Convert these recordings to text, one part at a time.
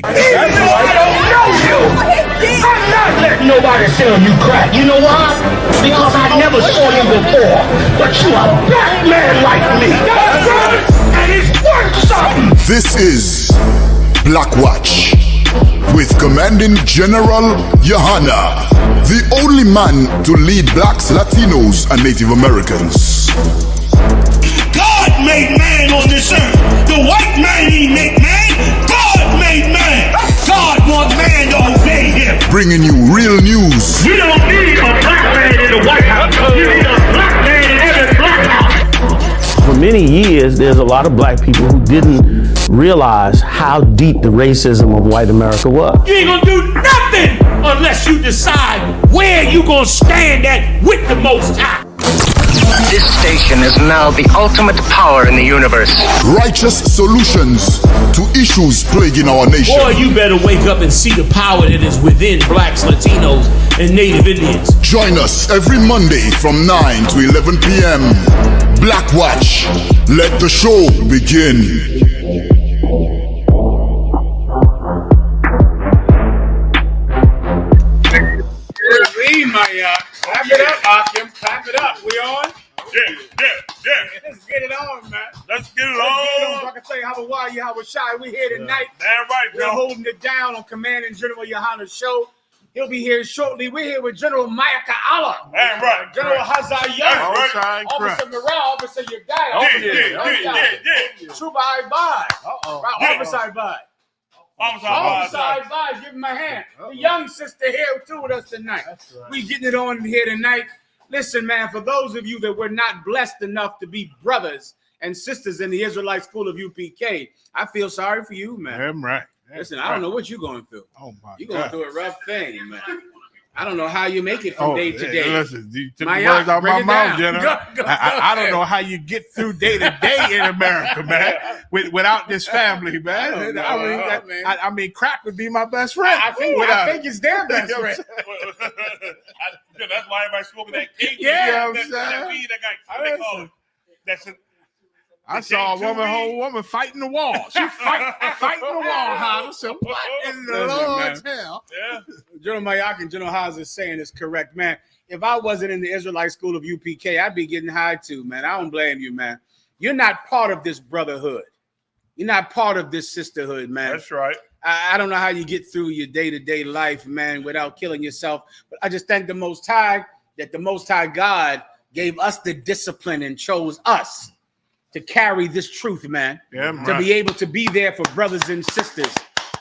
I don't know you. I'm not letting nobody sell you crack. You know why? Because I never saw you before. But you a black man like me. And it's worth something. This is Black Watch with Commanding General Yohanna, the only man to lead blacks, Latinos, and Native Americans. God made man on this earth. The white man he make man. God made man. God wants man to obey him. Bringing you real news. We don't need a black man in the White House. We need a black man in every black house. For many years, there's a lot of black people who didn't realize how deep the racism of white America was. You ain't gonna do nothing unless you decide where you gonna stand at with the Most High. This station is now the ultimate power in the universe. Righteous solutions to issues plaguing our nation. Boy, you better wake up and see the power that is within blacks, Latinos, and Native Indians. Join us every Monday from 9 to 11 p.m. Black Watch. Let the show begin. Clap it up, Akim. Clap it up. We on? Yeah. Let's get it on, man. Let's get it on. I can tell you how we're shy. We here tonight. Damn right, We're bro. holding it down on Commanding General Yohanna's show. He'll be here shortly. We're here with General Allah. Damn right. General Hazayan. That's right. Officer Morale, Officer Yagaya. Yeah. Trooper Ibad. Officer Ibad. Officer Ibad, give him a hand. The young sister here too with us tonight. Right. We getting it on here tonight. Listen, man, for those of you that were not blessed enough to be brothers and sisters in the Israelite school of UPK, I feel sorry for you, man. Damn right. Listen, I don't know what you're going through. Oh my God. You're going through a rough thing, man. I don't know how you make it from day to day. Listen, you took the words out of my mouth, Jenna. I don't know how you get through day to day in America, man, without this family, man. I mean, crack would be my best friend. I think it's their best friend. That's why everybody's smoking that cake. Yeah, that weed that got, they call it. That's it. I saw a whole woman fighting the wall. She fighting the wall, huh? I said, what in the Lord's hell? Yeah. General Mayak and General Haas is saying is correct, man. If I wasn't in the Israelite school of UPK, I'd be getting high too, man. I don't blame you, man. You're not part of this brotherhood. You're not part of this sisterhood, man. That's right. I don't know how you get through your day-to-day life, man, without killing yourself. But I just thank the Most High that the Most High God gave us the discipline and chose us to carry this truth, man. Yeah, to be able to be there for brothers and sisters,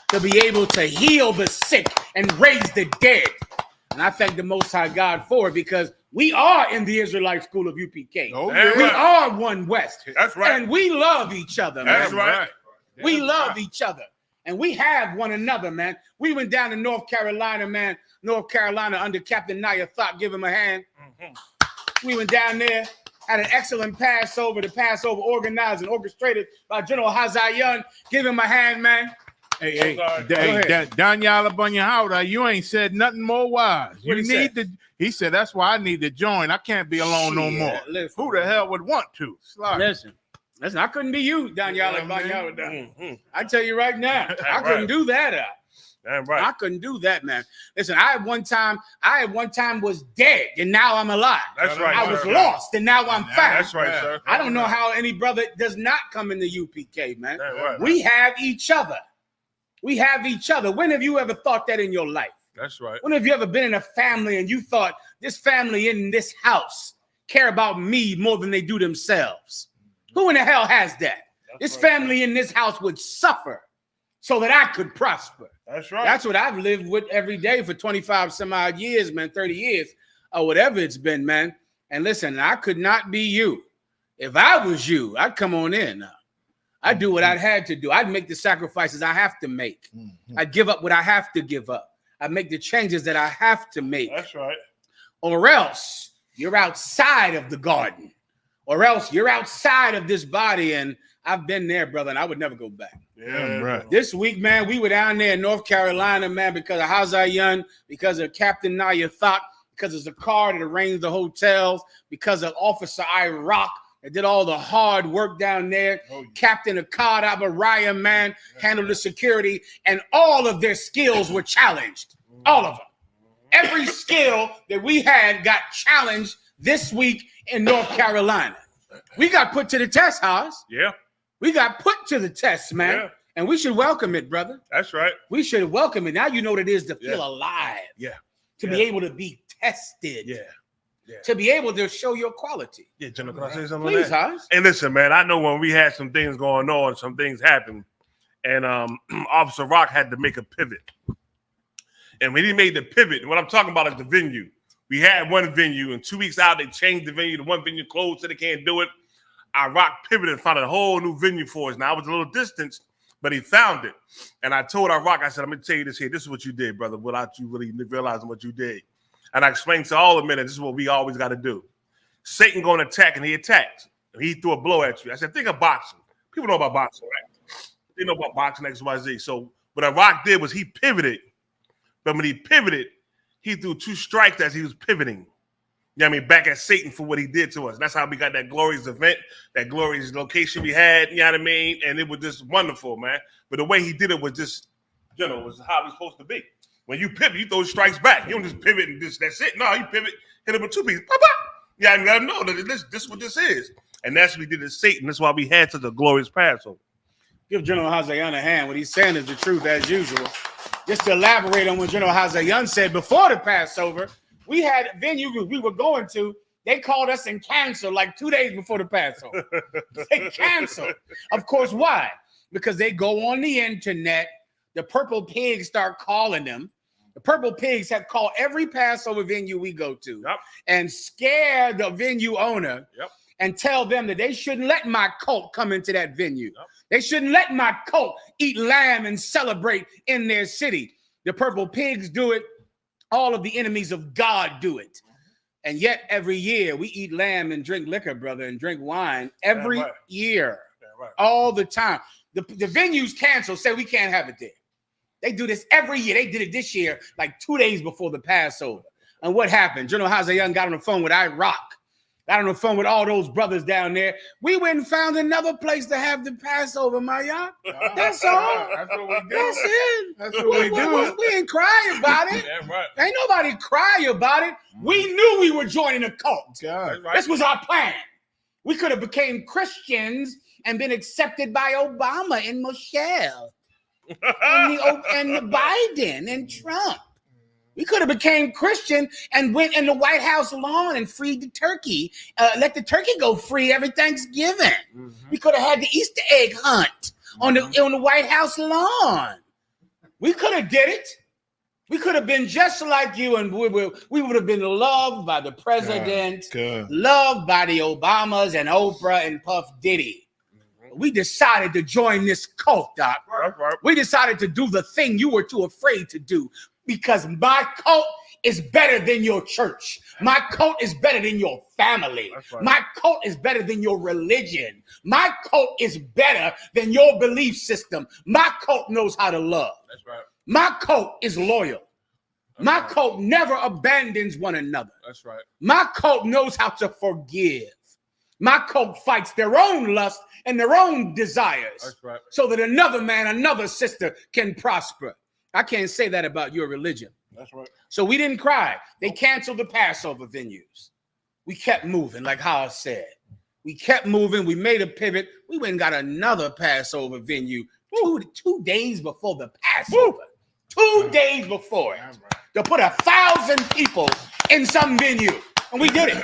to be able to heal the sick and raise the dead. And I thank the Most High God for it because we are in the Israelite school of UPK. Oh, we are one West. That's right. And we love each other, man. That's right. We love each other. And we have one another, man. We went down to North Carolina, man. North Carolina under Captain I.S.U.P.K. Give him a hand. Mm-hmm. We went down there. Had an excellent Passover. The Passover organized and orchestrated by General Hazayan. Give him a hand, man. Hey, Daniel Monáe, you ain't said nothing more wise. You need to. He said that's why I need to join. I can't be alone no more. Listen, who the hell would want to? Listen, I couldn't be you, Daniel Monáe. I tell you right now, I couldn't do that. Damn right. I couldn't do that, man. Listen, I at one time was dead, and now I'm alive. That's right. I was lost, and now I'm found. That's right, sir. I don't know how any brother does not come in the UPK, man. Right. We have each other. We have each other. When have you ever thought that in your life? That's right. When have you ever been in a family and you thought this family in this house care about me more than they do themselves? Who in the hell has that? This family in this house would suffer so that I could prosper. That's right. That's what I've lived with every day for 25 some odd years, man, 30 years, or whatever it's been, man. And listen, I could not be you. If I was you, I'd come on in now. I'd do what I'd had to do. I'd make the sacrifices I have to make. I'd give up what I have to give up. I'd make the changes that I have to make. That's right. Or else you're outside of the garden. Or else you're outside of this body. And I've been there, brother, and I would never go back. Yeah, right. This week, man, we were down there in North Carolina, man, because of Hazayan, because of Captain I.S.U.P.K, because of the car that arranged the hotels, because of Officer I.R.O.C They did all the hard work down there. Captain Akkad Abaraya, man, handled the security, and all of their skills were challenged. All of them. Every skill that we had got challenged this week in North Carolina. We got put to the test, Haas. Yeah. We got put to the test, man. Yeah. And we should welcome it, brother. That's right. We should welcome it. Now you know what it is to feel alive. Yeah. To be able to be tested. Yeah. Yeah. To be able to show your quality. Yeah, General, can I say something Please, on that? Haas. And listen, man, I know when we had some things going on, some things happened, and Officer Rock had to make a pivot. And when he made the pivot, what I'm talking about is the venue. We had one venue, and 2 weeks out, they changed the venue. The one venue closed, so they can't do it. Our Rock pivoted and found a whole new venue for us. Now, I was a little distanced, but he found it. And I told our Rock, I said, I'm going to tell you this here. This is what you did, brother, without you really realizing what you did. And I explained to all the men, this is what we always got to do. Satan going to attack, and he attacked. He threw a blow at you. I said, think of boxing. People know about boxing, right? They know about boxing, XYZ. So what our Rock did was he pivoted. But when he pivoted, he threw 2 strikes as he was pivoting. You know what I mean? Back at Satan for what he did to us. And that's how we got that glorious event, that glorious location we had. You know what I mean? And it was just wonderful, man. But the way he did it was just, you know, was how it was supposed to be. When you pivot, you throw strikes back. You don't just pivot and that's it. No, you pivot, hit him with 2 pieces. Pop, pop. Yeah, I gotta know that this is what this is. And that's what we did to Satan. That's why we had such a glorious Passover. Give General Hazayan a hand. What he's saying is the truth as usual. Just to elaborate on what General Hazayan said before the Passover, we had a venue we were going to. They called us and canceled like 2 days before the Passover. They canceled. Of course, why? Because they go on the internet. The Purple Pigs start calling them. The Purple Pigs have called every Passover venue we go to and scare the venue owner and tell them that they shouldn't let my cult come into that venue. They shouldn't let my cult eat lamb and celebrate in their city. The Purple Pigs do it. All of the enemies of God do it. And yet every year we eat lamb and drink liquor, brother, and drink wine every year, all the time. The venues cancel, say we can't have it there. They do this every year. They did it this year, like 2 days before the Passover. And what happened? General Hazayan got on the phone with I.S.U.P.K. Got on the phone with all those brothers down there. We went and found another place to have the Passover, my y'all. That's all. That's what we do. That's it. That's what we do. We ain't crying about it. Yeah, right. Ain't nobody cry about it. We knew we were joining a cult. Right. This was our plan. We could have became Christians and been accepted by Obama and Michelle and the Biden and Trump. We could have became Christian and went in the White House lawn and freed the turkey. Let the turkey go free every Thanksgiving. We could have had the Easter egg hunt on the White House lawn. We could have did it. We could have been just like you, and we would have been loved by the president, loved by the Obamas and Oprah and Puff Diddy. We decided to join this cult, Doc. We decided to do the thing you were too afraid to do. Because my cult is better than your church. My cult is better than your family. My cult is better than your religion. My cult is better than your belief system. My cult knows how to love. That's right. My cult is loyal. My cult never abandons one another. That's right. My cult knows how to forgive. My cult fights their own lust and their own desires. That's right. So that another man, another sister can prosper. I can't say that about your religion. That's right. So we didn't cry. They canceled the Passover venues. We kept moving, like Howard said. We kept moving. We made a pivot. We went and got another Passover venue 2 days before the Passover. 2 days before it. To put 1,000 people in some venue. And we did it.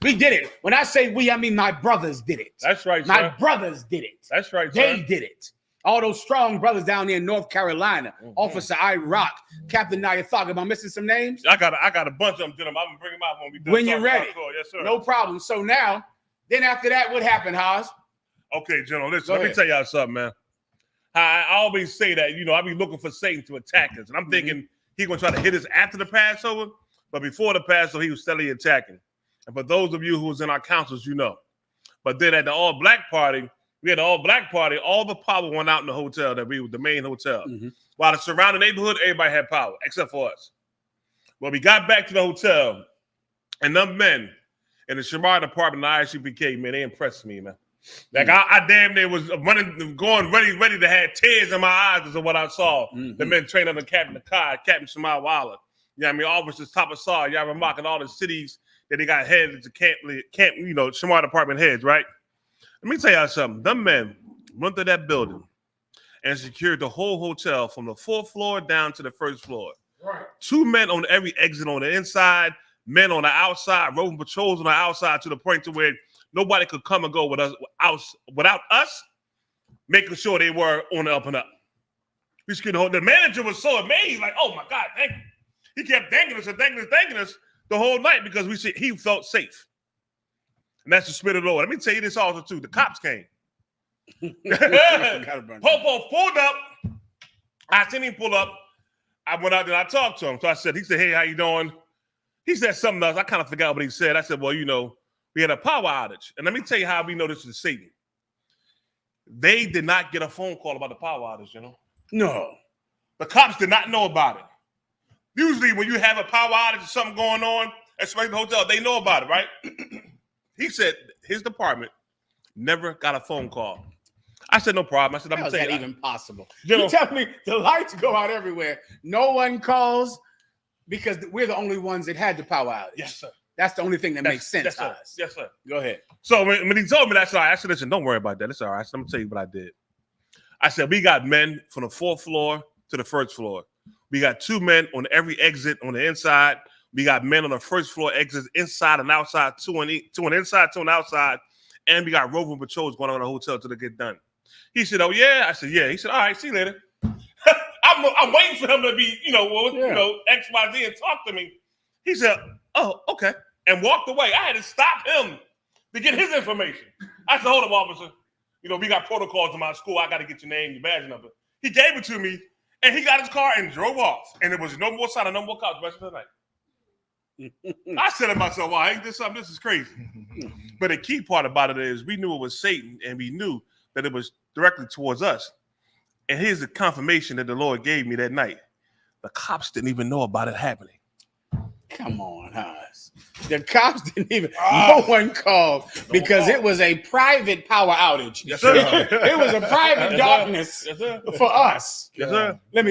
We did it. When I say we, I mean my brothers did it. That's right, My brothers did it. That's right, They did it. All those strong brothers down there in North Carolina, Officer I.S.U.P.K, Captain I.S.U.P.K. Am I missing some names? I got a bunch of them. I'm gonna bring them out when we done. When you're ready. Yes, sir. No problem. So now, then after that, what happened, Haas? Okay, General, listen, let me tell y'all something, man. I always say that, I be looking for Satan to attack us. And I'm thinking he's going to try to hit us after the Passover. But before the Passover, he was steadily attacking. And for those of you who was in our councils, you know. But then at the all-black party, we had the all-black party. All the power went out in the hotel, the main hotel. While the surrounding neighborhood, everybody had power, except for us. Well, we got back to the hotel, and them men, And the Shamar department, the ISUPK, man, they impressed me, man. Like I damn near was going ready to have tears in my eyes as of what I saw. The men trained under Captain Kai, Captain Shamar Waller. You know what I mean? Officers top of Saw, y'all remarking all the cities that they got heads to camp, you know, Shamar department heads, right? Let me tell y'all something. Them men went to that building and secured the whole hotel from the 4th floor down to the 1st floor. Right. 2 men on every exit on the inside, men on the outside, roving patrols on the outside to the point to where nobody could come and go with us without us making sure they were on the up and up. The manager was so amazed, like, oh my God, thank you. He kept thanking us and thanking us the whole night because he felt safe. And that's the spirit of the Lord. Let me tell you this also too. The cops came. Popo pulled up. I seen him pull up. I went out and I talked to him. So he said, hey, how you doing? He said something else. I kind of forgot what he said. I said, well, you know, we had a power outage. And let me tell you how we know this is Satan. They did not get a phone call about the power outage, you know? No. The cops did not know about it. Usually when you have a power outage or something going on, especially the hotel, they know about it, right? He said his department never got a phone call. I said, no problem. I said, I'm How going to is tell that you. even possible? You know, You tell me the lights go out everywhere. No one calls because we're the only ones that had the power outage. Yes, sir. That's the only thing that makes sense Yes, to sir. us. Yes, sir. Go ahead. So when he told me that's all right, I said, listen, don't worry about that. It's all right. I said, I'm going to tell you what I did. I said, we got men from the 4th floor to the 1st floor. We got 2 men on every exit on the inside. We got men on the 1st floor exits inside and outside, 2 on the inside, 2 on the outside. And we got roving patrols going on in the hotel till they get done. He said, oh, yeah? I said, yeah. He said, all right, see you later. I'm waiting for him to be, you know, X, Y, Z and talk to me. He said, oh, okay. And walked away. I had to stop him to get his information. I said, hold up, officer. You know, we got protocols in my school. I got to get your name, your badge number. He gave it to me, and he got his car and drove off. And there was no more sign of no more cops the rest of the night. I said to myself, wow, ain't this something? This is crazy. But the key part about it is we knew it was Satan, and we knew that it was directly towards us. And here's the confirmation that the Lord gave me that night. The cops didn't even know about it happening. Come on, Haas. The cops didn't even, no one called because it was a private power outage. Yes, sir. It was a private darkness for us. Yes, sir. I'm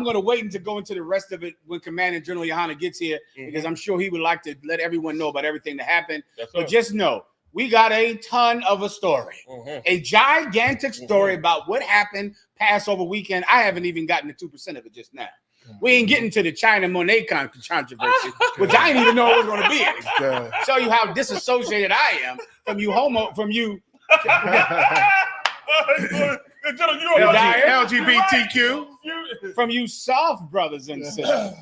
going to wait until go into the rest of it when Commander General Yohanna gets here because I'm sure he would like to let everyone know about everything that happened. Yes, but just know, we got a ton of a story, a gigantic story about what happened Passover weekend. I haven't even gotten to 2% of it just now. We ain't getting to the China Monáe controversy, which I didn't even know it was going to be. Show you how disassociated I am from you LGBTQ. From you soft brothers and sisters.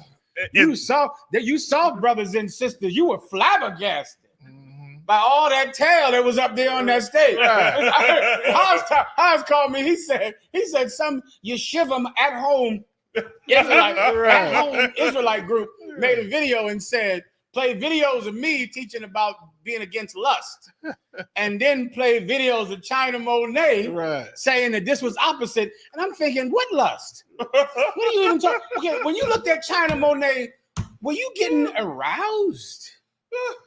You soft brothers and sisters. You were flabbergasted by all that tail that was up there on that stage. Hans called me. He said some yeshivim at home Israelite group made a video and said, play videos of me teaching about being against lust, and then play videos of China Monáe saying that this was opposite. And I'm thinking, what lust? What are you even talking? Okay, when you looked at China Monáe, were you getting aroused?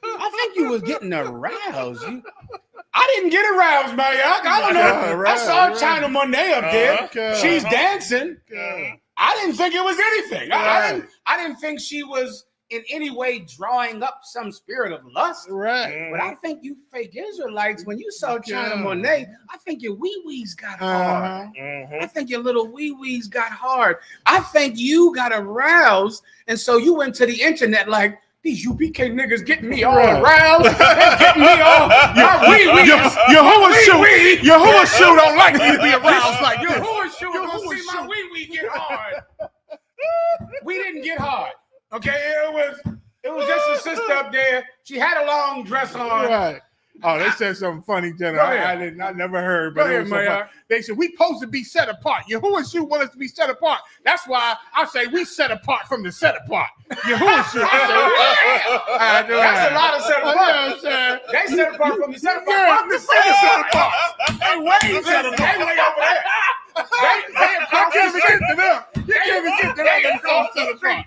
I think you was getting aroused. I didn't get aroused, Marioc. I don't know. I saw China Monáe up there. She's dancing. I didn't think it was anything. I didn't think she was in any way drawing up some spirit of lust. Right. But I think you fake Israelites, when you saw China Monáe, I think your wee-wees got hard. I think your little wee-wees got hard. I think you got aroused, and so you went to the internet like, these UPK niggas getting me all aroused. They getting me all. Yahuwah Shoe don't like you to be aroused like this. Yahuwah Shoe gonna see my wee get hard. We didn't get hard. Okay, it was just a sister up there. She had a long dress on. Right. Oh, they said something funny, Jenna. I never heard, but it was so funny. They said we supposed to be set apart. Yahuwah Shoe want us to be set apart. That's why I say we set apart from the set apart. Yahuwah Shoe. That's a lot of set apart. They set apart from the set apart. From the set apart. They way set apart. They way over there. They across the street to them. You can't even get to them across the street.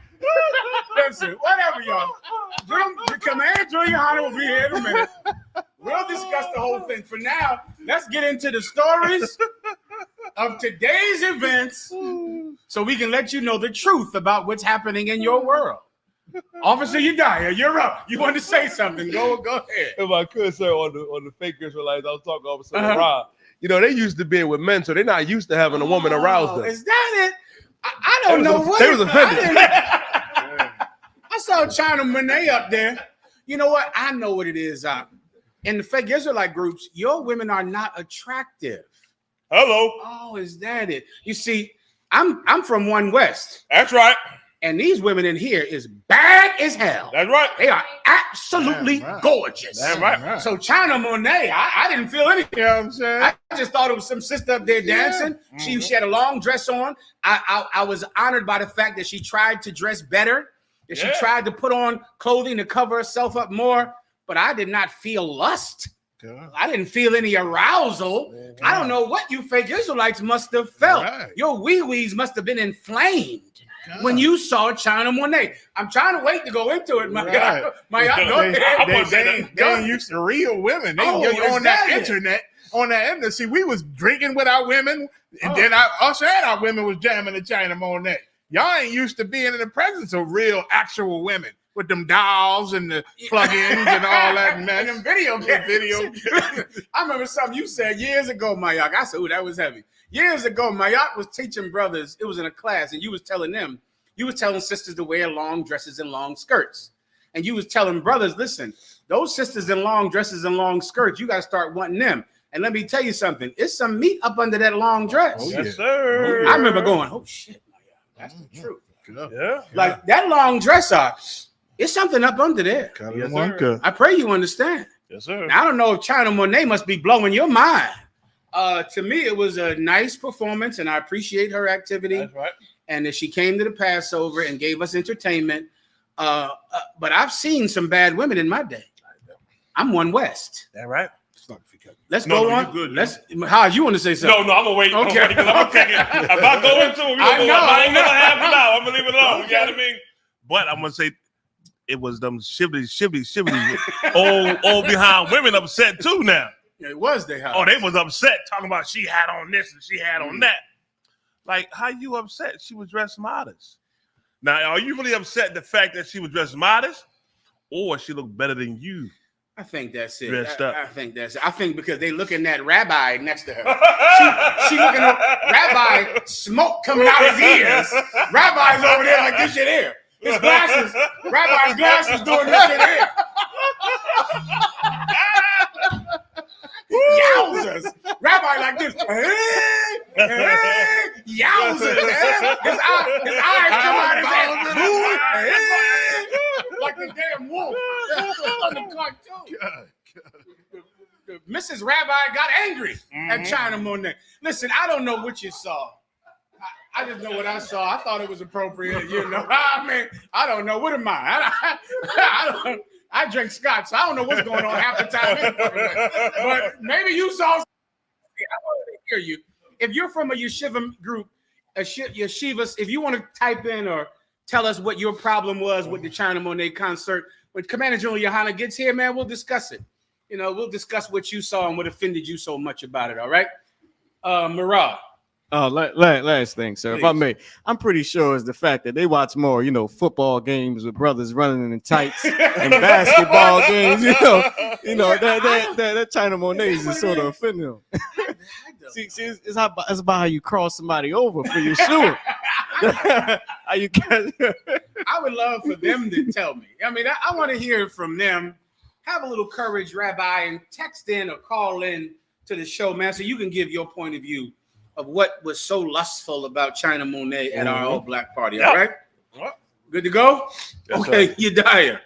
Listen, whatever, y'all. Command Janelle will be here in a minute. We'll discuss the whole thing. For now, let's get into the stories of today's events so we can let you know the truth about what's happening in your world. Officer Yediah, you're up. You want to say something? Go ahead. If I could, sir, on the fake Israelites, I was talking to Officer Rob. You know, they used to be with men, so they're not used to having a woman arouse them. Is that it? I don't know what. They was offended. I saw Janelle Monáe up there. You know what? I know what it is. In the fake Israelite groups, your women are not attractive. Hello. Oh, is that it? You see, I'm from One West. That's right. And these women in here is bad as hell. That's right. They are absolutely gorgeous. That's right. So Janelle Monáe, I didn't feel anything. You know what I'm saying? I just thought it was some sister up there dancing. She had a long dress on. I was honored by the fact that she tried to dress better. That she tried to put on clothing to cover herself up more. But I did not feel lust. I didn't feel any arousal. I don't know what you fake Israelites must have felt. Your wee-wees must have been inflamed when you saw Janelle Monáe. I'm trying to wait to go into it. They ain't used to real women. They on that internet. On that internet. See, we was drinking with our women, and then us and our women was jamming the Janelle Monáe. Y'all ain't used to being in the presence of real, actual women. With them dolls and the plugins and all that mess. And them video games. I remember something you said years ago, Mayak. I said, "Ooh, that was heavy." Years ago, Mayak was teaching brothers. It was in a class, and you was telling sisters to wear long dresses and long skirts. And you was telling brothers, listen, those sisters in long dresses and long skirts, you got to start wanting them. And let me tell you something. It's some meat up under that long dress. Oh, yes, sir. I remember going, oh, shit, Mayak. That's the truth. Yeah. Like that long dress it's something up under there. Yes, sir. I pray you understand. Yes, sir. Now, I don't know if Janelle Monáe must be blowing your mind. To me, it was a nice performance, and I appreciate her activity. That's right. And that she came to the Passover and gave us entertainment. But I've seen some bad women in my day. I'm One West. That's right. Let's go on. Good, how you want to say something? No, I'm gonna wait. Okay. I'm gonna take it. If I go into it, I ain't gonna have it now. I'm gonna leave it alone. You know what I mean? But I'm gonna say it was them shively old behind women upset too now. It was they house. Oh, they was upset talking about she had on this and she had on that. Like, how you upset? She was dressed modest. Now, are you really upset the fact that she was dressed modest, or she looked better than you? I think that's it. I think that's it. I think because they looking at Rabbi next to her. she looking at Rabbi, smoke coming out his ears. Rabbi's over there like this shit here. His glasses, Rabbi's glasses doing this shit here. Yowzers. Rabbi like this. Yowzers. His eyes come out his head. Like the damn wolf on the cartoon. Mrs. Rabbi got angry at Janelle Monáe. Listen, I don't know what you saw. I just know what I saw. I thought it was appropriate, you know. I mean, I don't know. What am I? I drink scotch, so I don't know what's going on half the time. But maybe you saw something. I want to hear you. If you're from a yeshiva group, yeshivas, if you want to type in or tell us what your problem was with the Janelle Monáe concert, when Commander General Yohanna gets here, man, we'll discuss it. You know, we'll discuss what you saw and what offended you so much about it, all right? Murad. Last thing, sir, Please. if I may, I'm pretty sure it's the fact that they watch more, football games with brothers running in tights and basketball games. That Janelle Monáe is sort of offending them. see, it's about how you cross somebody over for your shoe. How you guys? I would love for them to tell me. I mean, I want to hear from them. Have a little courage, Rabbi, and text in or call in to the show, man, so you can give your point of view of what was so lustful about Janelle Monáe at our old black party. All right? Yep. Good to go? Yes, okay, sir. Yediah.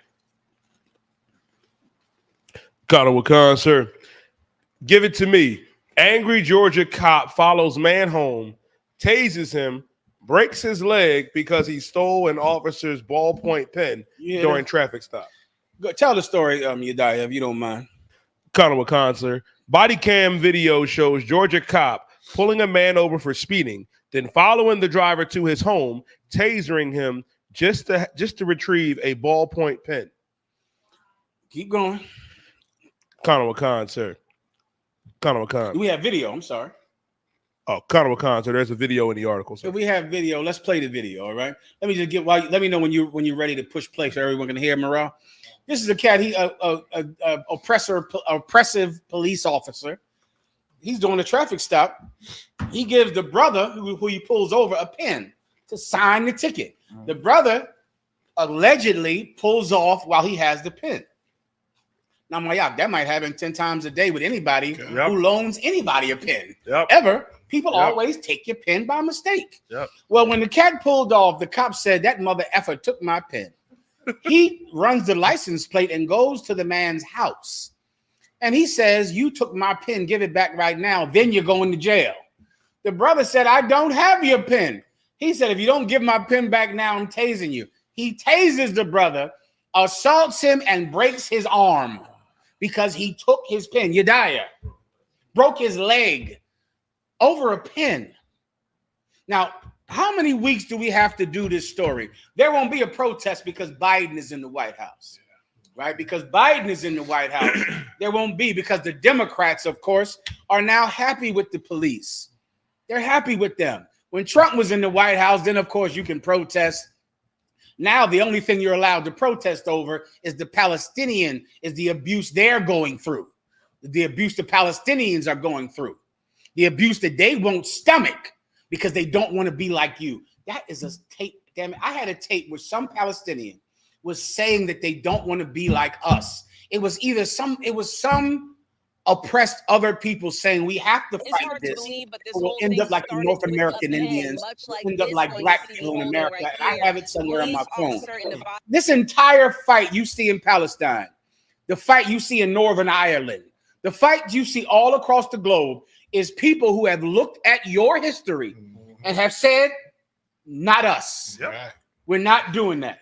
Wakan, sir. Give it to me. Angry Georgia cop follows man home, tases him, breaks his leg because he stole an officer's ballpoint pen during traffic stop. Go, tell the story, Yediah, if you don't mind. Wakan, sir. Body cam video shows Georgia cop pulling a man over for speeding, then following the driver to his home, tasering him just to retrieve a ballpoint pen. Keep going. Conor Khan, sir. Conor Khan. We have video. I'm sorry. Oh, Conor Khan. So there's a video in the article. Sir. If we have video, let's play the video. All right. Let me just get. Let me know when you're ready to push play so everyone can hear Morale. This is a cat. He oppressive police officer. He's doing a traffic stop. He gives the brother who he pulls over a pen to sign the ticket. The brother allegedly pulls off while he has the pen. Now, that might happen 10 times a day with anybody who loans anybody a pen. Ever. People always take your pen by mistake. Well, when the cat pulled off, the cop said, that mother effer took my pen. He runs the license plate and goes to the man's house. And he says, you took my pen, give it back right now, then you're going to jail. The brother said, I don't have your pen. He said, if you don't give my pen back now, I'm tasing you. He tases the brother, assaults him, and breaks his arm because he took his pen. Yediah broke his leg over a pen. Now, how many weeks do we have to do this story? There won't be a protest because Biden is in the White House, right? Because Biden is in the White House. There won't be, because the Democrats, of course, are now happy with the police. They're happy with them. When Trump was in the White House, then, of course, you can protest. Now, the only thing you're allowed to protest over is the abuse they're going through, the abuse the Palestinians are going through, the abuse that they won't stomach because they don't want to be like you. That is a tape. Damn it. I had a tape where some Palestinian was saying that they don't want to be like us. It was some oppressed other people saying we have to fight this. We'll end up like the North American Indians, end up like black people in America. And I have it somewhere on my phone. This entire fight you see in Palestine, the fight you see in Northern Ireland, the fight you see all across the globe is people who have looked at your history and have said, not us. We're not doing that.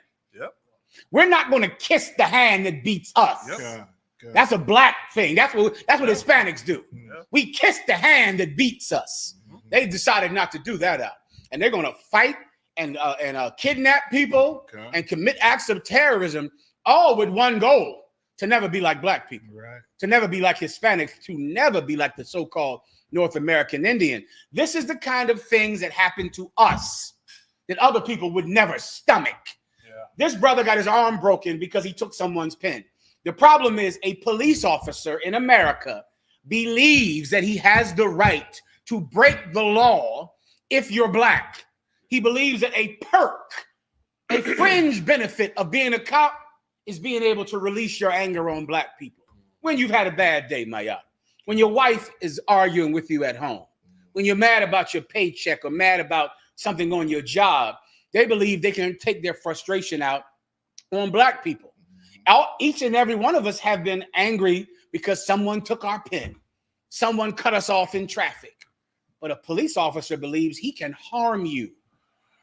We're not going to kiss the hand that beats us. That's a black thing. That's what Hispanics do. We kiss the hand that beats us. They decided not to do that out, and they're going to fight and kidnap people and commit acts of terrorism, all with one goal: to never be like black people, to never be like Hispanics, to never be like the so-called North American Indian. This is the kind of things that happen to us that other people would never stomach. This brother got his arm broken because he took someone's pen. The problem is a police officer in America believes that he has the right to break the law if you're black. He believes that a perk, a fringe benefit of being a cop is being able to release your anger on black people. When you've had a bad day, Maya, when your wife is arguing with you at home, when you're mad about your paycheck or mad about something on your job, they believe they can take their frustration out on black people. Each and every one of us have been angry because someone took our pen. Someone cut us off in traffic. But a police officer believes he can harm you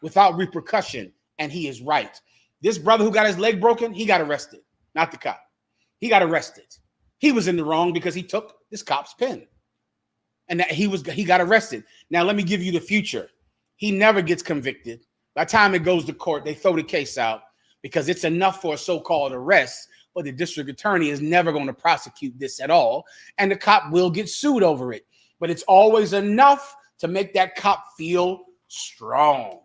without repercussion, and he is right. This brother who got his leg broken, he got arrested, not the cop. He got arrested. He was in the wrong because he took this cop's pen. And that he got arrested. Now, let me give you the future. He never gets convicted. By the time it goes to court, they throw the case out, because it's enough for a so-called arrest, but the district attorney is never going to prosecute this at all, and the cop will get sued over it. But it's always enough to make that cop feel strong.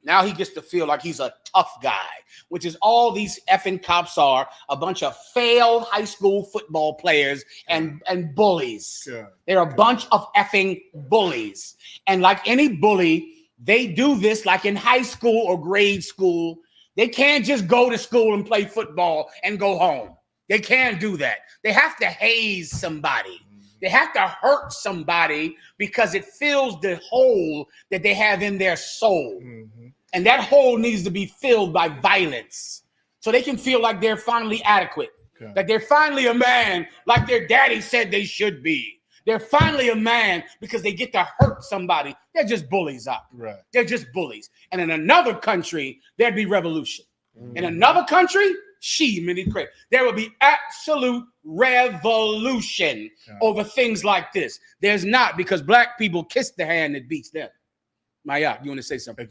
Now he gets to feel like he's a tough guy, which is all these effing cops are, a bunch of failed high school football players and bullies. They're a bunch of effing bullies. And like any bully, they do this like in high school or grade school. They can't just go to school and play football and go home. They can't do that. They have to haze somebody. They have to hurt somebody because it fills the hole that they have in their soul. And that hole needs to be filled by violence so they can feel like they're finally adequate, like they're finally a man, like their daddy said they should be. They're finally a man because they get to hurt somebody. They're just bullies out. They're just bullies. And in another country, there'd be revolution. In another country, there will be absolute revolution over things like this. There's not, because black people kiss the hand that beats them. Maya, you want to say something?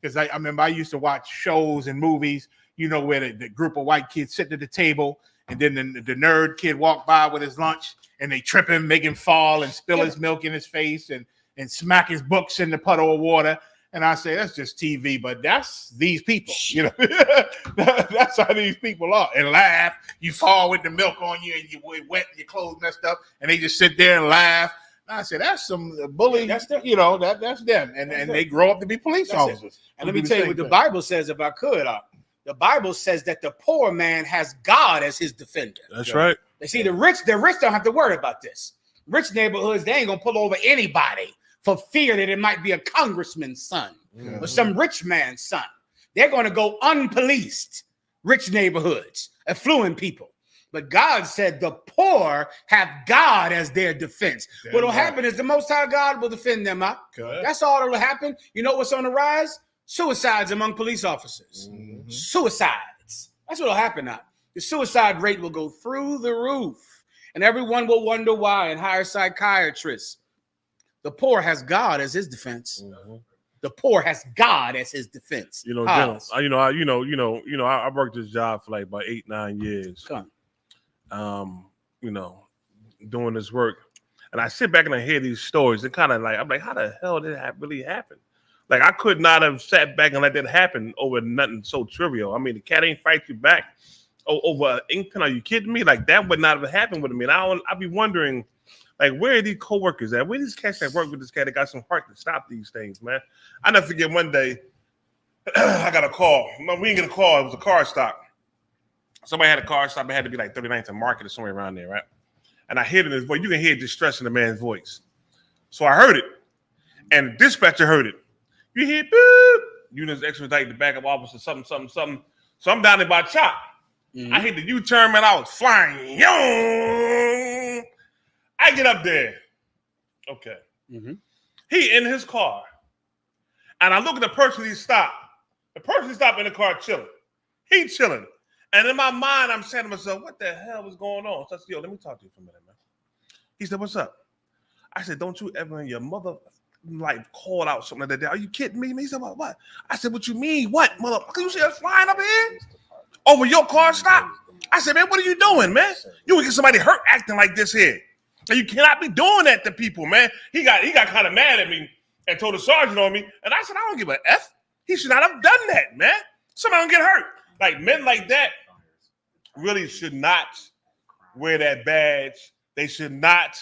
Because I remember I used to watch shows and movies, where the group of white kids sitting at the table and then the nerd kid walk by with his lunch, and they trip him, make him fall, and spill his milk in his face, and smack his books in the puddle of water. And I say, that's just TV, but that's these people, you know. That's how these people are. And laugh. You fall with the milk on you, and you wet, your clothes messed up, and they just sit there and laugh. And I said, that's some bully. That's them. You know, that's them. And they grow up to be police officers. And let me tell you what the Bible says, if I could. The Bible says that the poor man has God as his defender. That's right. They see the rich don't have to worry about this. Rich neighborhoods, they ain't gonna pull over anybody for fear that it might be a congressman's son or some rich man's son. They're going to go unpoliced, rich neighborhoods, affluent people. But God said the poor have God as their defense. What will happen is the Most High God will defend them. That's all that will happen. You know what's on the rise? Suicides among police officers. Suicides. That's what will happen now. The suicide rate will go through the roof. And everyone will wonder why and hire psychiatrists. The poor has God as his defense. The poor has God as his defense. You know, I worked this job for like about 8-9 years. You know, doing this work, and I sit back and I hear these stories. And kind of like, I'm like, how the hell did that really happen? Like, I could not have sat back and let that happen over nothing so trivial. I mean, the cat ain't fight you back over an ink pen. Are you kidding me? Like, that would not have happened with me. And I'd be wondering, like, where are these coworkers at? Where are these cats that work with this cat that got some heart to stop these things, man? I never forget one day, I got a call. No, we didn't get a call. It was a car stop. Somebody had a car stop. It had to be like 39th and Market or somewhere around there, right? And I heard it in his voice. You can hear distress in the man's voice. So I heard it. And the dispatcher heard it. You hear, boop. Units expedite the backup officer, something. So I'm down there by Chop. I hit the U-turn, man. I was flying. I get up there. Okay. He in his car. And I look at the person he stopped. The person stopped in the car chilling. He chilling. And in my mind, I'm saying to myself, what the hell is going on? So I said, yo, let me talk to you for a minute, man. He said, what's up? I said, don't you ever in your mother like call out something like that? Are you kidding me? He said, what? I said, what you mean? What, motherfucker? You see us flying up here? Over your car stop? I said, man, what are you doing, man? You would get somebody hurt acting like this here. And you cannot be doing that to people, man. He got kind of mad at me and told the sergeant on me. And I said, I don't give a F. He should not have done that, man. Somebody don't get hurt. Like, men like that really should not wear that badge. They should not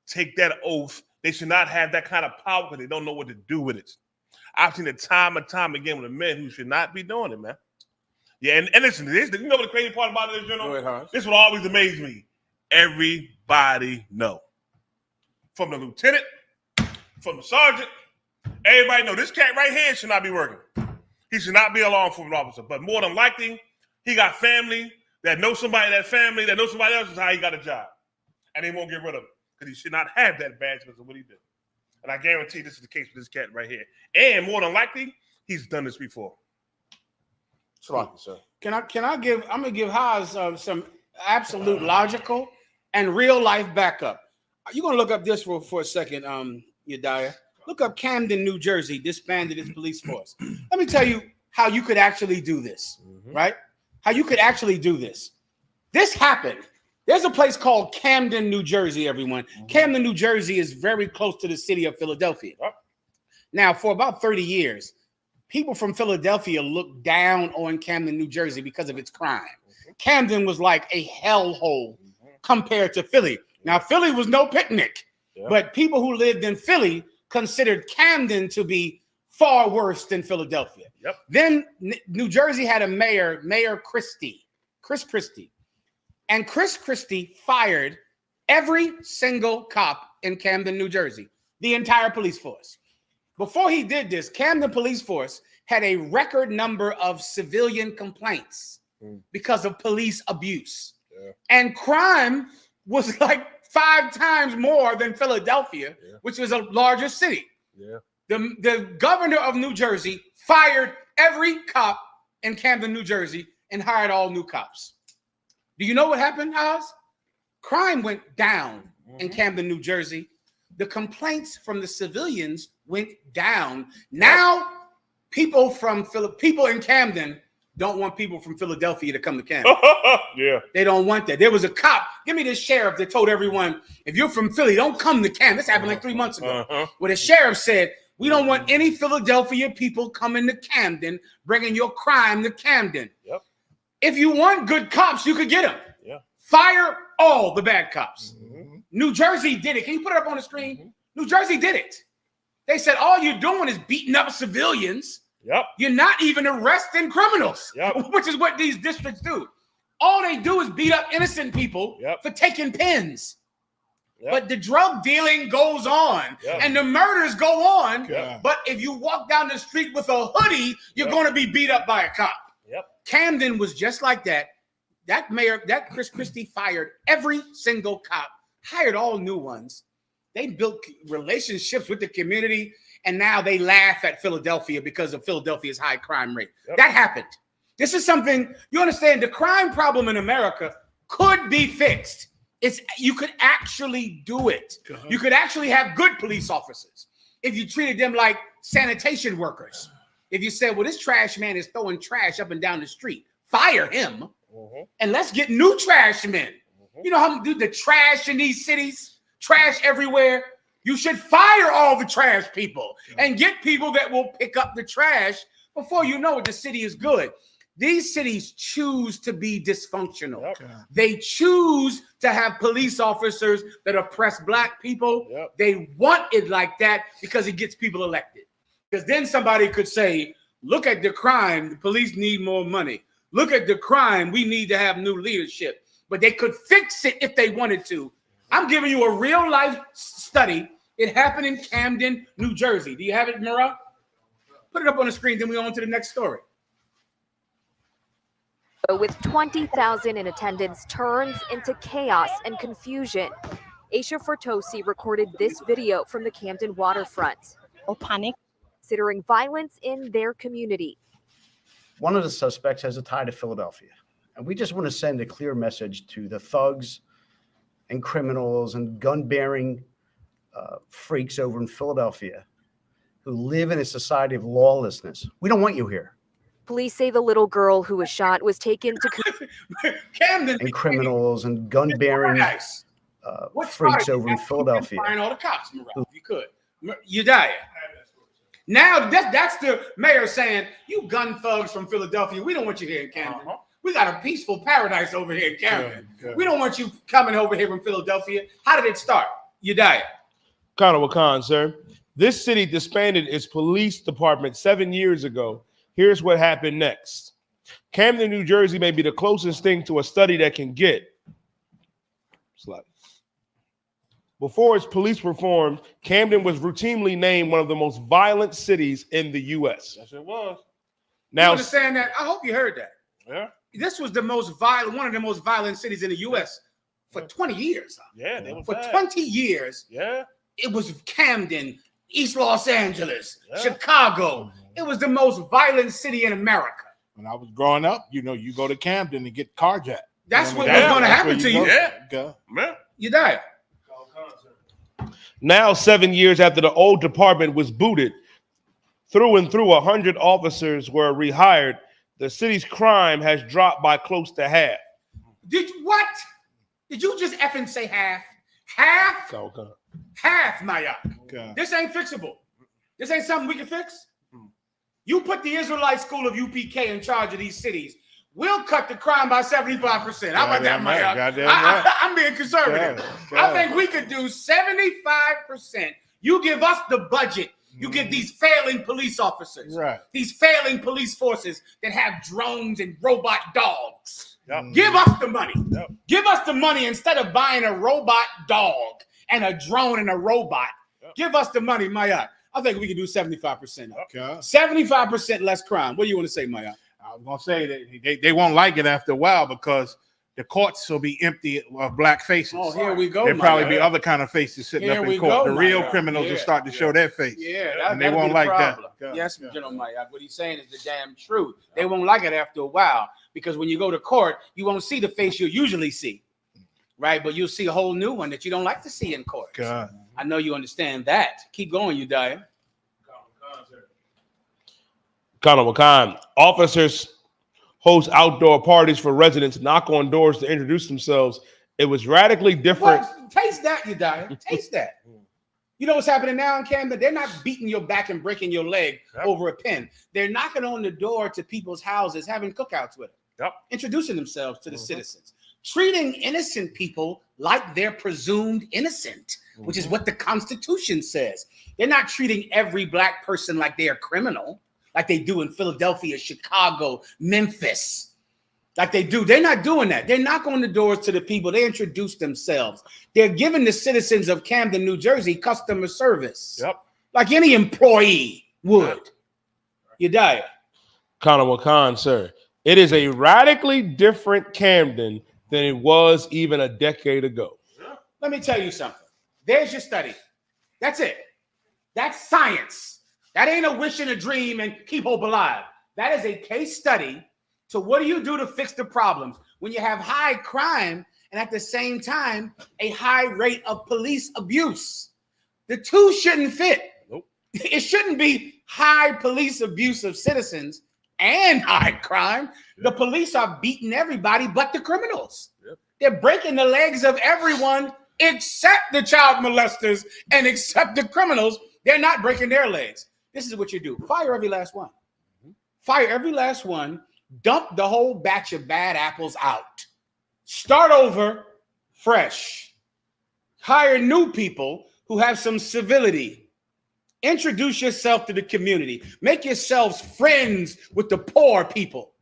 take that oath. They should not have that kind of power because they don't know what to do with it. I've seen it time and time again with the men who should not be doing it, man. Yeah, and listen, you know what the crazy part about it is, you know? This will always amaze me. Everybody know. From the lieutenant, from the sergeant, everybody know this cat right here should not be working. He should not be a law enforcement officer. But more than likely, he got family that knows somebody, that family that knows somebody else is how he got a job. And they won't get rid of him because he should not have that badge because of what he did. And I guarantee this is the case with this cat right here. And more than likely, he's done this before. Sir. I'm gonna give Haas some absolute logical and real life backup. You're gonna look up this for a second, Yediah. Look up Camden, New Jersey, disbanded its police force. Let me tell you how you could actually do this, right? How you could actually do this. This happened. There's a place called Camden, New Jersey, everyone. Camden, New Jersey is very close to the city of Philadelphia. Now, for about 30 years, people from Philadelphia looked down on Camden, New Jersey because of its crime. Camden was like a hellhole compared to Philly. Now, Philly was no picnic, but people who lived in Philly considered Camden to be far worse than Philadelphia. Then New Jersey had a mayor, Chris Christie. And Chris Christie fired every single cop in Camden, New Jersey, the entire police force. Before he did this, Camden police force had a record number of civilian complaints because of police abuse. And crime was like 5 times more than Philadelphia, which is a larger city. The governor of New Jersey fired every cop in Camden, New Jersey, and hired all new cops. Do you know what happened, Haas? Crime went down in Camden, New Jersey. The complaints from the civilians went down. Now, people in Camden don't want people from Philadelphia to come to Camden. Yeah. They don't want that. There was a cop, give me the sheriff that told everyone, if you're from Philly, don't come to Camden. This happened like 3 months ago. Where the sheriff said, we don't want any Philadelphia people coming to Camden, bringing your crime to Camden. Yep. If you want good cops, you could get them. Yeah. Fire all the bad cops. New Jersey did it. Can you put it up on the screen? New Jersey did it. They said, all you're doing is beating up civilians. Yep. You're not even arresting criminals, which is what these districts do. All they do is beat up innocent people for taking pens. But the drug dealing goes on and the murders go on. But if you walk down the street with a hoodie, you're going to be beat up by a cop. Camden was just like that. That mayor, that Chris Christie fired every single cop, hired all new ones. They built relationships with the community, and now they laugh at Philadelphia because of Philadelphia's high crime rate. That happened. This is something, you understand, the crime problem in America could be fixed. You could actually do it. You could actually have good police officers if you treated them like sanitation workers. If you said, well, this trash man is throwing trash up and down the street, fire him, and let's get new trash men. You know how do the trash in these cities? Trash everywhere. You should fire all the trash people and get people that will pick up the trash. Before you know it, the city is good. These cities choose to be dysfunctional. They choose to have police officers that oppress black people. They want it like that because it gets people elected. Because then somebody could say, look at the crime, the police need more money. Look at the crime, we need to have new leadership. But they could fix it if they wanted to. I'm giving you a real life study. It happened in Camden, New Jersey. Do you have it, Mara? Put it up on the screen, then we on to the next story. With 20,000 in attendance turns into chaos and confusion. Aisha Fertosi recorded this video from the Camden waterfront. Panic. Considering violence in their community. One of the suspects has a tie to Philadelphia. And we just want to send a clear message to the thugs and criminals and gun-bearing freaks over in Philadelphia who live in a society of lawlessness. We don't want you here. Police say the little girl who was shot was taken to Camden and criminals and gun-bearing freaks over in Philadelphia. Find all the cops, Mara, if you could. Udaya. Now that's the mayor saying, you gun thugs from Philadelphia, we don't want you here in Camden. We got a peaceful paradise over here in Camden. We don't want you coming over here from Philadelphia. How did it start? Udaya. Colonel Wakan, sir. This city disbanded its police department 7 years ago. Here's what happened next. Camden, New Jersey may be the closest thing to a study that can get. Before its police reform, Camden was routinely named one of the most violent cities in the U.S. Yes, it was. Now, you understand that? I hope you heard that. Yeah. This was the most violent, one of the most violent cities in the U.S. for 20 years. Yeah, they was for bad. 20 years. Yeah. It was Camden, East Los Angeles, Chicago. It was the most violent city in America. When I was growing up, you know, you go to Camden and get carjacked. That's what was going to happen to you. Yeah. You died. Now, 7 years after the old department was booted, through and through 100 officers were rehired, the city's crime has dropped by close to half. Did what? Did you just effing say half? Half? Half, Maya. This ain't fixable. This ain't something we can fix. You put the Israelite school of UPK in charge of these cities. We'll cut the crime by 75%. How about that, Maya? I'm being conservative. I think we could do 75%. You give us the budget. You give these failing police officers, these failing police forces that have drones and robot dogs. Give us the money. Give us the money instead of buying a robot dog and a drone and a robot. Give us the money, Maya. I think we can do 75%. 75% less crime. What do you want to say, Maya? I was going to say that they won't like it after a while because the courts will be empty of black faces. Oh, here we go. There'll probably be other kind of faces sitting up in court. The real criminals will start to show their face. And they won't like that. Yes, General Maya. What he's saying is the damn truth. They won't like it after a while because when you go to court, you won't see the face you usually see. Right? But you'll see a whole new one that you don't like to see in court. I know you understand that. Keep going, Udaya. Colonel Wakan, officers host outdoor parties for residents, knock on doors to introduce themselves. It was radically different. What? Taste that, you die. Taste that. You know what's happening now in Camden? They're not beating your back and breaking your leg over a pen. They're knocking on the door to people's houses, having cookouts with them, introducing themselves to the citizens, treating innocent people like they're presumed innocent, which is what the Constitution says. They're not treating every black person like they're a criminal, like they do in Philadelphia, Chicago, Memphis. Like they do. They're not doing that. They knock on the doors to the people. They introduce themselves. They're giving the citizens of Camden, New Jersey, customer service. Like any employee would. You die. Conor Khan, sir. It is a radically different Camden than it was even a decade ago. Let me tell you something. There's your study. That's it. That's science. That ain't a wish and a dream and keep hope alive. That is a case study. So what do you do to fix the problems when you have high crime and at the same time a high rate of police abuse? The two shouldn't fit. It shouldn't be high police abuse of citizens and high crime. The police are beating everybody but the criminals. They're breaking the legs of everyone except the child molesters and except the criminals. They're not breaking their legs. This is what you do. Fire every last one. Fire every last one. Dump the whole batch of bad apples out. Start over fresh. Hire new people who have some civility. Introduce yourself to the community. Make yourselves friends with the poor people.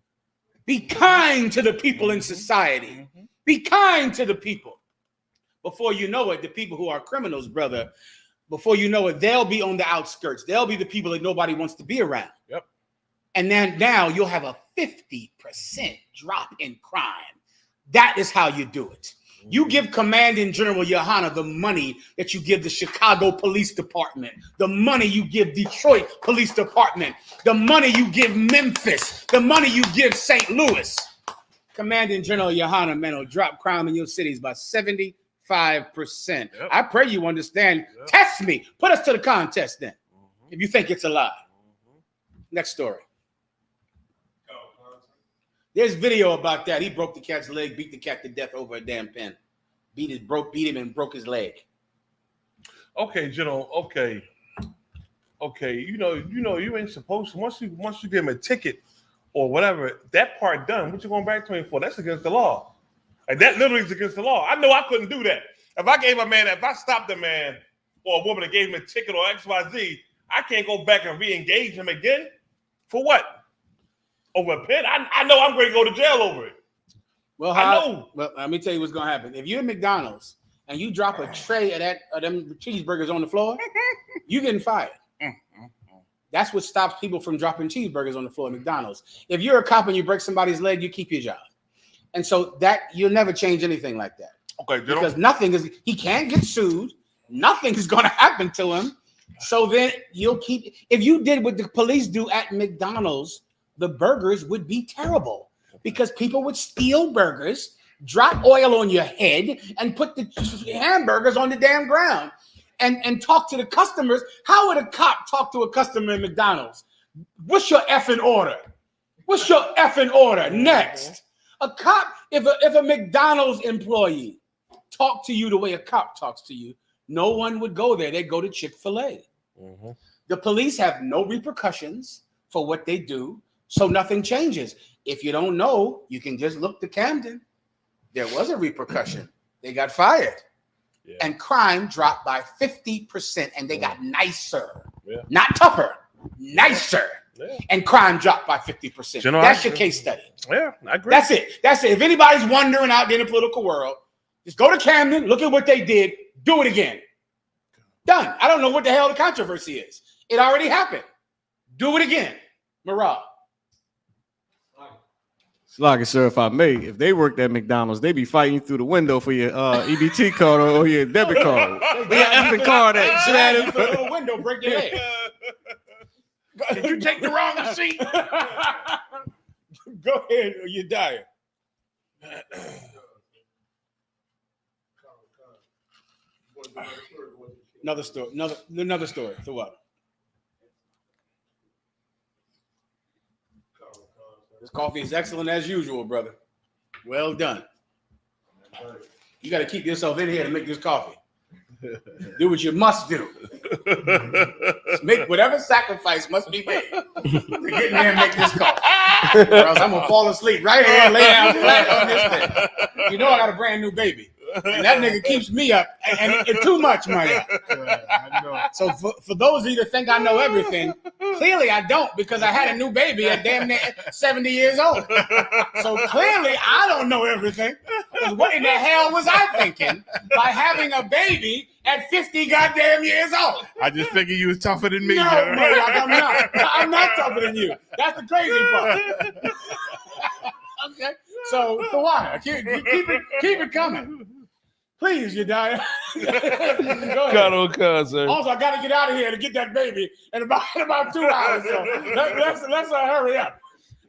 Be kind to the people in society. Be kind to the people. Before you know it, the people who are criminals, brother, before you know it, they'll be on the outskirts. They'll be the people that nobody wants to be around. And then now you'll have a 50% drop in crime. That is how you do it. You give Commanding General Yohanna the money that you give the Chicago Police Department, the money you give Detroit Police Department, the money you give Memphis, the money you give St. Louis. Commanding General Yohanna, man, will drop crime in your cities by 75%. I pray you understand. Test me. Put us to the contest then, if you think it's a lie. Next story. There's video about that. He broke the cat's leg, beat the cat to death over a damn pen. Beat him and broke his leg. Okay, General. Okay. You know, you ain't supposed to. Once you give him a ticket or whatever, that part done. What you going back to him for? That's against the law. Like that literally is against the law. I know I couldn't do that. If I stopped a man or a woman and gave him a ticket or XYZ, I can't go back and re-engage him again. For what? Over a pen? I know I'm going to go to jail over it. Well, I know. Well, let me tell you what's going to happen. If you're at McDonald's and you drop a tray of them cheeseburgers on the floor, you're getting fired. That's what stops people from dropping cheeseburgers on the floor at McDonald's. If you're a cop and you break somebody's leg, you keep your job. And so that you'll never change anything like that. Okay, because he can't get sued. Nothing is going to happen to him. So then you'll keep, if you did what the police do at McDonald's, the burgers would be terrible because people would steal burgers, drop oil on your head, and put the hamburgers on the damn ground and talk to the customers. How would a cop talk to a customer in McDonald's? What's your effing order? What's your effing order? Next. A cop, if a McDonald's employee talked to you the way a cop talks to you, no one would go there. They'd go to Chick-fil-A. The police have no repercussions for what they do. So nothing changes. If you don't know, you can just look to Camden. There was a repercussion. They got fired. And crime dropped by 50%, and they got nicer. Not tougher, nicer. And crime dropped by 50%. That's your case study. Yeah, I agree. That's it. If anybody's wondering out there in the political world, just go to Camden, look at what they did, do it again. Done. I don't know what the hell the controversy is. It already happened. Do it again. Morale. Slogger, sir, if I may, if they worked at McDonald's, they be fighting through the window for your EBT card or your debit card. Where your effing card at? Shit, through the window, break your leg. Did you take the wrong receipt? Go ahead, or you die. Another story. Another story. So what? This coffee is excellent as usual, brother. Well done. You got to keep yourself in here to make this coffee. Do what you must do. Make whatever sacrifice must be made to get in there and make this coffee. Or else I'm going to fall asleep right here and lay down flat on this thing. You know I got a brand new baby. And that nigga keeps me up and too much money. So for those of you that think I know everything, clearly I don't, because I had a new baby at damn near 70 years old. So clearly I don't know everything. Because what in the hell was I thinking by having a baby at 50 goddamn years old? I just figured you was tougher than me. No, I'm not. I'm not tougher than you. That's the crazy part. Okay. So Tawana, keep it coming. Please, you die. Cut on cousin. Also, I got to get out of here to get that baby in about 2 hours. So let's hurry up.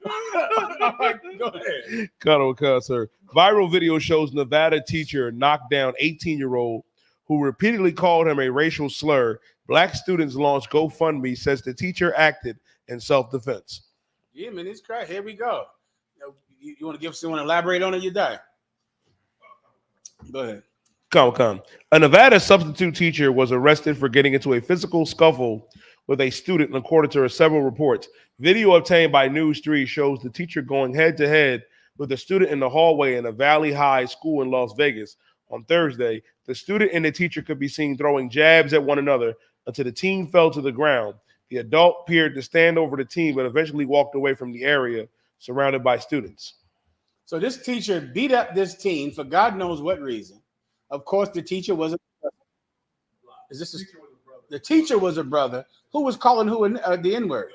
All right, go ahead. Cut on cousin. Viral video shows Nevada teacher knocked down 18-year-old who repeatedly called him a racial slur. Black students launched GoFundMe, says the teacher acted in self-defense. Yeah, man, it's crazy. Here we go. You want to give someone elaborate on it? You die. Go ahead. Come. A Nevada substitute teacher was arrested for getting into a physical scuffle with a student, according to several reports. Video obtained by News 3 shows the teacher going head-to-head with a student in the hallway in a Valley High school in Las Vegas. On Thursday, the student and the teacher could be seen throwing jabs at one another until the teen fell to the ground. The adult appeared to stand over the teen, but eventually walked away from the area surrounded by students. So this teacher beat up this teen for God knows what reason. Of course, the teacher was a brother. The teacher was a brother who was calling the N-word.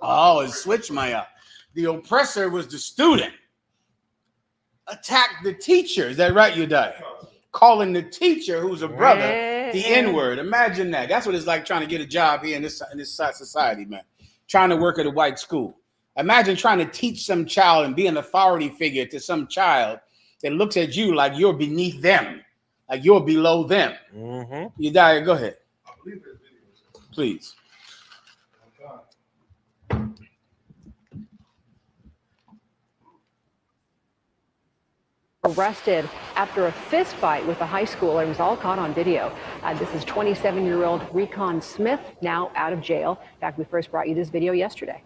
Oh, it switched my up. The oppressor was the student. Attacked the teacher. Is that right, you die? Calling the teacher, who's a brother, the N-word. Imagine that. That's what it's like trying to get a job here in this society, man. Trying to work at a white school. Imagine trying to teach some child and be an authority figure to some child that looks at you like you're beneath them, like you're below them. Mm-hmm. You die. Go ahead. Please. Arrested after a fist fight with a high schooler. It was all caught on video. This is 27-year-old Recon Smith, now out of jail. In fact, we first brought you this video yesterday.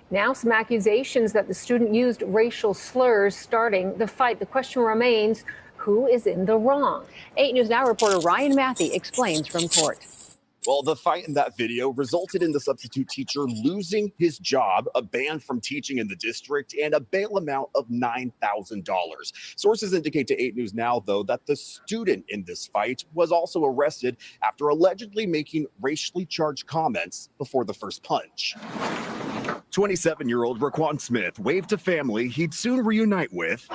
Now some accusations that the student used racial slurs starting the fight. The question remains, who is in the wrong? 8 News Now reporter Ryan Matthey explains from court. Well, the fight in that video resulted in the substitute teacher losing his job, a ban from teaching in the district, and a bail amount of $9,000. Sources indicate to 8 News Now, though, that the student in this fight was also arrested after allegedly making racially charged comments before the first punch. 27-year-old Raquan Smith waved to family he'd soon reunite with.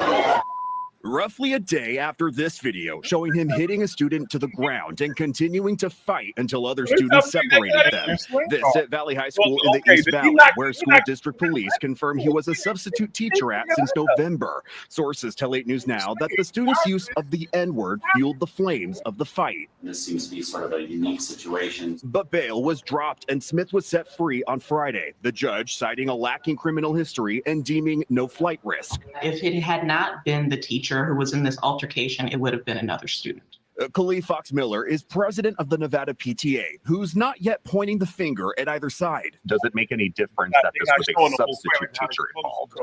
Roughly a day after this video showing him hitting a student to the ground and continuing to fight until other students separated them. This at Valley High School in the East Valley, where school district police confirmed he was a substitute teacher at since November. Sources tell 8 News Now that the student's use of the N-word fueled the flames of the fight. This seems to be sort of a unique situation. But bail was dropped and Smith was set free on Friday. The judge citing a lacking criminal history and deeming no flight risk. If it had not been the teacher who was in this altercation, it would have been another student. Khalif Fox Miller is president of the Nevada PTA, who's not yet pointing the finger at either side. Does it make any difference that this was a substitute teacher involved?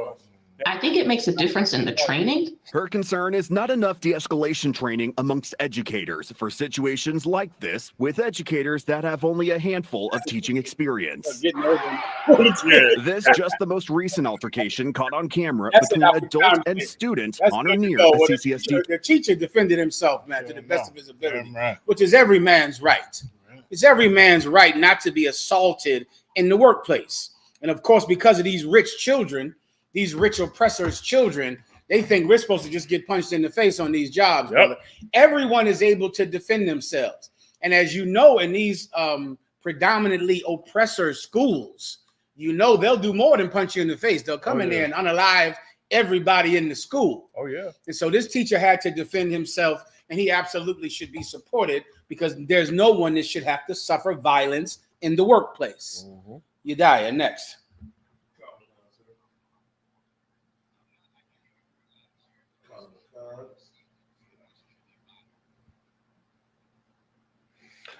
I think it makes a difference in the training. Her concern is not enough de-escalation training amongst educators for situations like this with educators that have only a handful of teaching experience. This just the most recent altercation caught on camera between adult and student on or near the CCSD. The teacher defended himself, man, to the best of his ability, which is every man's right. It's every man's right not to be assaulted in the workplace. And of course, because of these rich children, these rich oppressors' children, they think we're supposed to just get punched in the face on these jobs, brother. Everyone is able to defend themselves. And as you know, in these predominantly oppressor schools, you know they'll do more than punch you in the face. They'll come in there and unalive everybody in the school. Oh, yeah. And so this teacher had to defend himself, and he absolutely should be supported because there's no one that should have to suffer violence in the workplace. You die. And next.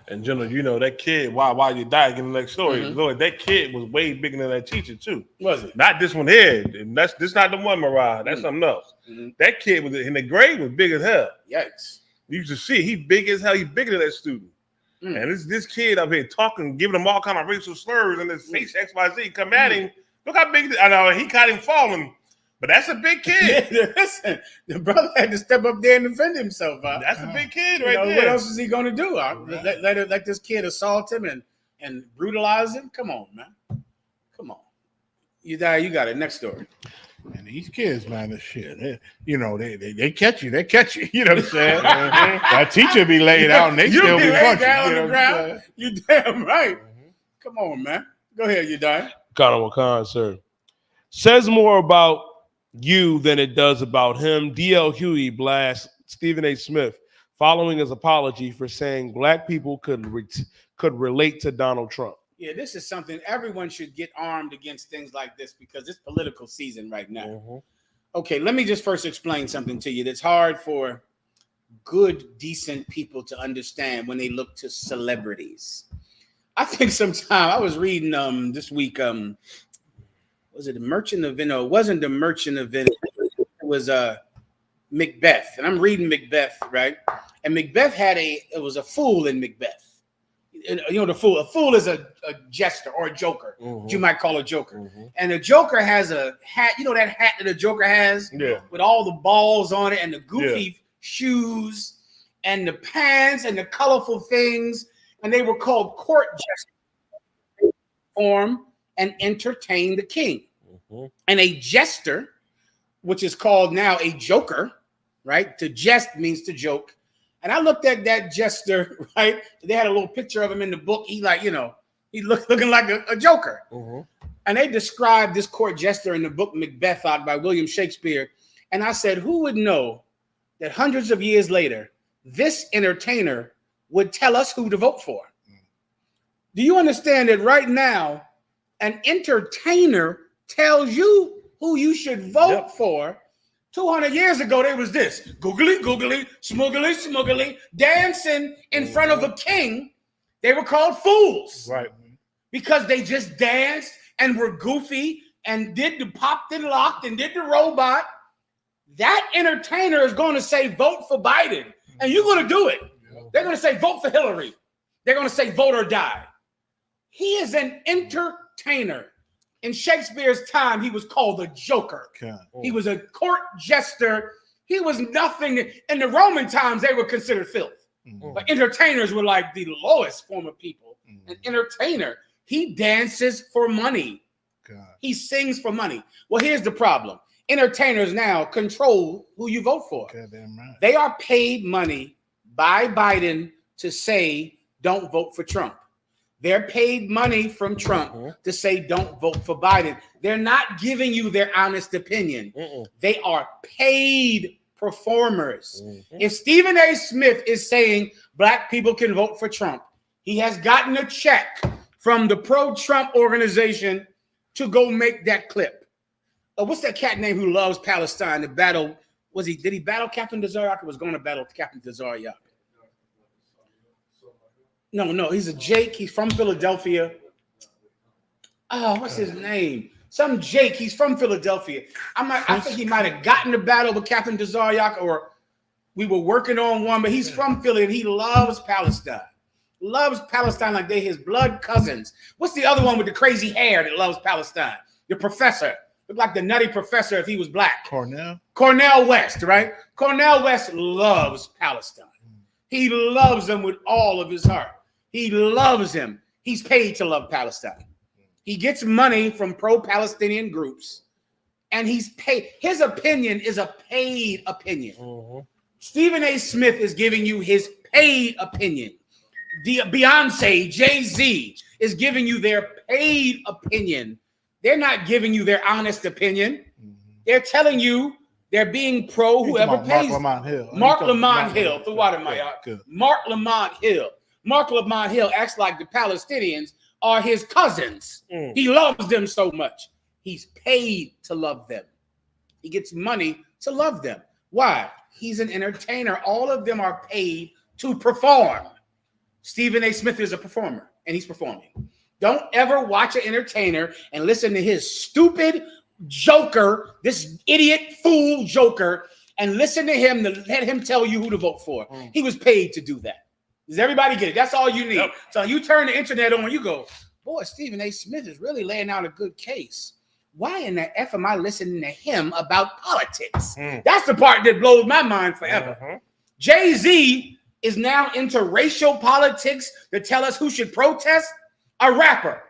And General, you know that kid. Why you died? In the next story, Lord, that kid was way bigger than that teacher too. Was it? Not this one here. This not the one, Mariah. That's something else. That kid was in the grade was big as hell. Yikes! You used to see he big as hell. He bigger than that student. And this kid up here talking, giving him all kind of racial slurs, and his face XYZ come at him. Look how big. I know he caught him falling, but that's a big kid. Yeah, listen, the brother had to step up there and defend himself. That's a big kid You right know, there. what else is he going to do? Let this kid assault him and brutalize him? Come on, man. Come on. You got it. Next story. And these kids, man, this shit. They catch you. They catch you. You know what I'm saying? That teacher be laid out and they still be punching. Down You know on the what I'm ground. You damn right. Come on, man. Go ahead, you die. Colonel Khan, sir. Says more about you than it does about him. D.L. Hughley blasts Stephen A. Smith following his apology for saying black people could relate to Donald Trump. Yeah, this is something everyone should get armed against things like this because it's political season right now. Okay, let me just first explain something to you that's hard for good, decent people to understand when they look to celebrities. I think sometime I was reading this week, was it the Merchant of Venice? No, it wasn't the Merchant of Venice. It was Macbeth. And I'm reading Macbeth, right? And Macbeth it was a fool in Macbeth. You know, a fool is a jester or a joker, what you might call a joker. And the joker has a hat, you know that hat that a joker has? Yeah. With all the balls on it and the goofy shoes and the pants and the colorful things. And they were called court jesters. Form and entertain the king. And a jester, which is called now a joker, right? To jest means to joke. And I looked at that jester, right? They had a little picture of him in the book. He looking like a joker. And they described this court jester in the book Macbeth out by William Shakespeare. And I said, who would know that hundreds of years later, this entertainer would tell us who to vote for? Do you understand that right now, an entertainer tells you who you should vote for? 200 years ago, there was this googly, googly, smuggly, smuggly, dancing in front of a king. They were called fools. Right. Because they just danced and were goofy and did the popped and locked and did the robot. That entertainer is going to say, vote for Biden. And you're going to do it. They're going to say, vote for Hillary. They're going to say, vote or die. He is an entertainer. In Shakespeare's time, he was called a joker. He was a court jester. He was nothing. In the Roman times, they were considered filth. But entertainers were like the lowest form of people. An entertainer, he dances for money. He sings for money. Well, here's the problem. Entertainers now control who you vote for. Right. They are paid money by Biden to say, don't vote for Trump. They're paid money from Trump to say, don't vote for Biden. They're not giving you their honest opinion. They are paid performers. If Stephen A. Smith is saying black people can vote for Trump, he has gotten a check from the pro-Trump organization to go make that clip. What's that cat name who loves Palestine? The battle, did he battle Captain Desaryak or was going to battle Captain Desaryak? No, he's a Jake. He's from Philadelphia. Oh, what's his name? Some Jake. He's from Philadelphia. I think he might have gotten the battle with Captain Desaryak, or we were working on one, but he's from Philly and he loves Palestine. Loves Palestine like they his blood cousins. What's the other one with the crazy hair that loves Palestine? The professor. Looked like the nutty professor if he was black. Cornel West, right? Cornel West loves Palestine. He loves them with all of his heart. He loves him. He's paid to love Palestine. He gets money from pro-Palestinian groups, and he's paid. His opinion is a paid opinion. Stephen A. Smith is giving you his paid opinion. Beyonce, Jay-Z is giving you their paid opinion. They're not giving you their honest opinion. They're telling you they're being pro whoever pays. Mark Lamont Hill. The water my heart. Mark Lamont Hill. Mark Lamont Hill acts like the Palestinians are his cousins. He loves them so much. He's paid to love them. He gets money to love them. Why? He's an entertainer. All of them are paid to perform. Stephen A. Smith is a performer, and he's performing. Don't ever watch an entertainer and listen to his stupid joker, this idiot fool joker, and listen to him to let him tell you who to vote for. He was paid to do that. Does everybody get it? That's all you need. Yep. So you turn the internet on, you go, boy, Stephen A. Smith is really laying out a good case. Why in the F am I listening to him about politics? That's the part that blows my mind forever. Jay-Z is now into racial politics to tell us who should protest. A rapper.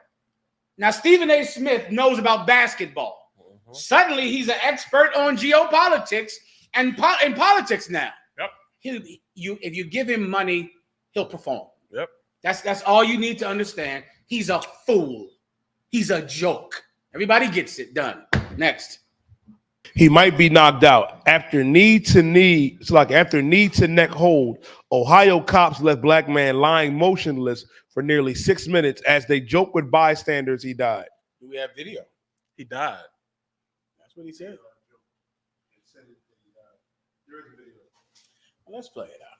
Now, Stephen A. Smith knows about basketball. Suddenly, he's an expert on geopolitics and in politics now. Yep. If you give him money, he'll perform. Yep. That's all you need to understand. He's a fool. He's a joke. Everybody gets it. Done. Next. He might be knocked out after knee to neck hold. Ohio cops left black man lying motionless for nearly 6 minutes as they joked with bystanders. He died. Do we have video? He died. That's what he said. Well, let's play it out.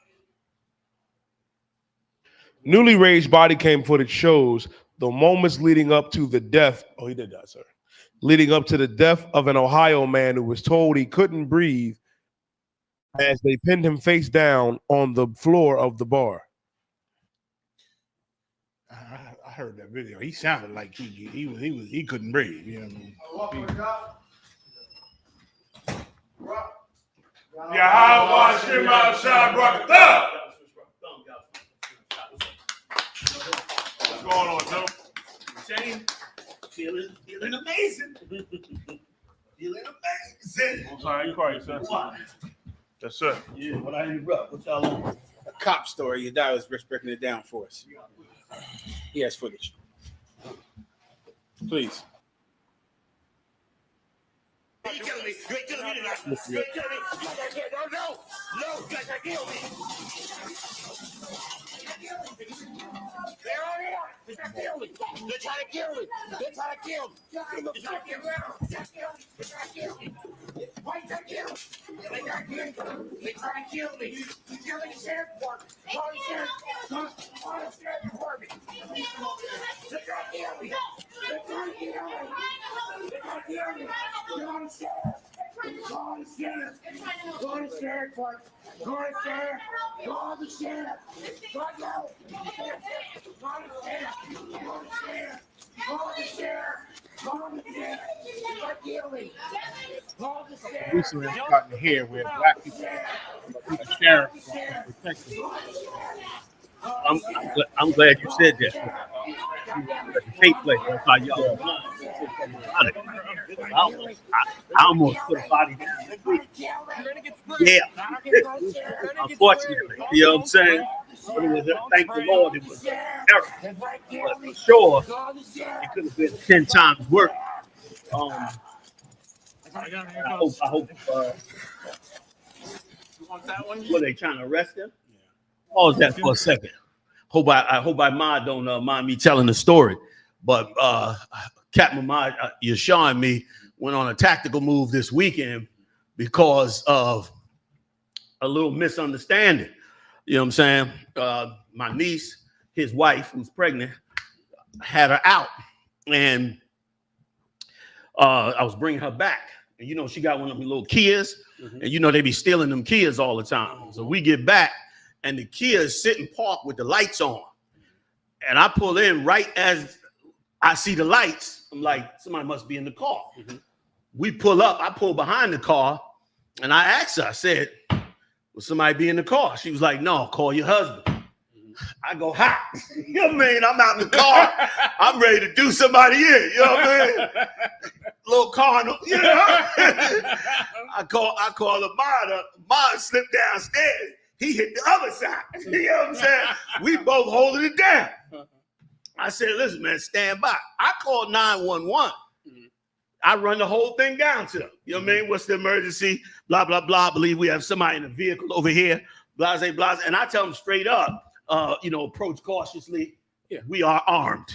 Newly raised body cam footage shows the moments leading up to the death. Oh, he did die, sir. Leading up to the death of an Ohio man who was told he couldn't breathe as they pinned him face down on the floor of the bar. I heard that video. He sounded like he couldn't breathe. You know what I mean? Yahweh Shema Shah Barakatah. What's going on, Joe? Feeling amazing. Feeling amazing. I'm sorry, you quiet, sir. Yes, sir. Yeah, what I interrupt? What y'all on? A cop story. Your dad was breaking it down for us. He has footage. Please. You ain't killing me. You ain't killing me tonight. You ain't killing me. No, you guys are killing me. They're on here. They're trying to kill me. They're trying to kill me. They're trying to kill me. They're trying to kill me. They're trying to kill me. Why you trying to kill me? They're trying to kill me. They're trying to kill me. You're killing the sheriff department. Call the sheriff. Call the sheriff department. They're trying to kill me. They're trying to kill me. They're trying to kill me. Call the sheriff. Call the sheriff. Call the sheriff department. Call the sheriff. Call the sheriff. Call the sheriff. Call the sheriff. Call the sheriff. Call the sheriff. Call the sheriff. Call the sheriff. Recently, I'm starting to hear where black people, a sheriff, protect them. I'm glad you said that. The tape play. That's how y'all. I almost put a body down. Yeah. Unfortunately, you know what I'm saying? Thank the Lord, it was error. But for sure, it could have been 10 times worse. I hope. Were they trying to arrest him? Pause that for a second. I hope Ahmad don't mind me telling the story, but Captain Ahmad, Yashar and me went on a tactical move this weekend because of a little misunderstanding. You know what I'm saying? My niece, his wife, who's pregnant, had her out, and I was bringing her back. And you know, she got one of them little Kias, and you know they be stealing them Kias all the time. So we get back, and the Kia is sitting parked with the lights on. And I pull in right as I see the lights. I'm like, somebody must be in the car. We pull up. I pull behind the car, and I asked her, I said, will somebody be in the car? She was like, no, call your husband. I go, hot. You know what I mean? I'm out in the car. I'm ready to do somebody in. You know what I mean? Little carnal. You know? I call the Ahmad slipped downstairs. He hit the other side. You know what I'm saying? We both holding it down. I said, listen, man, stand by. I called 911. I run the whole thing down to them. You know what I mean? What's the emergency? Blah, blah, blah. I believe we have somebody in the vehicle over here. Blase, blase. And I tell them straight up, approach cautiously. Yeah. We are armed.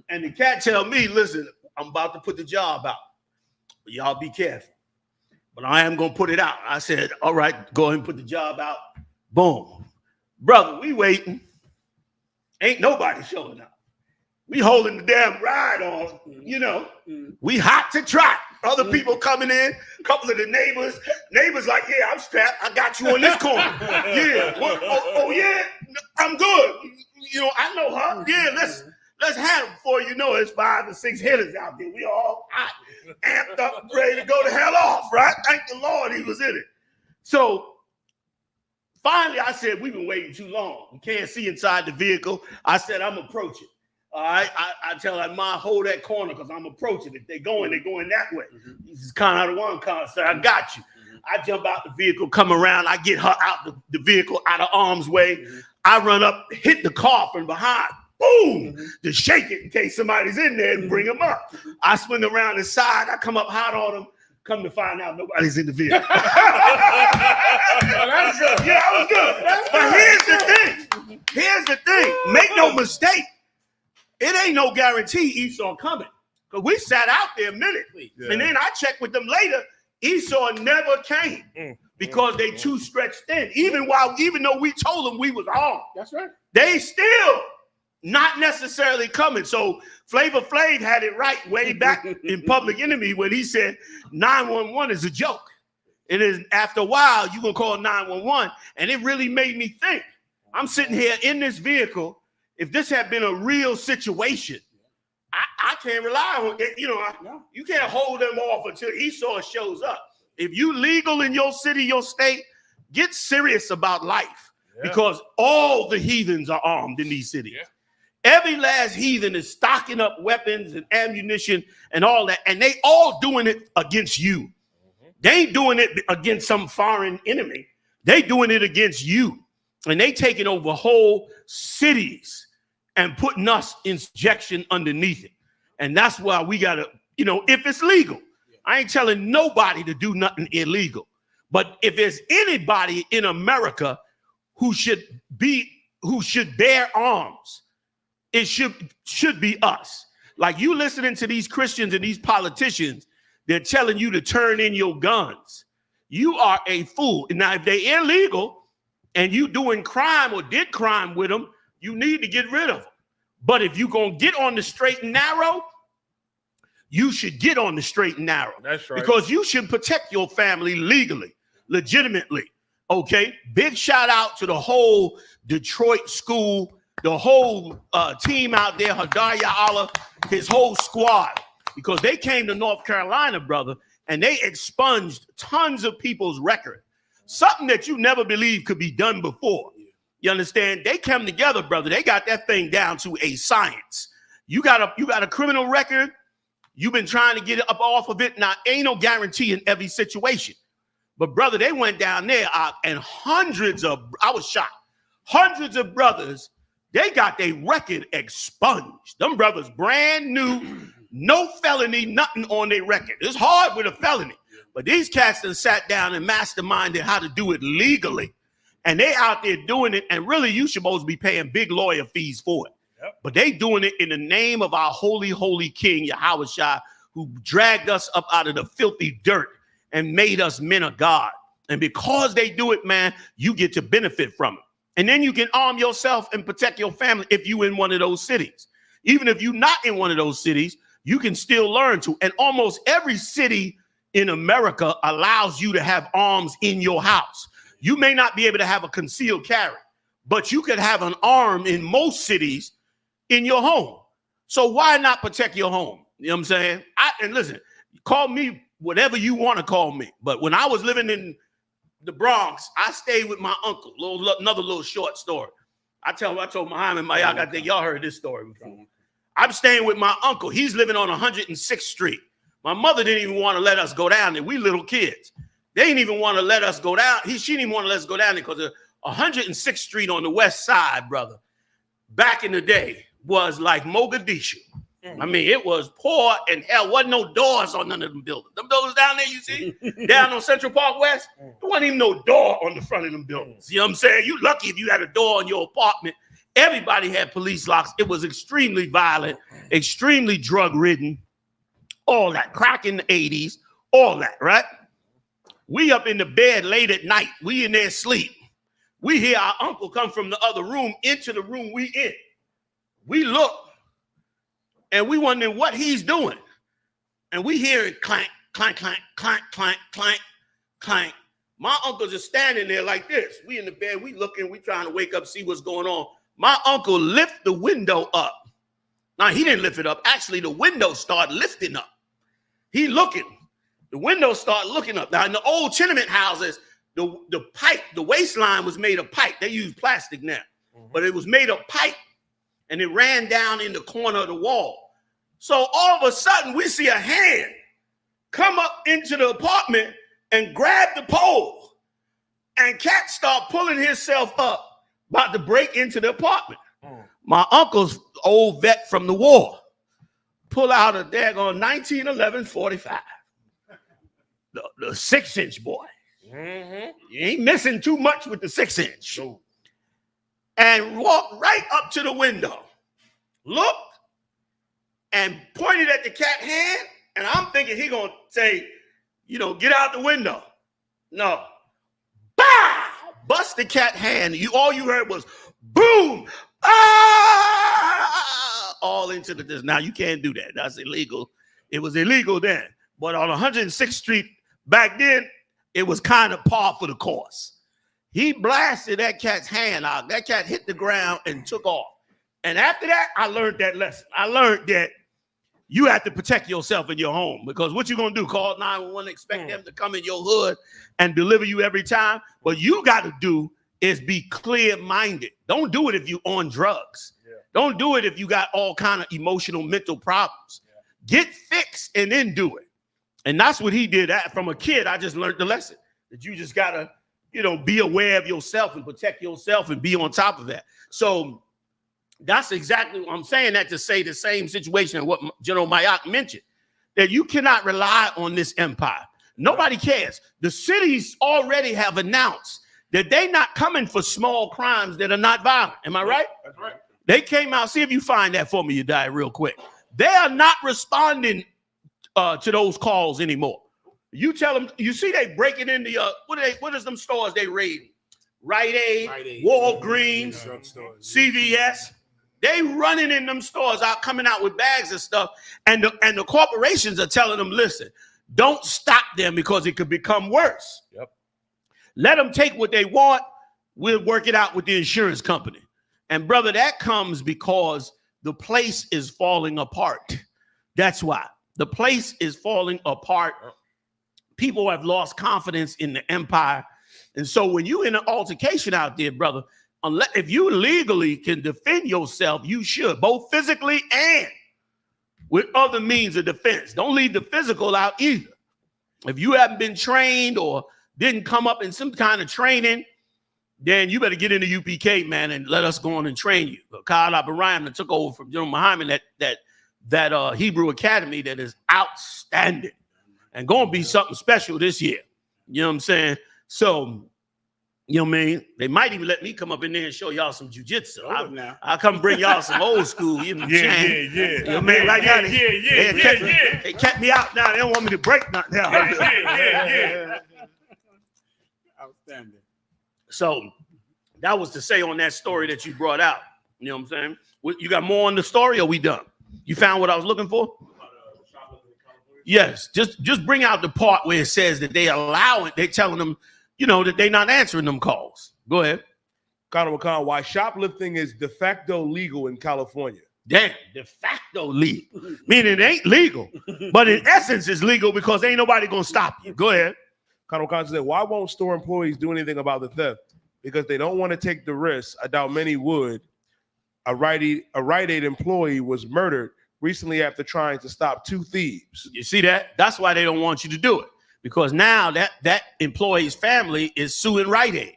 And the cat tell me, listen, I'm about to put the job out. But y'all be careful. But I am going to put it out. I said, all right, go ahead and put the job out. Boom. Brother, we waiting. Ain't nobody showing up. We holding the damn ride on, you know. We hot to trot. Other people coming in, a couple of the neighbors like, yeah, I'm strapped. I got you on this corner. Yeah. Oh, yeah, I'm good. You know, I know her. Yeah, let's have it before you know it's 5 or 6 hitters out there. We all hot, amped up, ready to go the hell off, right? Thank the Lord he was in it. So finally, I said, we've been waiting too long. We can't see inside the vehicle. I said, I'm approaching. All right, I tell her, Ma, hold that corner because I'm approaching. If they're going that way. This is kind of the one car, sir. I got you. I jump out the vehicle, come around. I get her out the vehicle, out of arm's way. I run up, hit the car from behind. Boom! To shake it in case somebody's in there and bring them up. I swing around the side. I come up hot on them. Come to find out nobody's in the vehicle. Yeah, I was good. But here's the thing. Make no mistake. It ain't no guarantee Esau coming. Because we sat out there a minute. Yeah. And then I checked with them later. Esau never came because they too stretched thin. Even though we told them we was armed. That's right. They still not necessarily coming. So Flavor Flav had it right way back in Public Enemy when he said 911 is a joke. It is, after a while, you're going to call 911. And it really made me think. I'm sitting here in this vehicle. If this had been a real situation, I can't rely on it. You know, you can't hold them off until Esau shows up. If you legal in your city, your state, get serious about life because all the heathens are armed in these cities. Yeah. Every last heathen is stocking up weapons and ammunition and all that, and they all doing it against you. They ain't doing it against some foreign enemy. They doing it against you, and they taking over whole cities and putting us in subjection underneath it. And that's why we got to, you know, if it's legal, I ain't telling nobody to do nothing illegal. But if there's anybody in America who should bear arms, it should be us. Like you listening to these Christians and these politicians, they're telling you to turn in your guns. You are a fool. Now, if they're illegal and you doing crime or did crime with them, you need to get rid of them. But if you're going to get on the straight and narrow, you should get on the straight and narrow. That's right. Because you should protect your family legally, legitimately. Okay? Big shout out to the whole Detroit school, the whole team out there, Hadaya Allah, his whole squad. Because they came to North Carolina, brother, and they expunged tons of people's record. Something that you never believed could be done before. You understand? They come together, brother. They got that thing down to a science. You got a criminal record. You've been trying to get it up off of it. Now, ain't no guarantee in every situation. But, brother, they went down there and I was shocked. Hundreds of brothers, they got their record expunged. Them brothers brand new, no felony, nothing on their record. It's hard with a felony. But these cats done sat down and masterminded how to do it legally. And they out there doing it, and really you supposed to be paying big lawyer fees for it. Yep. But they doing it in the name of our holy, holy King, Yahushua, who dragged us up out of the filthy dirt and made us men of God. And because they do it, man, you get to benefit from it. And then you can arm yourself and protect your family if you in one of those cities. Even if you're not in one of those cities, you can still learn to. And almost every city in America allows you to have arms in your house. You may not be able to have a concealed carry, but you could have an arm in most cities in your home. So why not protect your home? You know what I'm saying? And listen, call me whatever you want to call me. But when I was living in the Bronx, I stayed with my uncle. Another little short story. I told Muhammad Mayak, I think y'all heard this story before. I'm staying with my uncle. He's living on 106th Street. My mother didn't even want to let us go down there. We little kids. They didn't even want to let us go down. She didn't even want to let us go down there because of 106th Street on the west side, brother, back in the day was like Mogadishu. I mean, it was poor and hell. Wasn't no doors on none of them buildings. Them doors down there, you see, down on Central Park West, there wasn't even no door on the front of them buildings. You know what I'm saying? You lucky if you had a door on your apartment. Everybody had police locks. It was extremely violent, extremely drug-ridden, all that. Crack in the 80s, all that, right? We up in the bed late at night. We in there sleep. We hear our uncle come from the other room into the room we in. We look and we wondering what he's doing. And we hear it clank, clank, clank, clank, clank, clank, clank. My uncle's just standing there like this. We in the bed, we looking, we trying to wake up, see what's going on. My uncle lift the window up. Now, he didn't lift it up. Actually, the window started lifting up. He looking. The window started looking up. Now, in the old tenement houses, the pipe, the waistline was made of pipe. They use plastic now. But it was made of pipe, and it ran down in the corner of the wall. So all of a sudden, we see a hand come up into the apartment and grab the pole. And Cat start pulling himself up, about to break into the apartment. My uncle's old vet from the war pull out a daggone 1911 45. The 6-inch boy. You ain't missing too much with the 6-inch. No. And walked right up to the window, looked, and pointed at the cat hand. And I'm thinking he gonna say, you know, get out the window. No. Bah! Bust the cat hand. All you heard was boom. Ah! All into the distance. Now you can't do that. That's illegal. It was illegal then. But on 106th Street back then, it was kind of par for the course. He blasted that cat's hand out. That cat hit the ground and took off. And after that, I learned that lesson. I learned that you have to protect yourself in your home, because what you gonna do? Call 911, expect them to come in your hood and deliver you every time? What you got to do is be clear-minded. Don't do it if you're on drugs. Don't do it if you got all kind of emotional, mental problems. Get fixed and then do it. And that's what he did. From a kid, I just learned the lesson that you just gotta, you know, be aware of yourself and protect yourself and be on top of that. So that's exactly what I'm saying, that to say the same situation what General Mayak mentioned, that you cannot rely on this empire. Nobody cares. The cities already have announced that they're not coming for small crimes that are not violent. Am I right? That's right. They came out. See if you find that for me, you die real quick. They are not responding to those calls anymore. You tell them, you see they breaking into what is them stores they raiding? Rite Aid, Walgreens, CVS. They running in them stores out, coming out with bags of stuff, and the corporations are telling them, listen, don't stop them because it could become worse. Yep. Let them take what they want. We'll work it out with the insurance company. And brother, that comes because the place is falling apart. That's why. The place is falling apart. People have lost confidence in the empire. And so when you in an altercation out there, brother, unless if you legally can defend yourself, you should, both physically and with other means of defense. Don't leave the physical out either. If you haven't been trained or didn't come up in some kind of training, then you better get into UPK, man, and let us go on and train you. Kyle Abraham that took over from General Muhammad, that Hebrew Academy that is outstanding and going to be something special this year. You know what I'm saying? So, you know what I mean? They might even let me come up in there and show y'all some jujitsu. I'll come bring y'all some old school, you know what I'm saying? Yeah. You know what I mean? Right now, they kept me out now. They don't want me to break nothing now. Yeah. Outstanding. So that was to say on that story that you brought out. You know what I'm saying? You got more on the story, or we done? You found what I was looking for? Yes. Just bring out the part where it says that they allow it. They telling them, you know, that they're not answering them calls. Go ahead. Connor McCon, why shoplifting is de facto legal in California. Damn, de facto legal. Meaning it ain't legal. But in essence, it's legal because ain't nobody going to stop you. Go ahead. Connor McCon said, why won't store employees do anything about the theft? Because they don't want to take the risk. I doubt many would. A Rite Aid employee was murdered recently after trying to stop 2 thieves. You see that? That's why they don't want you to do it. Because now that employee's family is suing Rite Aid.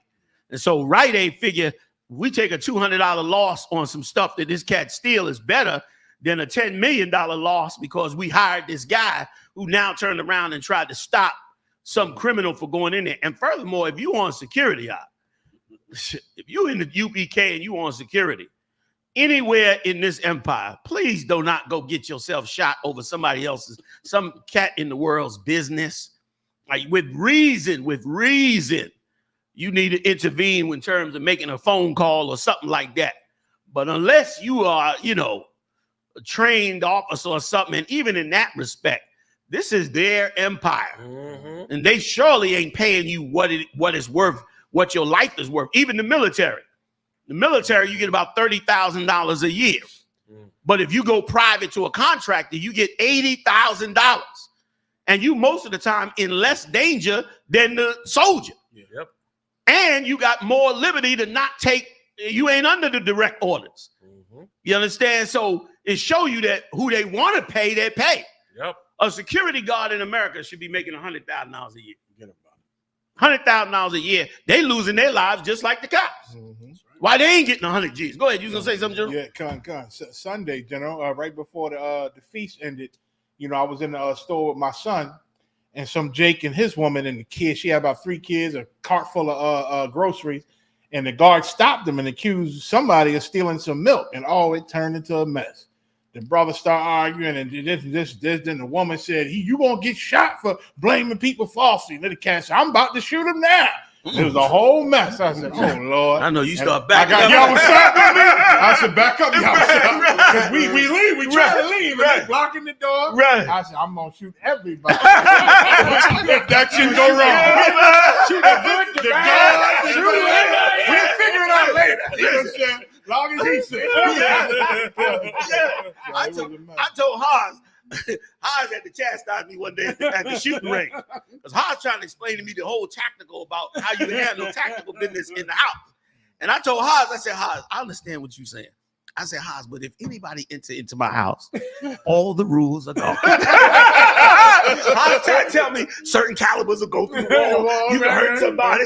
And so Rite Aid figure, we take a $200 loss on some stuff that this cat steal is better than a $10 million loss because we hired this guy who now turned around and tried to stop some criminal for going in there. And furthermore, if you on security, if you in the UPK and you on security, anywhere in this empire, please do not go get yourself shot over somebody else's, some cat in the world's business. Like with reason, you need to intervene in terms of making a phone call or something like that. But unless you are, you know, a trained officer or something, and even in that respect, this is their empire. And they surely ain't paying you what is worth, what your life is worth. Even the military. The military, you get about $30,000 a year. But if you go private to a contractor, you get $80,000. And you most of the time in less danger than the soldier. Yep. And you got more liberty to not take, you ain't under the direct orders. You understand? So it show you that who they want to pay, they pay. Yep. A security guard in America should be making $100,000 a year. $100,000 a year. They losing their lives just like the cops. Why they ain't getting 100 G's? Go ahead. You gonna say something, General? Yeah, come. Sunday, General, right before the feast ended, you know, I was in the store with my son and some Jake and his woman and the kids. She had about 3 kids, a cart full of groceries, and the guard stopped them and accused somebody of stealing some milk, and it turned into a mess. The brother started arguing, and this. Then the woman said, "You won't get shot for blaming people falsely." And the cat said, "I'm about to shoot him now." It was a whole mess. I said, "Oh Lord!" I know you start backing I got up. y'all side with me. I said, "Back up, y'all side," because we leave. We try to leave, and they blocking the door. Right. I said, "I'm gonna shoot everybody if that shit go wrong." Shoot the good, the bad, shoot everybody. We'll figure it out later. You know what I'm saying? Long as he said. I told Haas had to chastise me one day at the shooting range. Because Haas trying to explain to me the whole tactical about how you handle tactical business in the house. And I told Haas, I said, Haas, I understand what you're saying. I said, Haas, but if anybody enter into my house, all the rules are gone. Haas trying to tell me certain calibers will go through the wall. You can hurt somebody.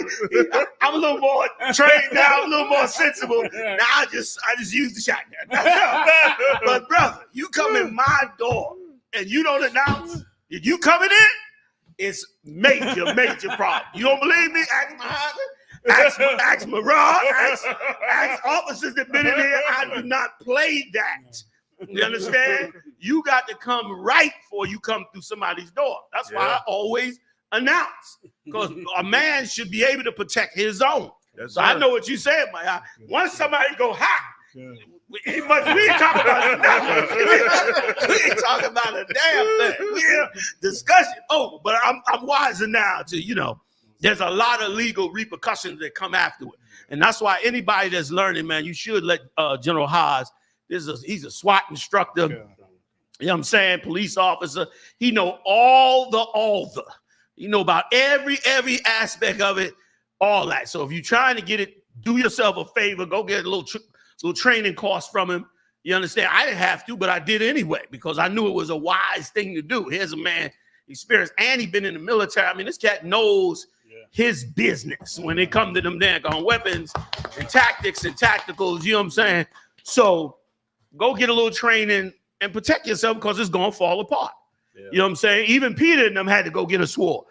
I'm a little more trained now, a little more sensible. Now I just use the shotgun. But brother, you come in my door and you don't announce, if you coming in, it's major problem. You don't believe me? Ask my husband. Ask Marad, ask officers that been in here. I do not play that. You understand? You got to come right before you come through somebody's door. That's why I always announce. Because a man should be able to protect his own. So I know what you said, man. Once somebody go hot, we ain't talking about we ain't talking about a damn thing. We're discussion over. But I'm wiser now to, you know, there's a lot of legal repercussions that come after it. And that's why anybody that's learning, man, you should let General Haas, he's a SWAT instructor, you know what I'm saying, police officer. He know all the, you know about every aspect of it, all that. So if you're trying to get it, do yourself a favor, go get a little training course from him. You understand? I didn't have to, but I did anyway because I knew it was a wise thing to do. Here's a man experienced, and he's been in the military. I mean, this cat knows his business when it comes to them daggone weapons and tactics and tacticals, you know what I'm saying? So go get a little training and protect yourself because it's going to fall apart. You know what I'm saying? Even Peter and them had to go get a sword.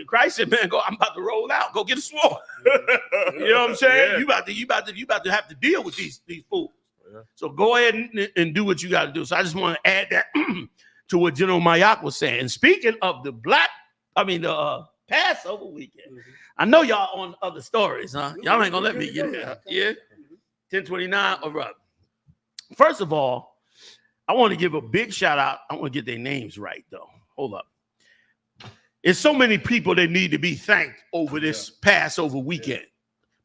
Christ said, man, I'm about to roll out. Go get a sword. You know what I'm saying? You about to have to deal with these fools. So go ahead and do what you got to do. So I just want to add that to what General Mayak was saying. And speaking of the Passover weekend. I know y'all on other stories, huh? Y'all ain't gonna let me get it. Yeah? 1029. All right. First of all, I want to give a big shout out. I want to get their names right, though. Hold up. It's so many people that need to be thanked over this Passover weekend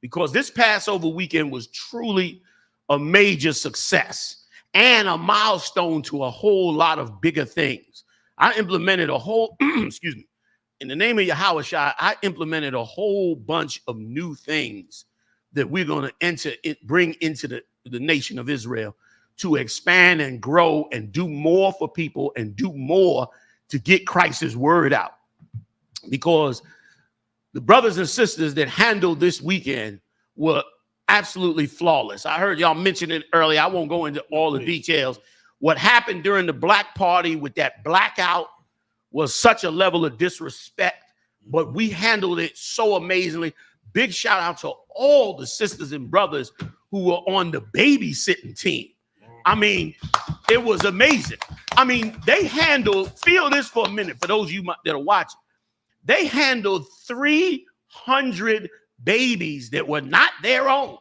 because this Passover weekend was truly a major success and a milestone to a whole lot of bigger things. I implemented a whole, excuse me, in the name of Yahweh Shai, I implemented a whole bunch of new things that we're going to bring into the nation of Israel to expand and grow and do more for people and do more to get Christ's word out. Because the brothers and sisters that handled this weekend were absolutely flawless. I heard y'all mention it earlier. I won't go into all the details. What happened during the black party with that blackout was such a level of disrespect, but we handled it so amazingly. Big shout out to all the sisters and brothers who were on the babysitting team. I mean, it was amazing. I mean, they handled, feel this for a minute, for those of you that are watching, they handled 300 babies that were not their own.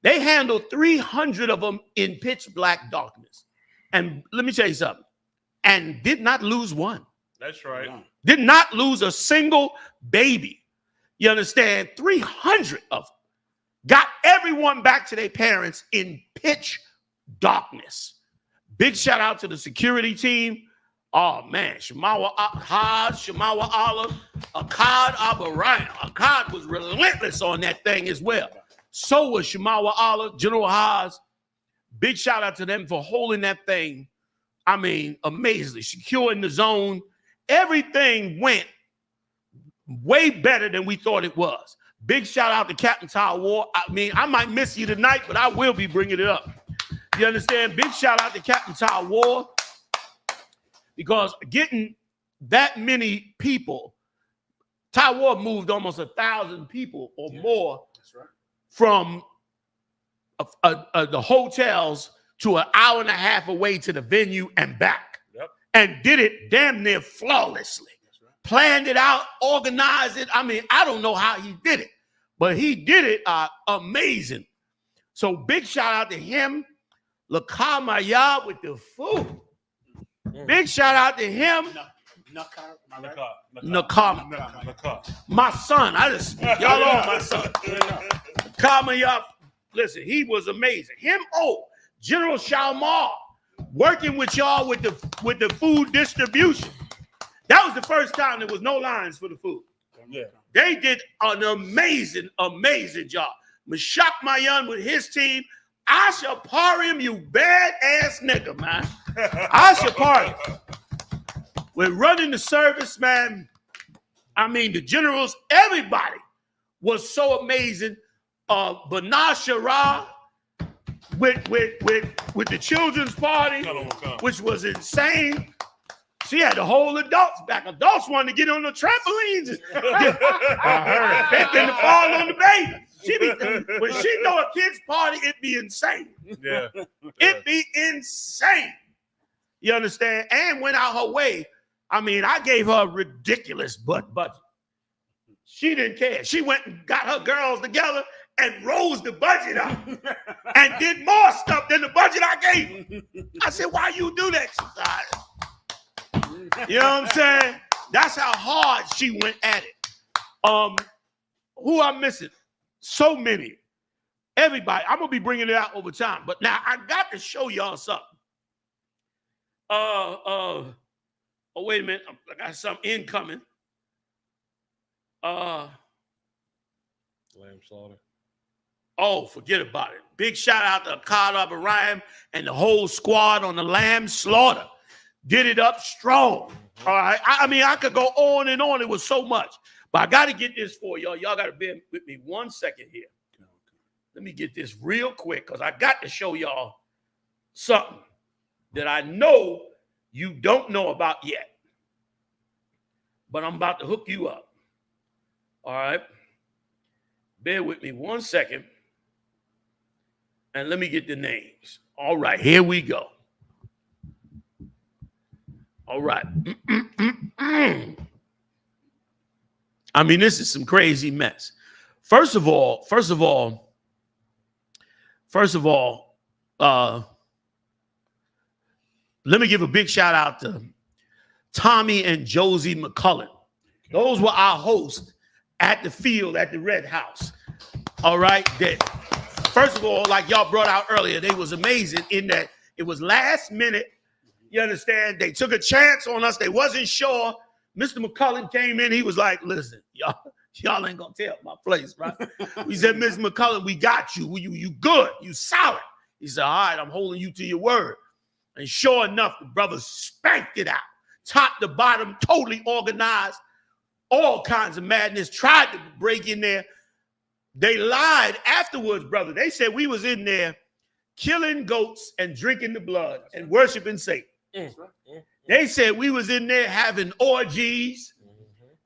They handled 300 of them in pitch black darkness. And let me tell you something. And did not lose one. That's right. Did not lose a single baby. You understand? 300 of them. Got everyone back to their parents in pitch darkness. Big shout out to the security team. Oh man, Shemawa Ahad, Shemawa Allah, Akkad Abarayim. Akkad was relentless on that thing as well. So was Shemawa Allah, General Haas. Big shout out to them for holding that thing. I mean, amazingly securing the zone. Everything went way better than we thought it was. Big shout out to Captain Ty Ward. I mean, I might miss you tonight, but I will be bringing it up. You understand? Big shout out to Captain Ty Ward, because getting that many people, Ty Ward moved almost 1,000 people or more from the hotels to an hour and a half away to the venue and back. And did it damn near flawlessly. Planned it out, organized it. I mean, I don't know how he did it, but he did it amazing. So big shout out to him. Lakamaya with the food. Big shout out to him. Nakar. My son. Y'all on my son. Kamaya. Listen, he was amazing. Him, General Shalmar, working with y'all with the food distribution. That was the first time there was no lines for the food. Yeah. They did an amazing, amazing job. Mashak Mayan with his team. I shall par him, you badass nigga, man. I shall par him. We're running the service, man. I mean, the generals, everybody was so amazing. Bana Shara with the children's party, which was insane. She had the whole adults back. Adults wanted to get on the trampolines. I heard. They didn't fall on the baby. When she throw a kid's party, it'd be insane. Yeah. It'd be insane. You understand? And went out her way. I mean, I gave her a ridiculous budget. She didn't care. She went and got her girls together and rose the budget up and did more stuff than the budget I gave her. I said, why you do that? She said, you know what I'm saying? That's how hard she went at it. Who I'm missing? So many. Everybody. I'm going to be bringing it out over time. But now I got to show y'all something. Oh, wait a minute. I got something incoming. Lamb slaughter. Oh, forget about it. Big shout out to Akkad Abarayim and the whole squad on the lamb slaughter. Did it up strong. All right. I mean, I could go on and on. It was so much. But I got to get this for y'all. Y'all got to bear with me 1 second here. Let me get this real quick because I got to show y'all something that I know you don't know about yet. But I'm about to hook you up. All right. Bear with me 1 second. And let me get the names. All right. Here we go. All right. I mean, this is some crazy mess. First of all, let me give a big shout out to Tommy and Josie McCullen. Those were our hosts at the field at the Red House. All right. First of all, like y'all brought out earlier, they was amazing in that it was last minute. You understand? They took a chance on us. They wasn't sure. Mr. McCullen came in. He was like, listen, y'all ain't going to tell my place, right? We said, Mr. McCullen, we got you. You good. You solid. He said, all right, I'm holding you to your word. And sure enough, the brothers spanked it out. Top to bottom, totally organized. All kinds of madness. Tried to break in there. They lied afterwards, brother. They said we was in there killing goats and drinking the blood and worshiping Satan. They said we was in there having orgies.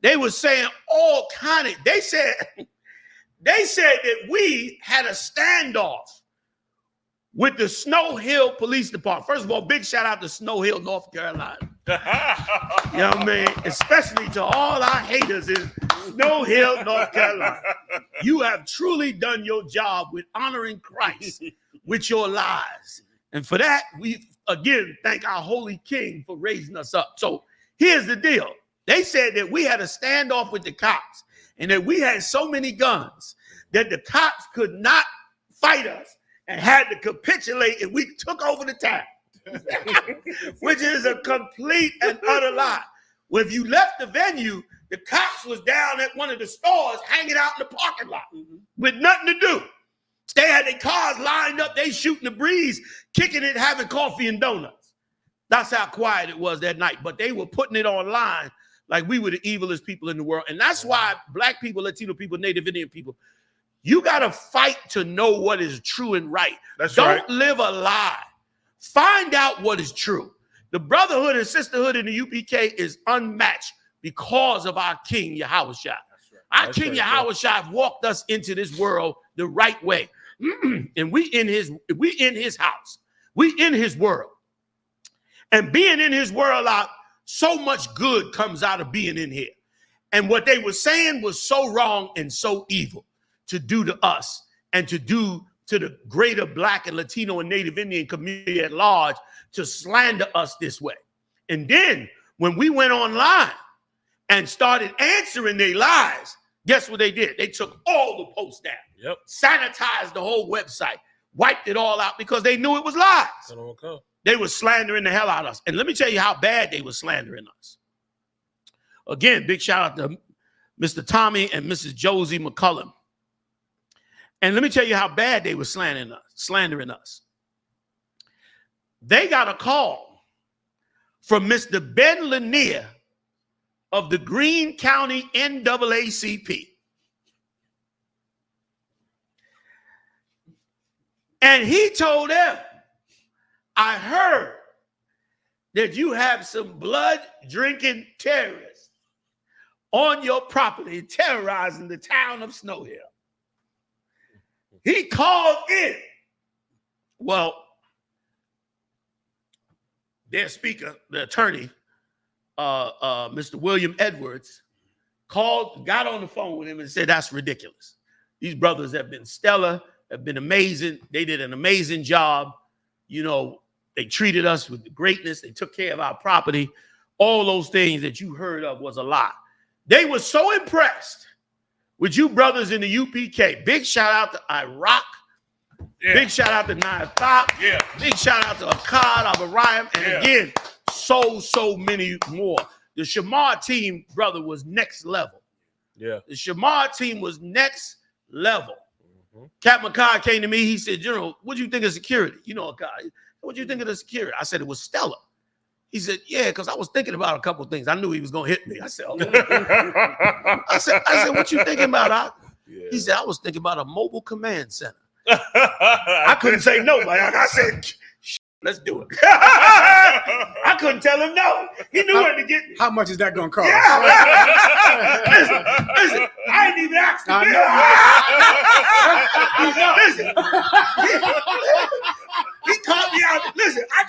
They was saying all kind of, they said that we had a standoff with the Snow Hill Police Department. First of all, big shout out to Snow Hill, North Carolina. You know what I mean? Especially to all our haters in Snow Hill, North Carolina. You have truly done your job with honoring Christ with your lives. And for that, we again thank our holy king for raising us up. So here's the deal. They said that we had a standoff with the cops and that we had so many guns that the cops could not fight us and had to capitulate, and we took over the town, which is a complete and utter lie. Well, if you left the venue, the cops was down at one of the stores hanging out in the parking lot with nothing to do. They had their cars lined up, they shooting the breeze, kicking it, having coffee and donuts. That's how quiet it was that night. But they were putting it online like we were the evilest people in the world. And that's why black people, Latino people, Native Indian people, you got to fight to know what is true and right. Don't live a lie. Find out what is true. The brotherhood and sisterhood in the UPK is unmatched because of our King Yahawashi. Our King Yahawashi walked us into this world the right way. And we in his house. We in his world. And being in his world, so much good comes out of being in here. And what they were saying was so wrong and so evil to do to us and to do to the greater Black and Latino and Native Indian community at large, to slander us this way. And then when we went online and started answering their lies, guess what they did? They took all the posts down, sanitized the whole website, wiped it all out because they knew it was lies. They were slandering the hell out of us. And let me tell you how bad they were slandering us. Again, big shout out to Mr. Tommy and Mrs. Josie McCullum. And let me tell you how bad they were slandering us. They got a call from Mr. Ben Lanier of the Greene County NAACP. And he told them, I heard that you have some blood-drinking terrorists on your property terrorizing the town of Snow Hill. He called in. Well, their speaker, the attorney, Mr. William Edwards, got on the phone with him and said, that's ridiculous. These brothers have been stellar, have been amazing. They did an amazing job. You know, they treated us with greatness. They took care of our property. All those things that you heard of was a lie. They were so impressed with you brothers in the UPK. Big shout out to I.S.U.P.K. Yeah. Big shout out to I.S.U.P.K. Yeah. Big shout out to Akkad, Abarayam, and again, so many more. The Shamar team, brother, was next level. Yeah. The Shamar team was next level. Captain McCall came to me. He said, General, what do you think of security? You know, Akkad, what do you think of the security? I said, it was stellar. He said, yeah, because I was thinking about a couple of things. I knew he was going to hit me. I said, okay. I said, what you thinking about? Yeah. He said, I was thinking about a mobile command center. I couldn't say no, man. I said, let's do it. I couldn't tell him no. He knew where to get me. How much is that going to cost? Yeah. listen, I ain't even asked him. He caught me out. Listen, I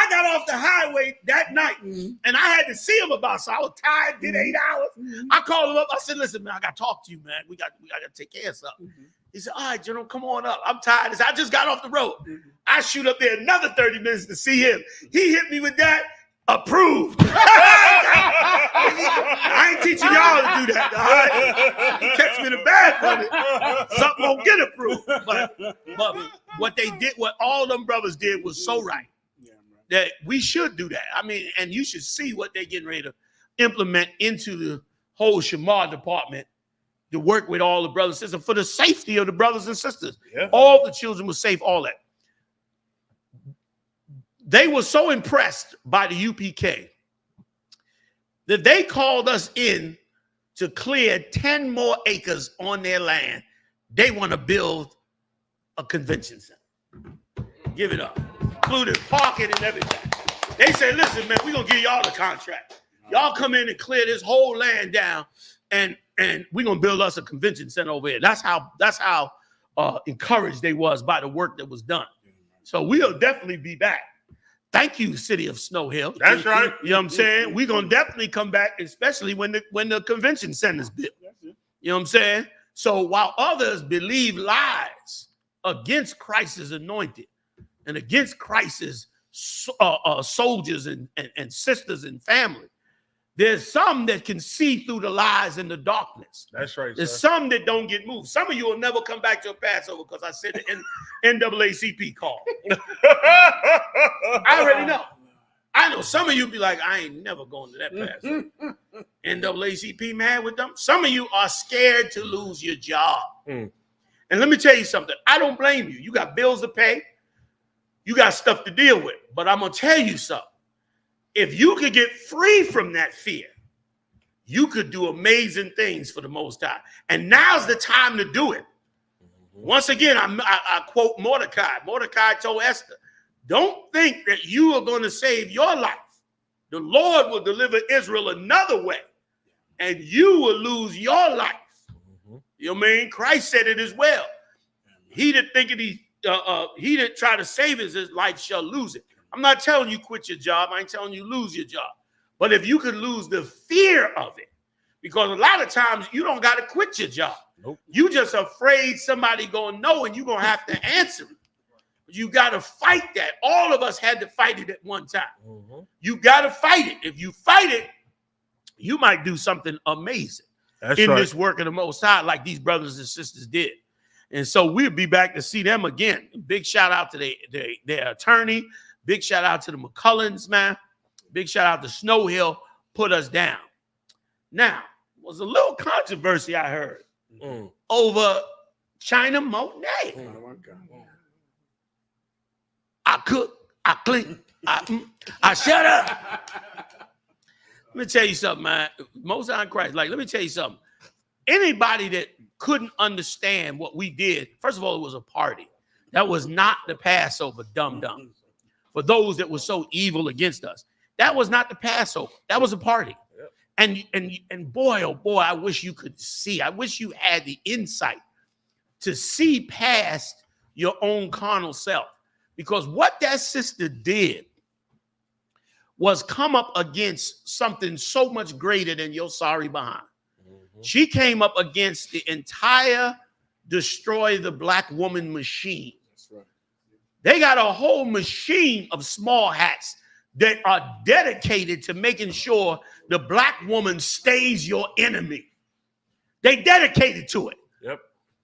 got off the highway that night, and I had to see him about. So I was tired, did 8 hours. I called him up. I said, listen, man, I got to talk to you, man. We got to take care of something. He said, all right, General, come on up. I'm tired. I just got off the road. I shoot up there another 30 minutes to see him. He hit me with that. Approved. I ain't teaching y'all to do that. All right? You catch me in a bad from it, something won't get approved. But what they did, what all them brothers did was so right. That we should do that. I mean, and you should see what they're getting ready to implement into the whole Shamar department to work with all the brothers and sisters for the safety of the brothers and sisters. Yeah. All the children were safe, all that. They were so impressed by the UPK that they called us in to clear 10 more acres on their land. They want to build a convention center. Give it up. Including parking and everything. They said, listen, man, we're going to give y'all the contract. Y'all come in and clear this whole land down, and we're going to build us a convention center over here. That's how encouraged they was by the work that was done. So we'll definitely be back. Thank you, City of Snow Hill. That's right. You know what I'm saying? We're going to definitely come back, especially when the convention center's built. You know what I'm saying? So while others believe lies against Christ's anointed and against Christ's soldiers and sisters and family, there's some that can see through the lies and the darkness. That's right. There's some that don't get moved. Some of you will never come back to a Passover because I said the NAACP call. I already know. I know some of you be like, I ain't never going to that Passover. NAACP mad with them. Some of you are scared to lose your job. And let me tell you something. I don't blame you. You got bills to pay. You got stuff to deal with. But I'm going to tell you something. If you could get free from that fear, you could do amazing things for the Most High. And now's the time to do it. Once again, I quote Mordecai. Mordecai told Esther, don't think that you are going to save your life. The Lord will deliver Israel another way, and you will lose your life. You know what I mean? Christ said it as well. He that thinketh he that try to save his life shall lose it. I'm not telling you quit your job. I ain't telling you lose your job. But if you could lose the fear of it, because a lot of times you don't got to quit your job. Nope. You just afraid somebody gonna know and you're gonna have to answer it. You got to fight that. All of us had to fight it at one time. You got to fight it. If you fight it, you might do something amazing in this work of the Most High, like these brothers and sisters did. And so we'll be back to see them again. Big shout out to their attorney. Big shout out to the McCullens, man. Big shout out to Snow Hill. Put us down. Now, was a little controversy I heard over China Monáe. I cook, I clean, I shut up. Let me tell you something, man. Most High Christ, like, let me tell you something. Anybody that couldn't understand what we did, first of all, it was a party. That was not the Passover, dum-dum. For those that were so evil against us, that was not the Passover. That was a party. And boy, oh boy, I wish you could see. I wish you had the insight to see past your own carnal self. Because what that sister did was come up against something so much greater than your sorry behind. She came up against the entire destroy the black woman machine. They got a whole machine of small hats that are dedicated to making sure the black woman stays your enemy. They dedicated to it.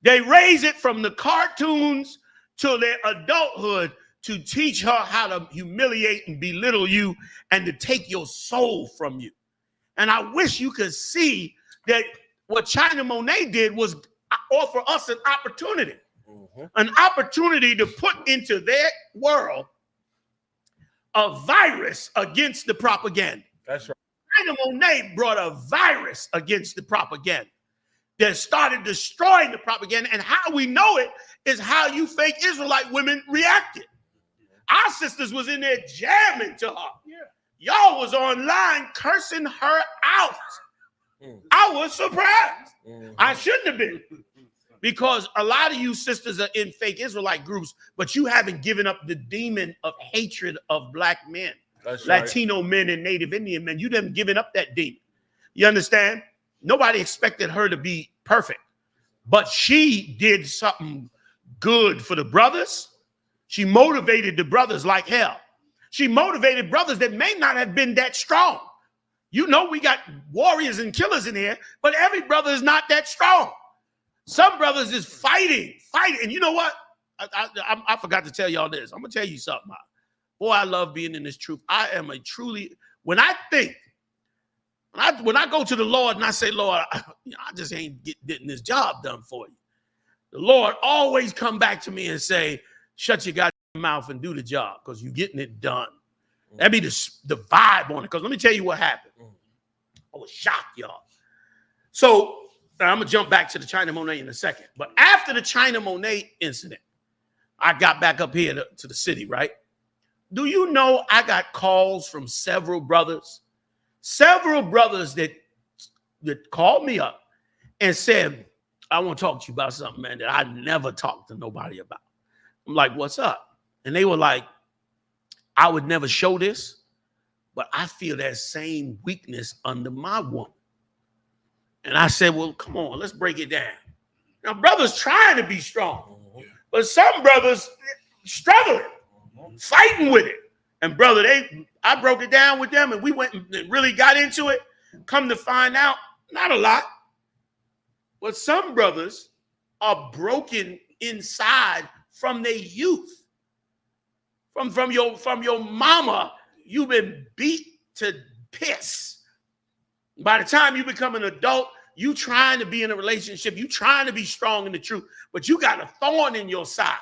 They raise it from the cartoons to their adulthood to teach her how to humiliate and belittle you and to take your soul from you. And I wish you could see that what China Monáe did was offer us an opportunity to put into their world a virus against the propaganda. That's right. China Monáe brought a virus against the propaganda that started destroying the propaganda. And how we know it is how you fake Israelite women reacted. Our sisters was in there jamming to her. Y'all was online cursing her out. I was surprised. I shouldn't have been. Because a lot of you sisters are in fake Israelite groups, but you haven't given up the demon of hatred of black men, Latino men and Native Indian men. You haven't given up that demon. You understand? Nobody expected her to be perfect, but she did something good for the brothers. She motivated the brothers like hell. She motivated brothers that may not have been that strong. You know, we got warriors and killers in here, but every brother is not that strong. Some brothers is fighting. And you know what? I forgot to tell y'all this. I'm going to tell you something. Boy, I love being in this truth. I am a truly, when I go to the Lord and I say, Lord, I just ain't getting this job done for you. The Lord always come back to me and say, shut your goddamn mouth and do the job because you're getting it done. That'd be the vibe on it. Because let me tell you what happened. I was shocked, y'all. So I'm going to jump back to the China Monáe in a second. But after the China Monáe incident, I got back up here to the city, right? Do you know I got calls from several brothers that called me up and said, I want to talk to you about something, man, that I never talked to nobody about. I'm like, what's up? And they were like, I would never show this, but I feel that same weakness under my woman. And I said, well, come on, let's break it down. Now, brothers trying to be strong, but some brothers struggling, fighting with it. And brother, I broke it down with them, and we went and really got into it. Come to find out, not a lot, but some brothers are broken inside from their youth. From your mama, you've been beat to piss. By the time you become an adult, you trying to be in a relationship, you trying to be strong in the truth, but you got a thorn in your side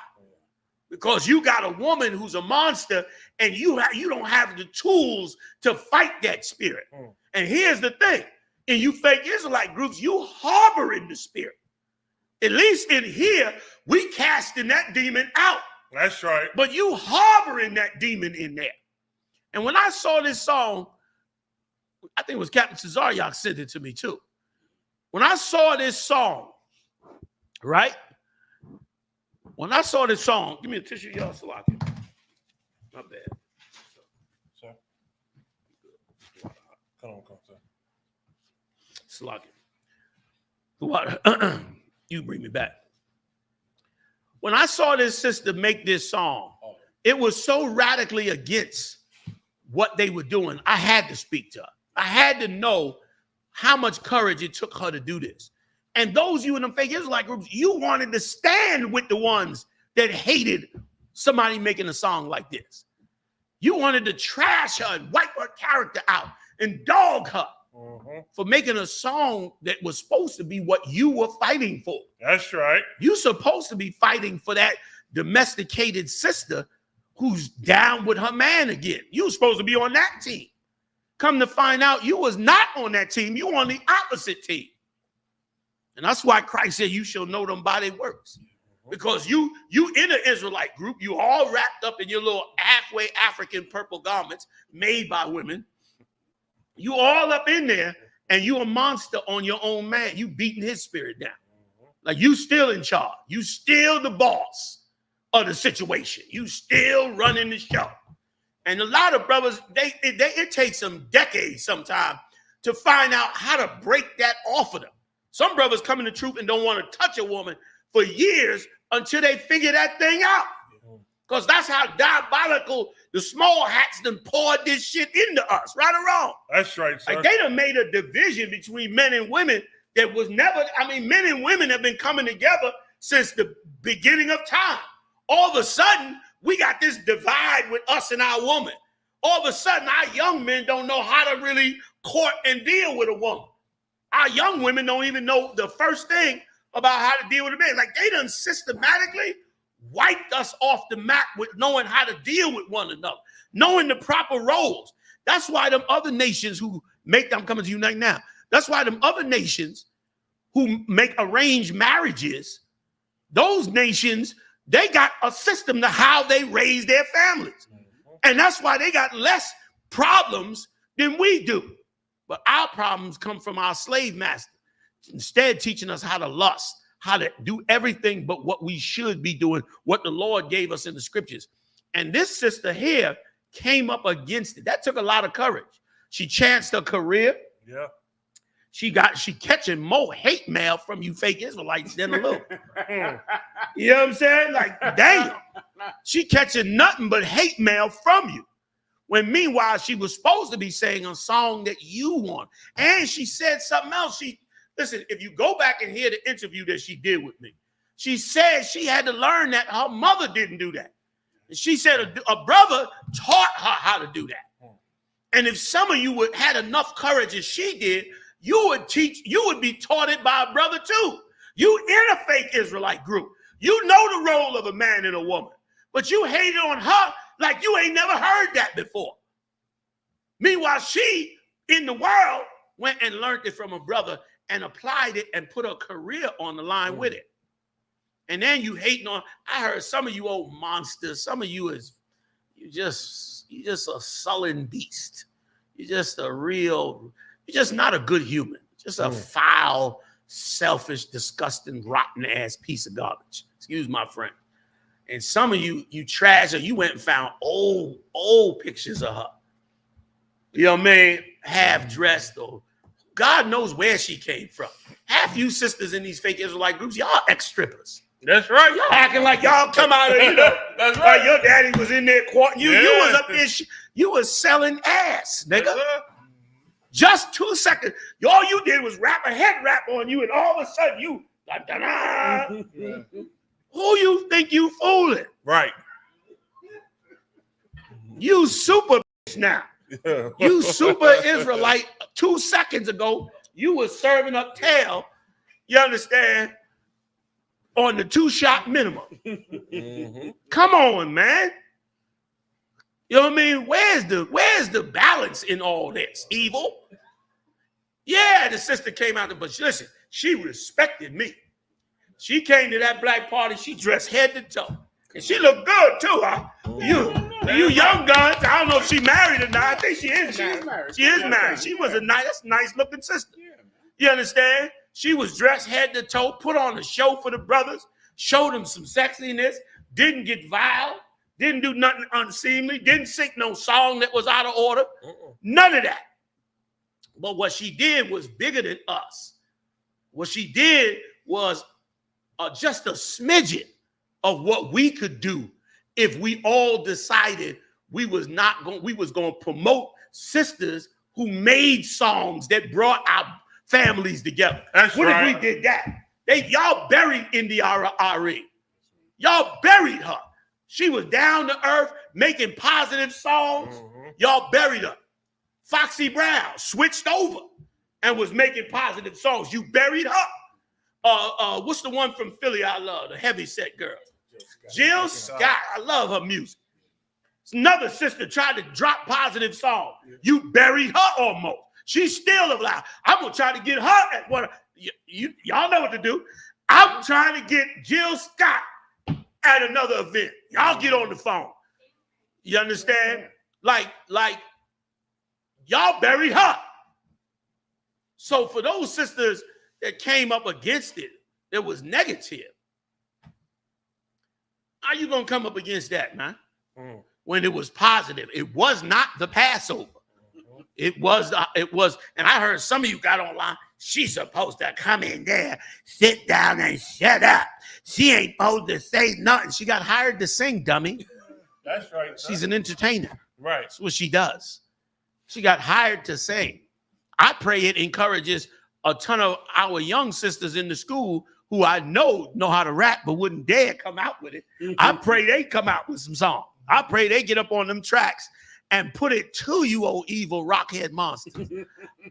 because you got a woman who's a monster, and you don't have the tools to fight that spirit. And here's the thing: in you fake Israelite groups, you harboring the spirit. At least in here, we casting that demon out. That's right. But you harboring that demon in there. And when I saw this song, I think it was Captain Cesariak sent it to me too. When I saw this song, right? When I saw this song, give me a tissue, y'all, Salaki. My bad. Sir. Come on, sir. Salaki. You bring me back. When I saw this sister make this song, it was so radically against what they were doing. I had to speak to her. I had to know how much courage it took her to do this. And those of you in them fake Israelite groups, you wanted to stand with the ones that hated somebody making a song like this. You wanted to trash her and wipe her character out and dog her for making a song that was supposed to be what you were fighting for. That's right. You're supposed to be fighting for that domesticated sister who's down with her man again. You were supposed to be on that team. Come to find out, you was not on that team. You were on the opposite team. And that's why Christ said, you shall know them by their works. Because you in an Israelite group, you all wrapped up in your little halfway African purple garments made by women. You all up in there, and you a monster on your own man. You beating his spirit down. Like you still in charge. You still the boss of the situation. You still running the show. And a lot of brothers, it takes them decades sometimes to find out how to break that off of them. Some brothers come in the truth and don't want to touch a woman for years until they figure that thing out. Because that's how diabolical the small hats done poured this shit into us, right or wrong. That's right, sir. Like they done made a division between men and women that was never, men and women have been coming together since the beginning of time. All of a sudden, we got this divide with us and our woman. All of a sudden, our young men don't know how to really court and deal with a woman. Our young women don't even know the first thing about how to deal with a man. Like they done systematically wiped us off the map with knowing how to deal with one another, knowing the proper roles. That's why them other nations who make, I'm coming to you right now. That's why them other nations who make arranged marriages, those nations, they got a system to how they raise their families. And that's why they got less problems than we do. But our problems come from our slave master, instead teaching us how to lust, how to do everything but what we should be doing, what the Lord gave us in the scriptures. And this sister here came up against it. That took a lot of courage. She chanced her career. Yeah. She catching more hate mail from you fake Israelites than a little. You know what I'm saying? Like, damn. She catching nothing but hate mail from you. When meanwhile, she was supposed to be saying a song that you want. And she said something else. Listen, if you go back and hear the interview that she did with me, she said she had to learn that her mother didn't do that. And she said a brother taught her how to do that. And if some of you had enough courage as she did, you would be taught it by a brother too. You in a fake Israelite group. You know the role of a man and a woman, but you hated on her like you ain't never heard that before. Meanwhile, she in the world went and learned it from a brother and applied it and put her career on the line with it. And then you hating on, I heard some of you old monsters, some of you you're just a sullen beast. You're just you're just not a good human. Just a foul, selfish, disgusting, rotten ass piece of garbage. Excuse my friend. And some of you trash her. You went and found old pictures of her. You know what I mean? Half dressed or God knows where she came from. Half you sisters in these fake Israelite groups, y'all ex-strippers. That's right. Y'all acting like y'all come out of, That's right. like your daddy was in there courting you. You was up there, you was selling ass, nigga. Just 2 seconds. All you did was rap a head rap on you, and all of a sudden you, who you think you fooling? Right. You super bitch now. You super Israelite. 2 seconds ago, you was serving up tail, you understand, on the 2-shot minimum. Come on, man. You know what I mean? Where's the balance in all this? Evil? Yeah, the sister came out, but listen, she respected me. She came to that black party, she dressed head to toe. And she looked good too, huh? You young guns, I don't know if she married or not. I think she is married. She is married. She was a nice looking sister. You understand? She was dressed head to toe, put on a show for the brothers, showed them some sexiness, didn't get vile, didn't do nothing unseemly, didn't sing no song that was out of order. None of that. But what she did was bigger than us. What she did was just a smidgen of what we could do if we all decided we was going to promote sisters who made songs that brought our families together. That's what right. if we did that? Y'all buried Indiara. Y'all buried her. She was down to earth making positive songs. Y'all buried her. Foxy Brown switched over and was making positive songs. You buried her. What's the one from Philly I love? The heavyset girl. Jill Scott. I love her music. Another sister tried to drop positive song. You buried her almost. She's still alive. I'm gonna try to get her at one. Y'all know what to do. I'm trying to get Jill Scott at another event. Y'all get on the phone. You understand? Like y'all buried her. So for those sisters that came up against it, it was negative. How you gonna come up against that, man? When it was positive, it was not the Passover. It was, and I heard some of you got online. She's supposed to come in there, sit down, and shut up. She ain't supposed to say nothing. She got hired to sing, dummy. That's right. She's an entertainer. Right. That's what she does. She got hired to sing. I pray it encourages a ton of our young sisters in the school who I know how to rap but wouldn't dare come out with it. I pray they come out with some song. I pray they get up on them tracks and put it to you, old evil rockhead monsters.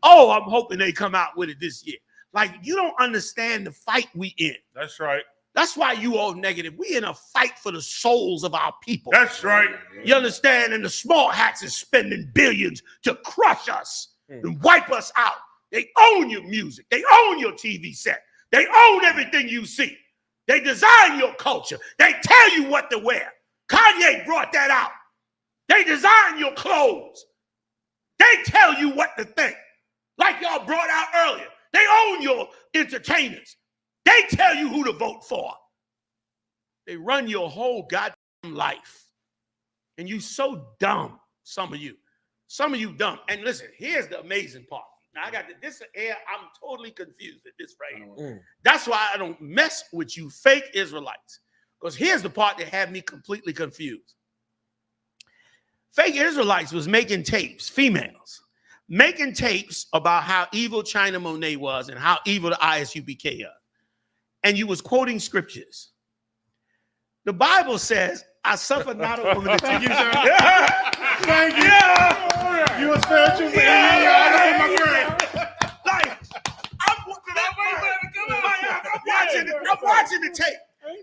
Oh, I'm hoping they come out with it this year. Like, you don't understand the fight we in. That's right. That's why you all negative. We in a fight for the souls of our people. That's right. You understand? And the small hats is spending billions to crush us and wipe us out. They own your music. They own your TV set. They own everything you see. They design your culture. They tell you what to wear. Kanye brought that out. They design your clothes. They tell you what to think. Like y'all brought out earlier. They own your entertainers. They tell you who to vote for. They run your whole goddamn life. And you so dumb, some of you. Some of you dumb. And listen, here's the amazing part. Now I got this air. I'm totally confused at this right here. That's why I don't mess with you fake Israelites. Because here's the part that had me completely confused. Fake Israelites was making tapes, females, making tapes about how evil China Monáe was and how evil the I.S.U.P.K is. And you was quoting scriptures. The Bible says, I suffer not a woman to Thank you, teach. sir. Thank you. You a spiritual man. Like, I'm watching the tape.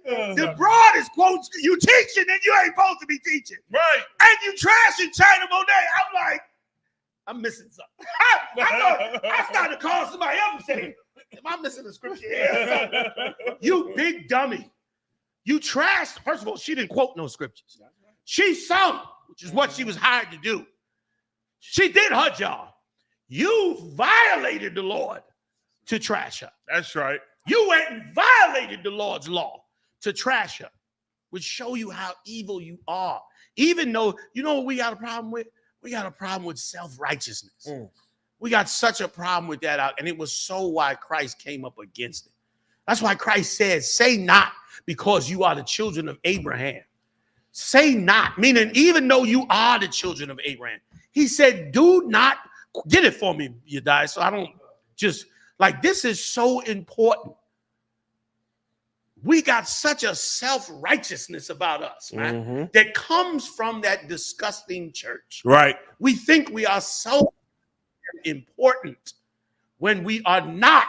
The broad is quoting, you teaching and you ain't supposed to be teaching. Right. And you trashing China Monáe. I'm like, I'm missing something. I started to call somebody up and say, am I missing the scripture here? You big dummy. You trashed. First of all, she didn't quote no scriptures. She sung, which is what she was hired to do. She did her job. You violated the Lord to trash her. That's right. You went and violated the Lord's law to trash her, which show you how evil you are. Even though, you know what we got a problem with? We got a problem with self-righteousness. We got such a problem with that out, and it was so why Christ came up against it. That's why Christ said, say not because you are the children of Abraham. Say not, meaning even though you are the children of Abraham. He said, do not, get it for me, Yediah, so I don't just, like, this is so important. We got such a self-righteousness about us, man, that comes from that disgusting church. Right. We think we are so important when we are not.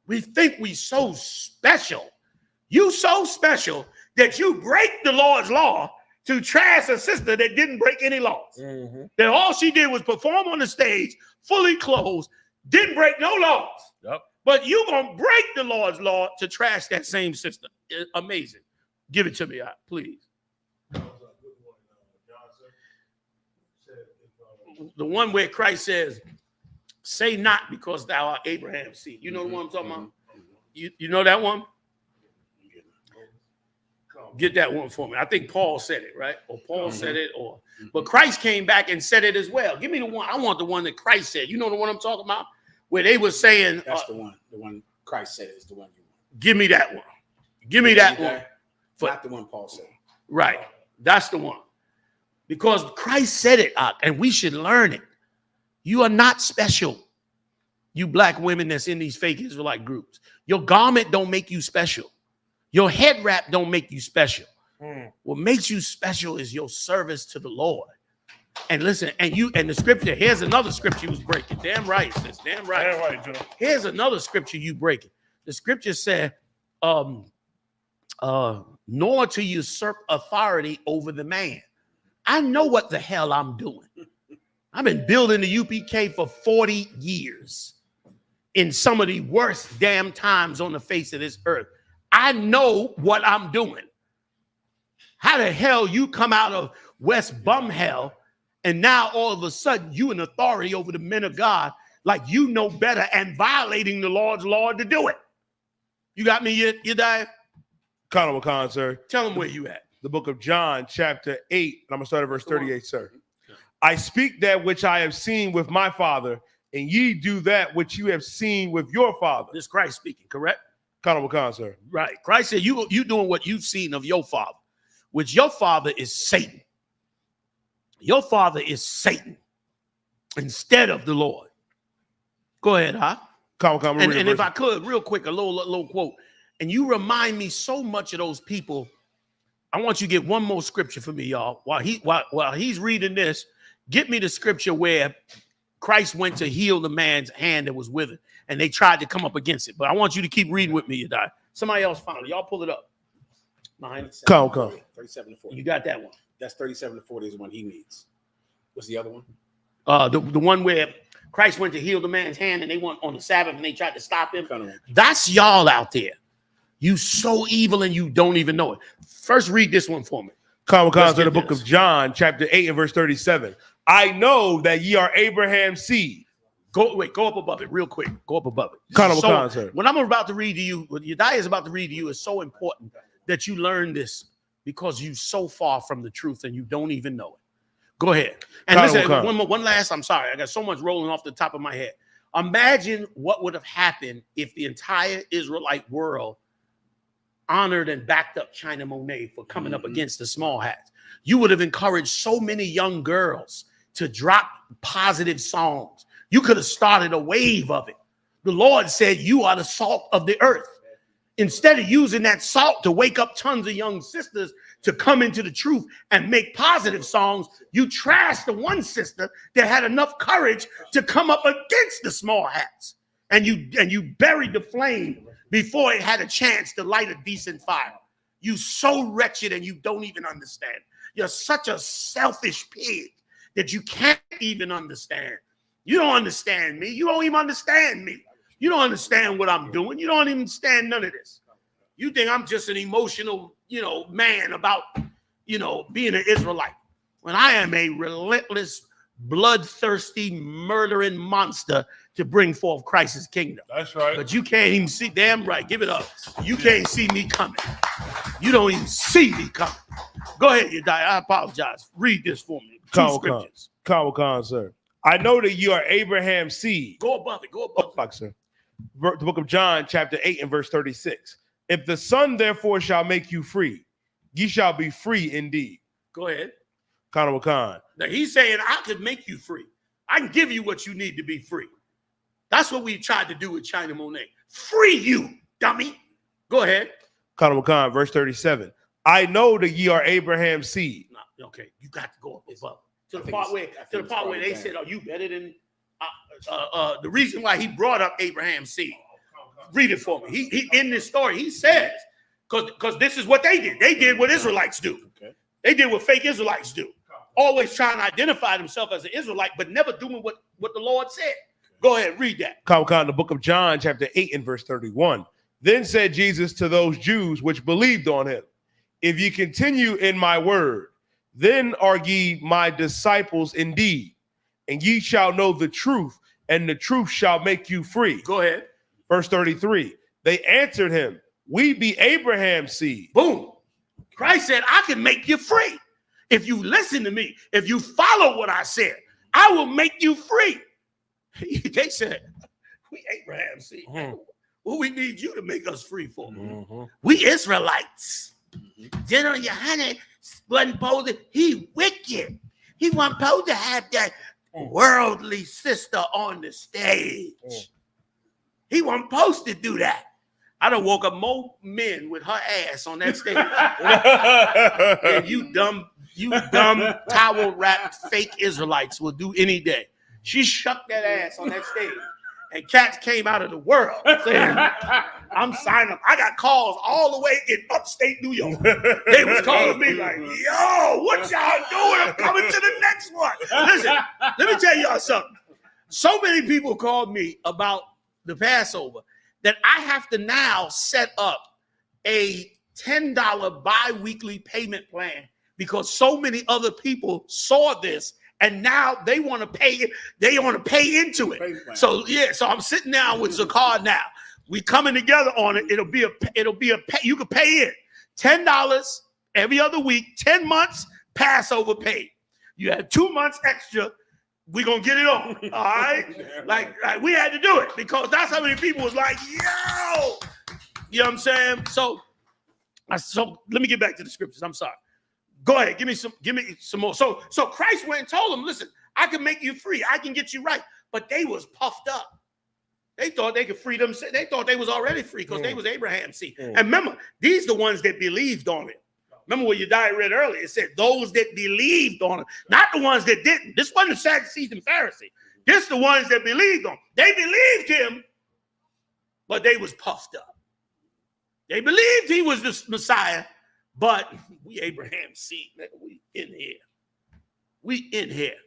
We think we so special. You so special that you break the Lord's law to trash a sister that didn't break any laws. That all she did was perform on the stage, fully clothed, didn't break no laws. Yep. But you gonna break the Lord's law to trash that same sister. Amazing. Give it to me, please. The one where Christ says, say not because thou art Abraham's seed. You know the one I'm talking about? You know that one? Get that one for me. I think Paul said it, right? Or Paul said it, or but Christ came back and said it as well. Give me the one. I want the one that Christ said. You know the one I'm talking about? Where they were saying that's the one Christ said is the one you want. Give me that one. Give me that one. Not the one Paul said. Right. That's the one. Because Christ said it, and we should learn it. You are not special. You black women that's in these fake Israelite groups. Your garment don't make you special. Your head wrap don't make you special. What makes you special is your service to the Lord. And listen, and the scripture, here's another scripture you was breaking. Damn right, sis. Damn right. Damn right, Joe. Here's another scripture you breaking. The scripture said, nor to usurp authority over the man. I know what the hell I'm doing. I've been building the UPK for 40 years in some of the worst damn times on the face of this earth. I know what I'm doing. How the hell you come out of West Bum Hell and now all of a sudden you an authority over the men of God like you know better and violating the Lord's law to do it? You got me, Yediah? Colonel McCon, sir. Tell them where you at. The book of John, chapter 8, and I'm going to start at verse 38, sir. I speak that which I have seen with my Father, and ye do that which you have seen with your father. This is Christ speaking, correct? Colonel McCon, sir. Right. Christ said, you doing what you've seen of your father, which your father is Satan. Your father is Satan instead of the Lord. Go ahead, huh? And if I could, real quick, a little quote. And you remind me so much of those people. I want you to get one more scripture for me, y'all. While he's reading this, get me the scripture where Christ went to heal the man's hand that was withered, and they tried to come up against it. But I want you to keep reading with me, Yediah. Somebody else found it. Y'all pull it up. Come. 37 to 40. You got that one. That's 37 to 40 is the one he needs. What's the other one? The one where Christ went to heal the man's hand, and they went on the Sabbath, and they tried to stop him. That's y'all out there. You so evil, and you don't even know it. First, read this one for me. Come, to the book of John, chapter 8 and verse 37. I know that ye are Abraham's seed. Go up above it real quick. Go up above it. Sir. What I'm about to read to you, what Yediah is about to read to you is so important that you learn this because you're so far from the truth and you don't even know it. Go ahead. And listen, one last, I'm sorry. I got so much rolling off the top of my head. Imagine what would have happened if the entire Israelite world honored and backed up China Monáe for coming up against the small hats. You would have encouraged so many young girls to drop positive songs. You could have started a wave of it. The Lord said, you are the salt of the earth. Instead of using that salt to wake up tons of young sisters to come into the truth and make positive songs, you trashed the one sister that had enough courage to come up against the small hats. And you buried the flame before it had a chance to light a decent fire. You so wretched and you don't even understand. You're such a selfish pig that you can't even understand. You don't understand me. You don't even understand me. You don't understand what I'm doing. You don't even understand none of this. You think I'm just an emotional, man about, being an Israelite. When I am a relentless, bloodthirsty, murdering monster to bring forth Christ's kingdom. That's right. But you can't even see, damn right, give it up. You can't see me coming. You don't even see me coming. Go ahead, Yediah. I apologize. Read this for me. Two scriptures. Khan, sir. I know that you are Abraham's seed. Go above it. Go above it. Sir. The book of John, chapter 8 and verse 36. If the Son therefore shall make you free, ye shall be free indeed. Go ahead. Khan Wakan. Now he's saying, I could make you free. I can give you what you need to be free. That's what we tried to do with Janelle Monáe. Free you, dummy. Go ahead. Khan Wakan, verse 37. I know that ye are Abraham's seed. No, okay, you got to go above. To the part where they said, "Are you better than?" The reason why he brought up Abraham's seed. Read it for me. He in this story he says, because this is what they did. They did what Israelites do. Okay. They did what fake Israelites do. Always trying to identify themselves as an Israelite, but never doing what the Lord said. Go ahead, read that. The book of John, chapter 8 and verse 31. Then said Jesus to those Jews which believed on him, if ye continue in my word, then are ye my disciples indeed, and ye shall know the truth, and the truth shall make you free. Go ahead. Verse 33. They answered him, we be Abraham's seed. Boom. Christ said, I can make you free. If you listen to me, if you follow what I said, I will make you free. They said, we Abraham's seed. What we need you to make us free for? We Israelites. General Yohanna wasn't supposed to, he wicked. He wasn't supposed to have that worldly sister on the stage. He wasn't supposed to do that. I done woke up more men with her ass on that stage. And you dumb towel wrapped fake Israelites will do any day. She shucked that ass on that stage. And cats came out of the world saying, I'm signing up. I got calls all the way in upstate New York. They was calling me like, yo, what y'all doing? I'm coming to the next one. Listen, let me tell y'all something. So many people called me about the Passover that I have to now set up a $10 bi-weekly payment plan because so many other people saw this and now they want to pay. They want to pay into it. So yeah, so I'm sitting down with Zakar now. We coming together on it. It'll be a pay. You can pay it $10 every other week. 10 months Passover paid. You have 2 months extra. We're gonna get it on. All right, like we had to do it because that's how many people was like, yo, you know what I'm saying? So let me get back to the scriptures. I'm sorry. Go ahead, give me some more. So Christ went and told them, listen, I can make you free. I can get you right. But they was puffed up. They thought they could free them. They thought they was already free because they was Abraham's seed. And remember, these the ones that believed on it. Remember what your diary read earlier? It said those that believed on it, not the ones that didn't. This wasn't the Sadducees and Pharisees. This the ones that believed on it. They believed him, but they was puffed up. They believed he was the Messiah. But we Abraham's seed, man, we in here. We in here.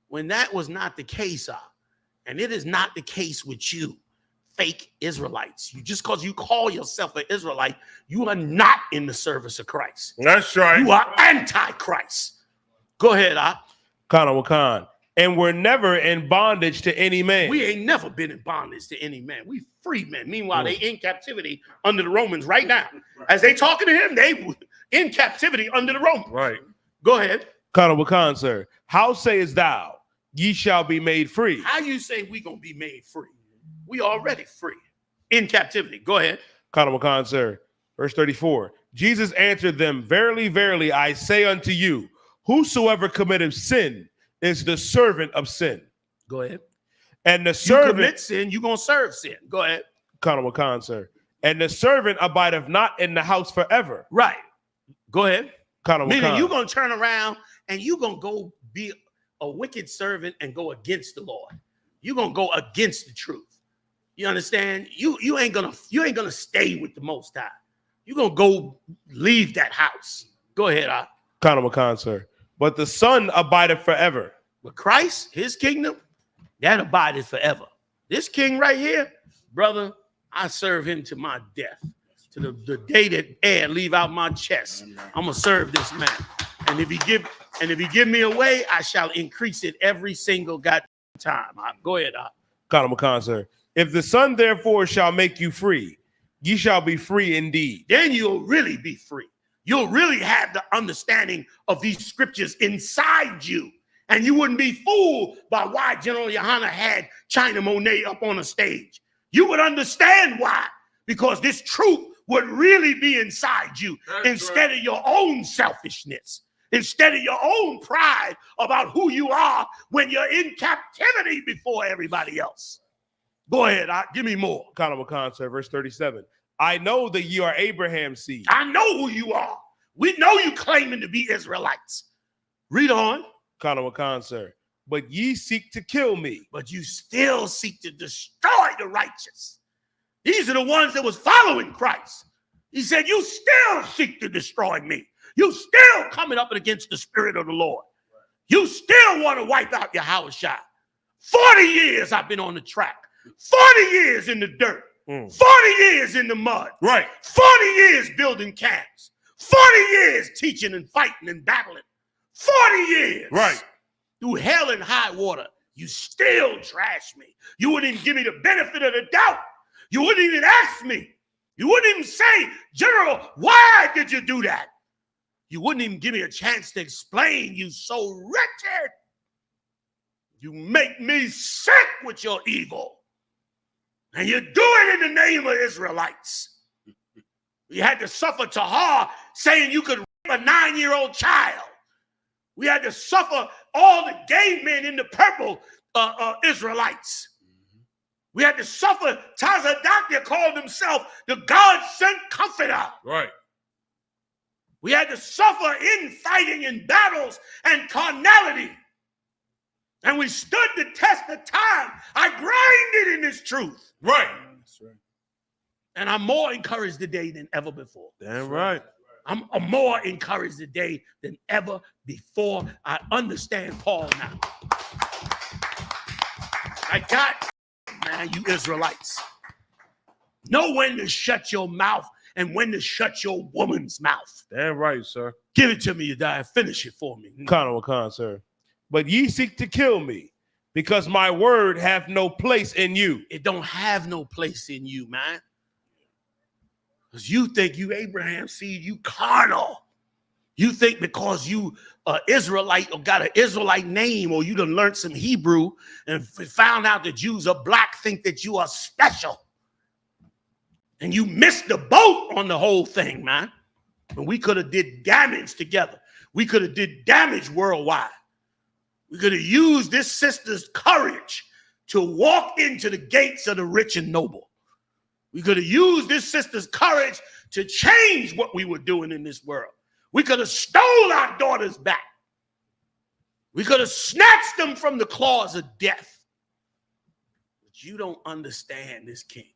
When that was not the case, and it is not the case with you, fake Israelites. You just because you call yourself an Israelite, you are not in the service of Christ. That's right. You are anti-Christ. Go ahead, Khan. And we're never in bondage to any man. We ain't never been in bondage to any man. We free men. Meanwhile, they in captivity under the Romans right now. As they talking to him, they in captivity under the Romans. Right. Go ahead. Khan, sir. How sayest thou, ye shall be made free? How you say we gonna be made free? We already free. In captivity. Go ahead. Khan, sir. Verse 34. Jesus answered them, verily, verily, I say unto you, whosoever committeth sin is the servant of sin. Go ahead. And the servant, you commit sin, you're going to serve sin. Go ahead. Khan, sir. And the servant abideth not in the house forever. Right. Go ahead. Meaning you're going to turn around and you're going to go be a wicked servant and go against the Lord. You're going to go against the truth. You understand? You ain't going to stay with the Most High. You're going to go leave that house. Go ahead, Khan, sir. But the Son abideth forever. But Christ, his kingdom, that abideth forever. This king right here, brother, I serve him to my death. To the day that air leave out my chest. I'm gonna serve this man. And if he give me away, I shall increase it every single goddamn time. Go ahead, Khan, sir. If the Son therefore shall make you free, ye shall be free indeed. Then you'll really be free. You'll really have the understanding of these scriptures inside you. And you wouldn't be fooled by why General Yohanna had China Monáe up on a stage. You would understand why. Because this truth would really be inside you instead of your own selfishness, instead of your own pride about who you are when you're in captivity before everybody else. Go ahead, give me more. Colonel McCon, sir, verse 37. I know that you are Abraham's seed. I know who you are. We know you claiming to be Israelites. Read on. Colonel McCon, sir. But ye seek to kill me. But you still seek to destroy the righteous. These are the ones that was following Christ. He said, you still seek to destroy me. You still coming up against the Spirit of the Lord. You still want to wipe out your house. 40 years I've been on the track. 40 years in the dirt. 40 years in the mud. Right. 40 years building camps. 40 years teaching and fighting and battling. 40 years. Right. Through hell and high water. You still trash me. You wouldn't even give me the benefit of the doubt. You wouldn't even ask me. You wouldn't even say, General, why did you do that? You wouldn't even give me a chance to explain. You so wretched. You make me sick with your evil. And you do it in the name of Israelites. We had to suffer Tahar saying you could rape a 9-year-old child. We had to suffer all the gay men in the purple Israelites. We had to suffer Tazadakia called himself the God-sent comforter. Right. We had to suffer infighting and battles and carnality. And we stood the test of time. I grinded in this truth. Right. That's right. And I'm more encouraged today than ever before. Damn right. I'm more encouraged today than ever before. I understand Paul now. I got, man, you Israelites. Know when to shut your mouth and when to shut your woman's mouth. Damn right, sir. Give it to me, you die. Finish it for me. Colonel McCon, sir. But ye seek to kill me, because my word hath no place in you. It don't have no place in you, man. Because you think you Abraham's seed, you carnal. You think because you Israelite or got an Israelite name or you done learned some Hebrew and found out that Jews are black, think that you are special. And you missed the boat on the whole thing, man. And we could have did damage together. We could have did damage worldwide. We could have used this sister's courage to walk into the gates of the rich and noble. We could have used this sister's courage to change what we were doing in this world. We could have stole our daughters back. We could have snatched them from the claws of death. But you don't understand this king.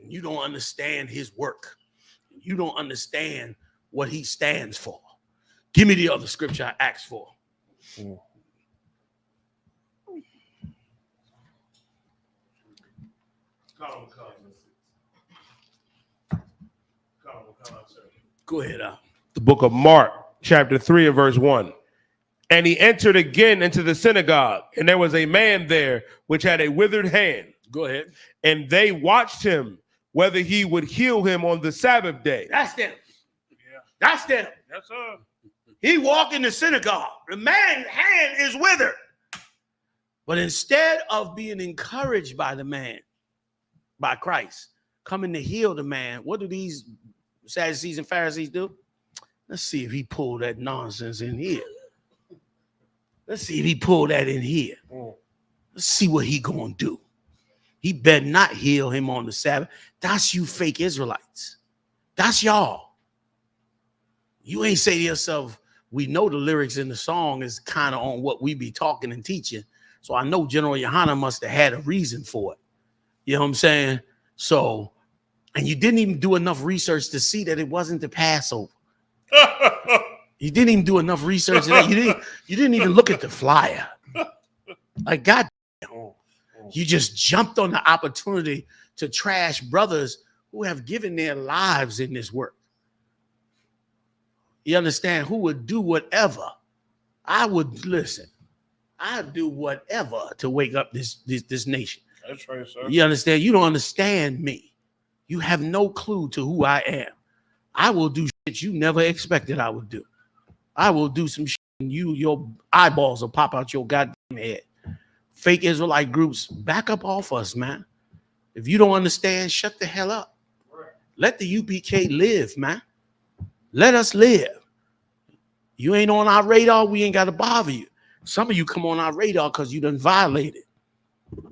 You don't understand his work. You don't understand what he stands for. Give me the other scripture I asked for. Go ahead. The book of Mark, chapter 3 and verse 1. And he entered again into the synagogue, and there was a man there which had a withered hand. Go ahead. And they watched him whether he would heal him on the Sabbath day. That's them. Yeah. That's them. Yes, sir. He walked in the synagogue. The man's hand is withered. But instead of being encouraged by the man, by Christ, coming to heal the man, what do these Sadducees and Pharisees do? Let's see if he pulled that nonsense in here. Let's see if he pulled that in here. Let's see what he gonna do. He better not heal him on the Sabbath. That's you fake Israelites. That's y'all. You ain't say to yourself, we know the lyrics in the song is kind of on what we be talking and teaching. So I know General Yohanna must have had a reason for it. You know what I'm saying? So, and you didn't even do enough research to see that it wasn't the Passover. You didn't even do enough research. You didn't even look at the flyer. Like, God, you just jumped on the opportunity to trash brothers who have given their lives in this work. You understand? Who would do whatever. I would listen. I'd do whatever to wake up this nation. That's right, sir. You understand? You don't understand me. You have no clue to who I am. I will do shit you never expected I would do. I will do some shit your eyeballs will pop out your goddamn head. Fake Israelite groups, back up off us, man. If you don't understand, shut the hell up. Let the UPK live, man. Let us live. You ain't on our radar, we ain't got to bother you. Some of you come on our radar because you done violated.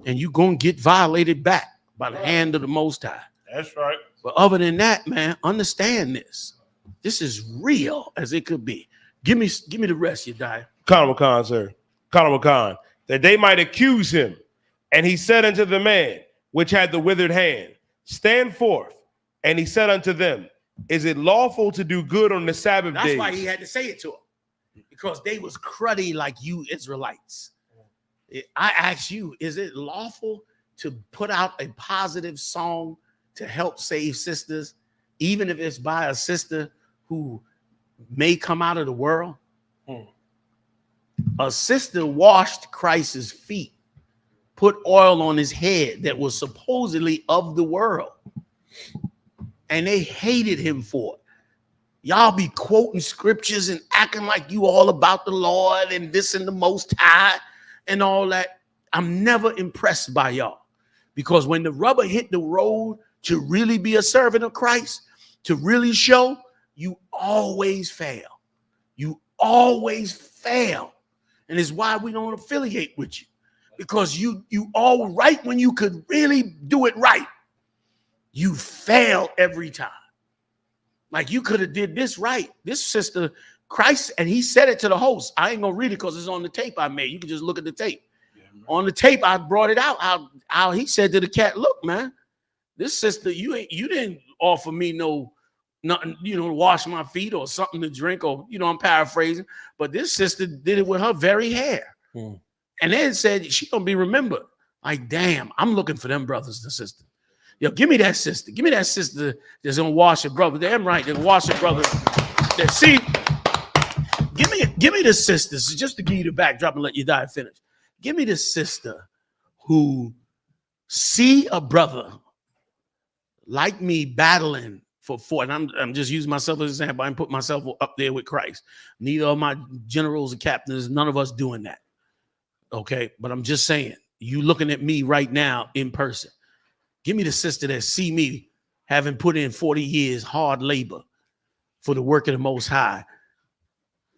And you gonna get violated back by the hand of the Most High. That's right. But other than that, man, understand this. This is real as it could be. Give me the rest, you die. Khan, sir. Khan, that they might accuse him. And he said unto the man which had the withered hand, stand forth. And he said unto them, is it lawful to do good on the Sabbath days? That's why he had to say it to them. Because they was cruddy like you Israelites. I ask you, is it lawful to put out a positive song to help save sisters, even if it's by a sister who may come out of the world? A sister washed Christ's feet, put oil on his head that was supposedly of the world, and they hated him for it. Y'all be quoting scriptures and acting like you all about the Lord and this and the Most High and all that. I'm never impressed by y'all, because when the rubber hit the road to really be a servant of Christ, to really show, you always fail. You always fail. And it's why we don't affiliate with you, because you all right when you could really do it right. You fail every time. Like you could have did this right. This sister, Christ, and he said it to the host. I ain't gonna read it because it's on the tape I made. You can just look at the tape. On the tape, I brought it out. How he said to the cat, look, man, this sister, you didn't offer me nothing, to wash my feet or something to drink, or I'm paraphrasing, but this sister did it with her very hair. And then said she gonna be remembered. Like, damn, I'm looking for them brothers and sisters. Yo, give me that sister. Give me that sister that's gonna wash her brother. Damn right, that wash her brother. That see, give me the sisters, just to give you the backdrop and let you die finish. Give me the sister who see a brother like me battling for, and I'm just using myself as an example. I put myself up there with Christ. Neither of my generals and captains, none of us doing that. Okay, but I'm just saying, you looking at me right now in person. Give me the sister that see me having put in 40 years hard labor for the work of the Most High,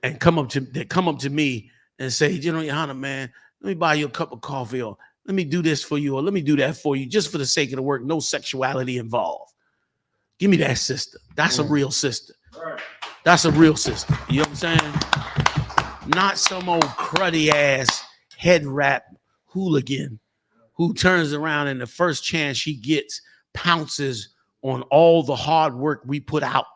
and come up to me and say, Janelle, man, let me buy you a cup of coffee, or let me do this for you, or let me do that for you, just for the sake of the work, no sexuality involved. Give me that sister. That's a real sister. That's a real sister. You know what I'm saying? Not some old cruddy ass head wrap hooligan who turns around and the first chance she gets pounces on all the hard work we put out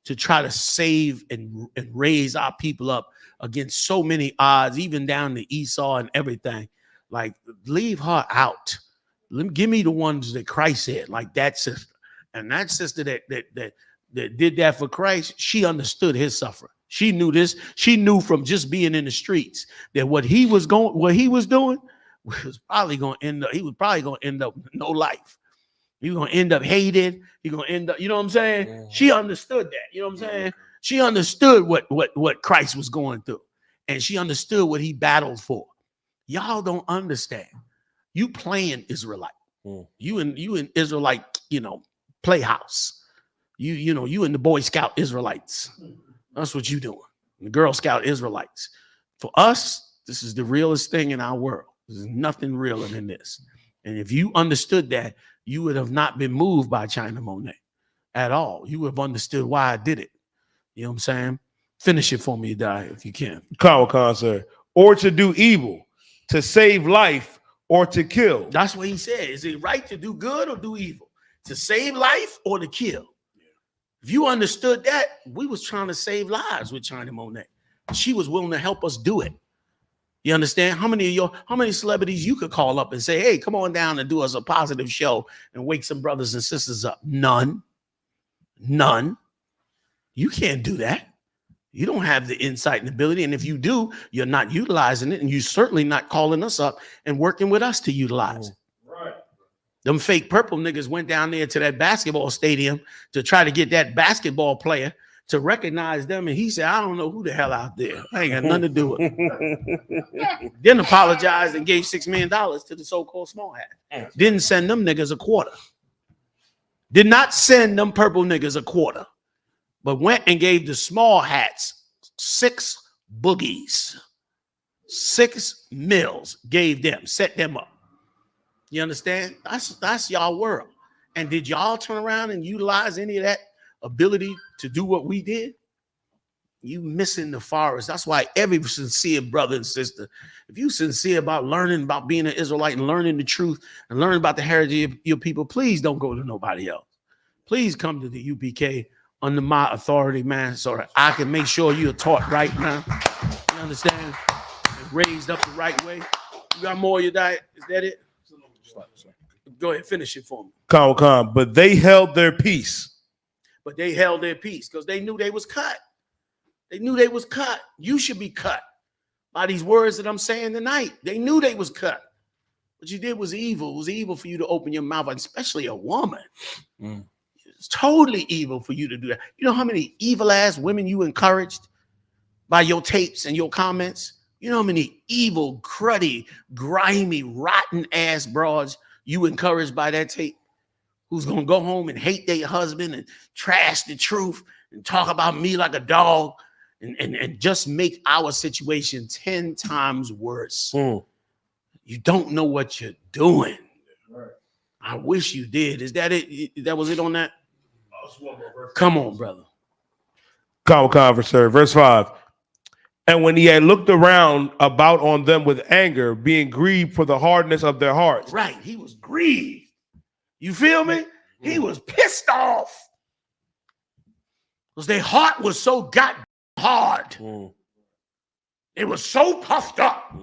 to try to save and raise our people up against so many odds, even down to Esau and everything. Like, leave her out. Give me the ones that Christ said, like that sister. And that sister that did that for Christ, she understood his suffering. She knew this. She knew from just being in the streets that what he was doing was probably going to end up. He was probably going to end up with no life. You're going to end up hated. You're going to end up, you know what I'm saying? Mm-hmm. She understood that. You know what I'm saying? She understood what Christ was going through. And she understood what he battled for. Y'all don't understand. You playing Israelite. Mm. You in Israelite, playhouse. You in the Boy Scout Israelites. That's what you doing. The Girl Scout Israelites. For us, this is the realest thing in our world. There's nothing realer than this. And if you understood that, you would have not been moved by China Monáe at all. You would have understood why I did it. You know what I'm saying? Finish it for me, Die, if you can. Con, sir. Or to do evil, to save life, or to kill. That's what he said. Is it right to do good or do evil? To save life or to kill? If you understood that, we was trying to save lives with China Monáe. She was willing to help us do it. You understand? How many celebrities you could call up and say, hey, come on down and do us a positive show and wake some brothers and sisters up? None. You can't do that. You don't have the insight and ability. And if you do, you're not utilizing it. And you're certainly not calling us up and working with us to utilize it. Right. Them fake purple niggas went down there to that basketball stadium to try to get that basketball player to recognize them. And he said, I don't know who the hell out there. I ain't got nothing to do with it. Then apologized and gave $6 million to the so-called small hat. Didn't send them niggas a quarter. Did not send them purple niggas a quarter, but went and gave the small hats 6 boogies. 6 mils gave them, set them up. You understand? That's y'all world. And did y'all turn around and utilize any of that ability to do what we did? You missing the forest. That's why every sincere brother and sister, if you sincere about learning about being an Israelite and learning the truth and learning about the heritage of your people, please don't go to nobody else. Please come to the UPK under my authority, man, so that I can make sure you're taught right, man. You understand? And raised up the right way. You got more of your diet? Is that it? Go ahead, finish it for me. But they held their peace. But they held their peace because they knew they was cut. They knew they was cut. You should be cut by these words that I'm saying tonight. They knew they was cut. What you did was evil. It was evil for you to open your mouth, especially a woman. It's totally evil for you to do that. You know how many evil-ass women you encouraged by your tapes and your comments? You know how many evil, cruddy, grimy, rotten-ass broads you encouraged by that tape? Who's going to go home and hate their husband and trash the truth and talk about me like a dog and just make our situation 10 times worse. You don't know what you're doing. I wish you did. Is that it? That was it on that? Come on, brother. Verse 5. And when he had looked around about on them with anger, being grieved for the hardness of their hearts. Right. He was grieved. You feel me? He was pissed off. Because their heart was so goddamn hard. It was so puffed up.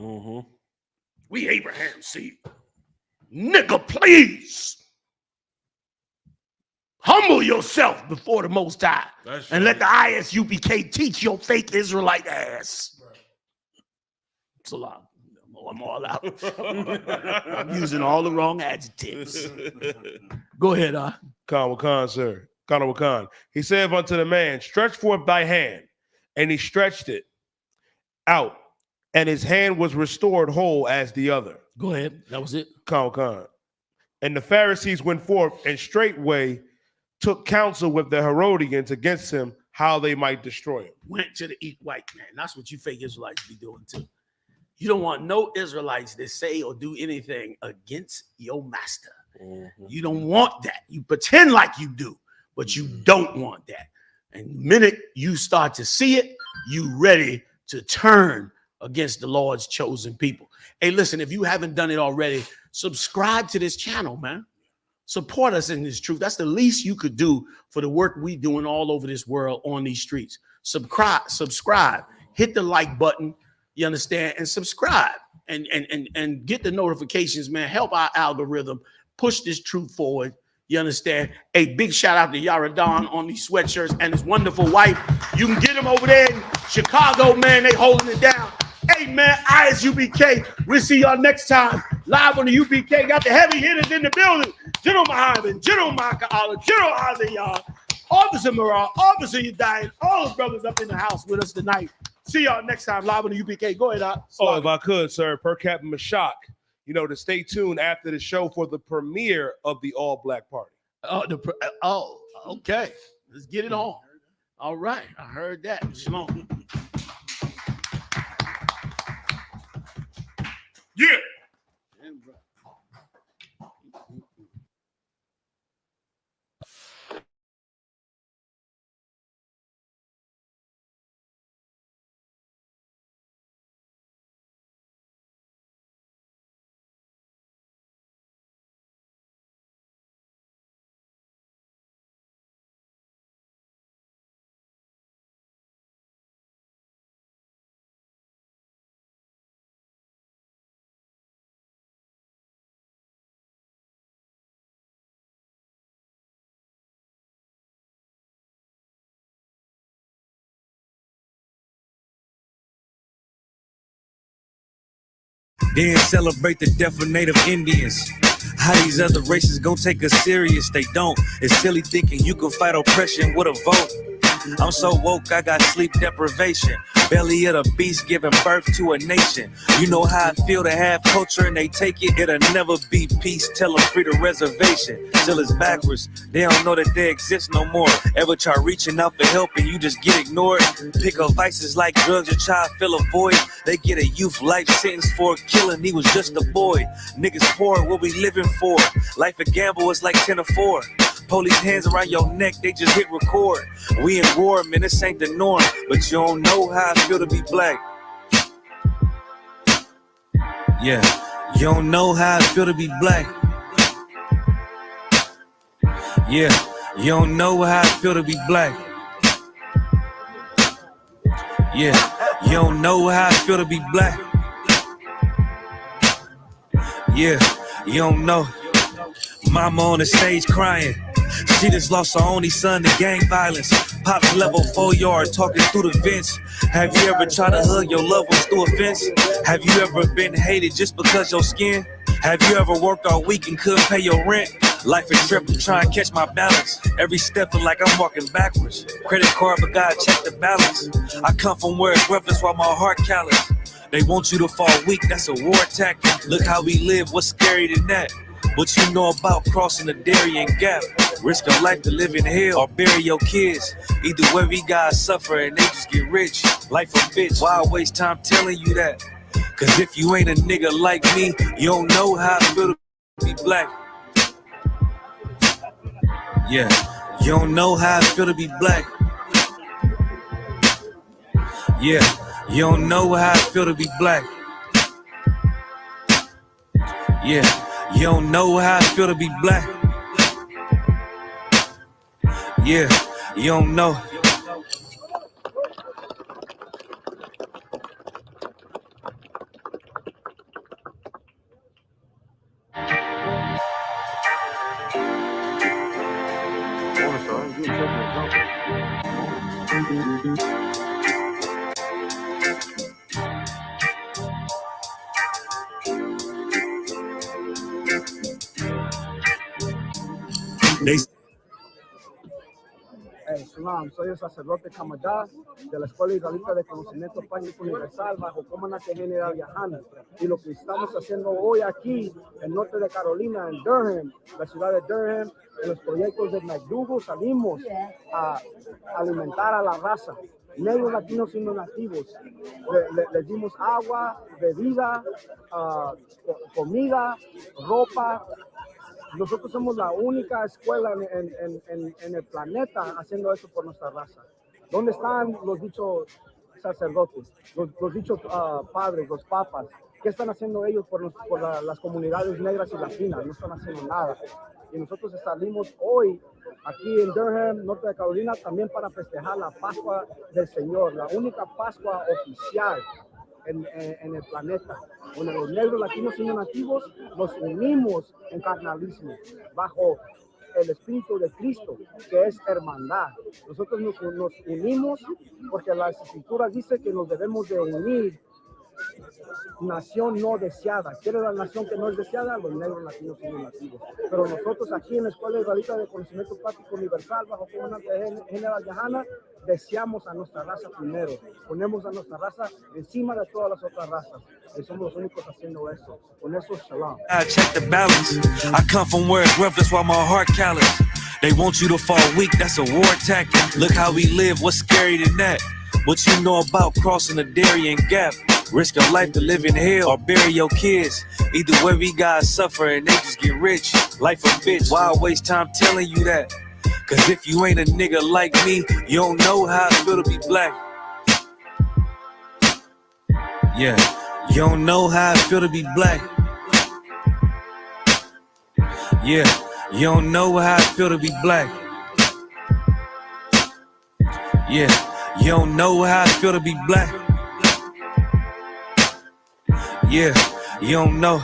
We Abraham seed. Nigga, please. Humble yourself before the Most High and let the I.S.U.P.K teach your fake Israelite ass. It's a lot. I'm all out. I'm using all the wrong adjectives. Go ahead, Khan. He said unto the man, stretch forth thy hand. And he stretched it out, and his hand was restored whole as the other. Go ahead. That was it. Khan. And the Pharisees went forth and straightway took counsel with the Herodians against him, how they might destroy him. Went to the eat white man. That's what you fake Israelites be doing too. You don't want no Israelites that say or do anything against your master. You don't want that. You pretend like you do, but you don't want that. And the minute you start to see it, you ready to turn against the Lord's chosen people. Hey, listen, if you haven't done it already, subscribe to this channel, man. Support us in this truth. That's the least you could do for the work we doing all over this world on these streets. Subscribe, hit the like button, you understand, and subscribe and get the notifications, man. Help our algorithm push this truth forward. You understand? A big shout out to Yaradon on these sweatshirts and his wonderful wife. You can get them over there in Chicago, man. They holding it down. Hey, man, I.S.U.P.K. We'll see y'all next time. Live on the UPK. Got the heavy hitters in the building. General Muhammad, General Maka'ala, General Azayah, Officer Murrah, Officer Yadai, all the brothers up in the house with us tonight. See y'all next time live on the UPK. Go ahead, if I could, sir, per Captain Mashak, to stay tuned after the show for the premiere of the All Black Party. Okay. Let's get it on. All right. I heard that. Shalom. Yeah. Then celebrate the death of native Indians. How these other races gon' take us serious? They don't. It's silly thinking you can fight oppression with a vote. I'm so woke, I got sleep deprivation. Belly of the beast giving birth to a nation. You know how I feel to have culture and they take it. It'll never be peace, tell them free the reservation. Till it's backwards, they don't know that they exist no more. Ever try reaching out for help and you just get ignored? Pick up vices like drugs, your child fill a void. They get a youth life sentence for a killing, he was just a boy. Niggas poor, what we living for? Life a gamble, it's like 10 or 4. Police hands around your neck, they just hit record. We in war, man, this ain't the norm. But you don't know how I feel to be black. Yeah, you don't know how I feel to be black. Yeah, you don't know how I feel to be black. Yeah, you don't know how I feel to be black. Yeah, you don't know. Mama on the stage crying. She just lost her only son to gang violence. Pops level 4 yard talking through the vents. Have you ever tried to hug your loved ones through a fence? Have you ever been hated just because your skin? Have you ever worked all week and couldn't pay your rent? Life is triple, try and catch my balance. Every step feel like I'm walking backwards. Credit card, but God check the balance. I come from where it's rough, that's why my heart callous. They want you to fall weak, that's a war tactic. Look how we live, what's scary than that? What you know about crossing the Darien Gap? Risk of life to live in hell or bury your kids. Either way, we gotta suffer and they just get rich. Life a bitch, why I waste time telling you that? Cause if you ain't a nigga like me, you don't know how I feel to be black. Yeah, you don't know how I feel to be black. Yeah, you don't know how I feel to be black. Yeah, you don't know how I feel to be black. Yeah, you don't know. SHALAM, soy el sacerdote Camadá de la Escuela Israelita de Conocimiento Práctico Universal bajo comandante general YAHANNA. Y lo que estamos haciendo hoy aquí en norte de Carolina, en Durham, la ciudad de Durham, en los proyectos de McDougal, salimos a alimentar a la raza, negros, latinos y no nativos. Les dimos agua, bebida, comida, ropa. Nosotros somos la única escuela en el planeta haciendo eso por nuestra raza. ¿Dónde están los dichos sacerdotes, los dichos padres, los papas? ¿Qué están haciendo ellos por las comunidades negras y latinas? No están haciendo nada. Y nosotros salimos hoy aquí en Durham, norte de Carolina, también para festejar la Pascua del Señor, la única Pascua oficial en el planeta, donde los negros, latinos y no nativos nos unimos en carnalismo bajo el Espíritu de Cristo, que es hermandad. Nosotros nos unimos porque las Escrituras dicen que nos debemos de unir. Nación no deseada. ¿Quiere la nación que no es deseada? Los negros, latinos y no nativos. Pero nosotros aquí en la Escuela Israelita de Conocimiento Práctico Universal, bajo comandante general YAHANNA, deseamos a nuestra raza primero. Ponemos a nuestra raza encima de todas las otras razas. Y somos los únicos haciendo eso. Con eso, shalom. I check the balance. I come from where it's rough, that's why my heart callous. They want you to fall weak, that's a war tactic. Look how we live, what's scary than that? What you know about crossing the Darien Gap? Risk of life to live in hell or bury your kids. Either way, we gotta suffer and they just get rich. Life a bitch, why I waste time telling you that? Cause if you ain't a nigga like me, you don't know how I feel to be black. Yeah, you don't know how I feel to be black. Yeah, you don't know how I feel to be black. Yeah, you don't know how I feel to be black. Yeah, you don't know.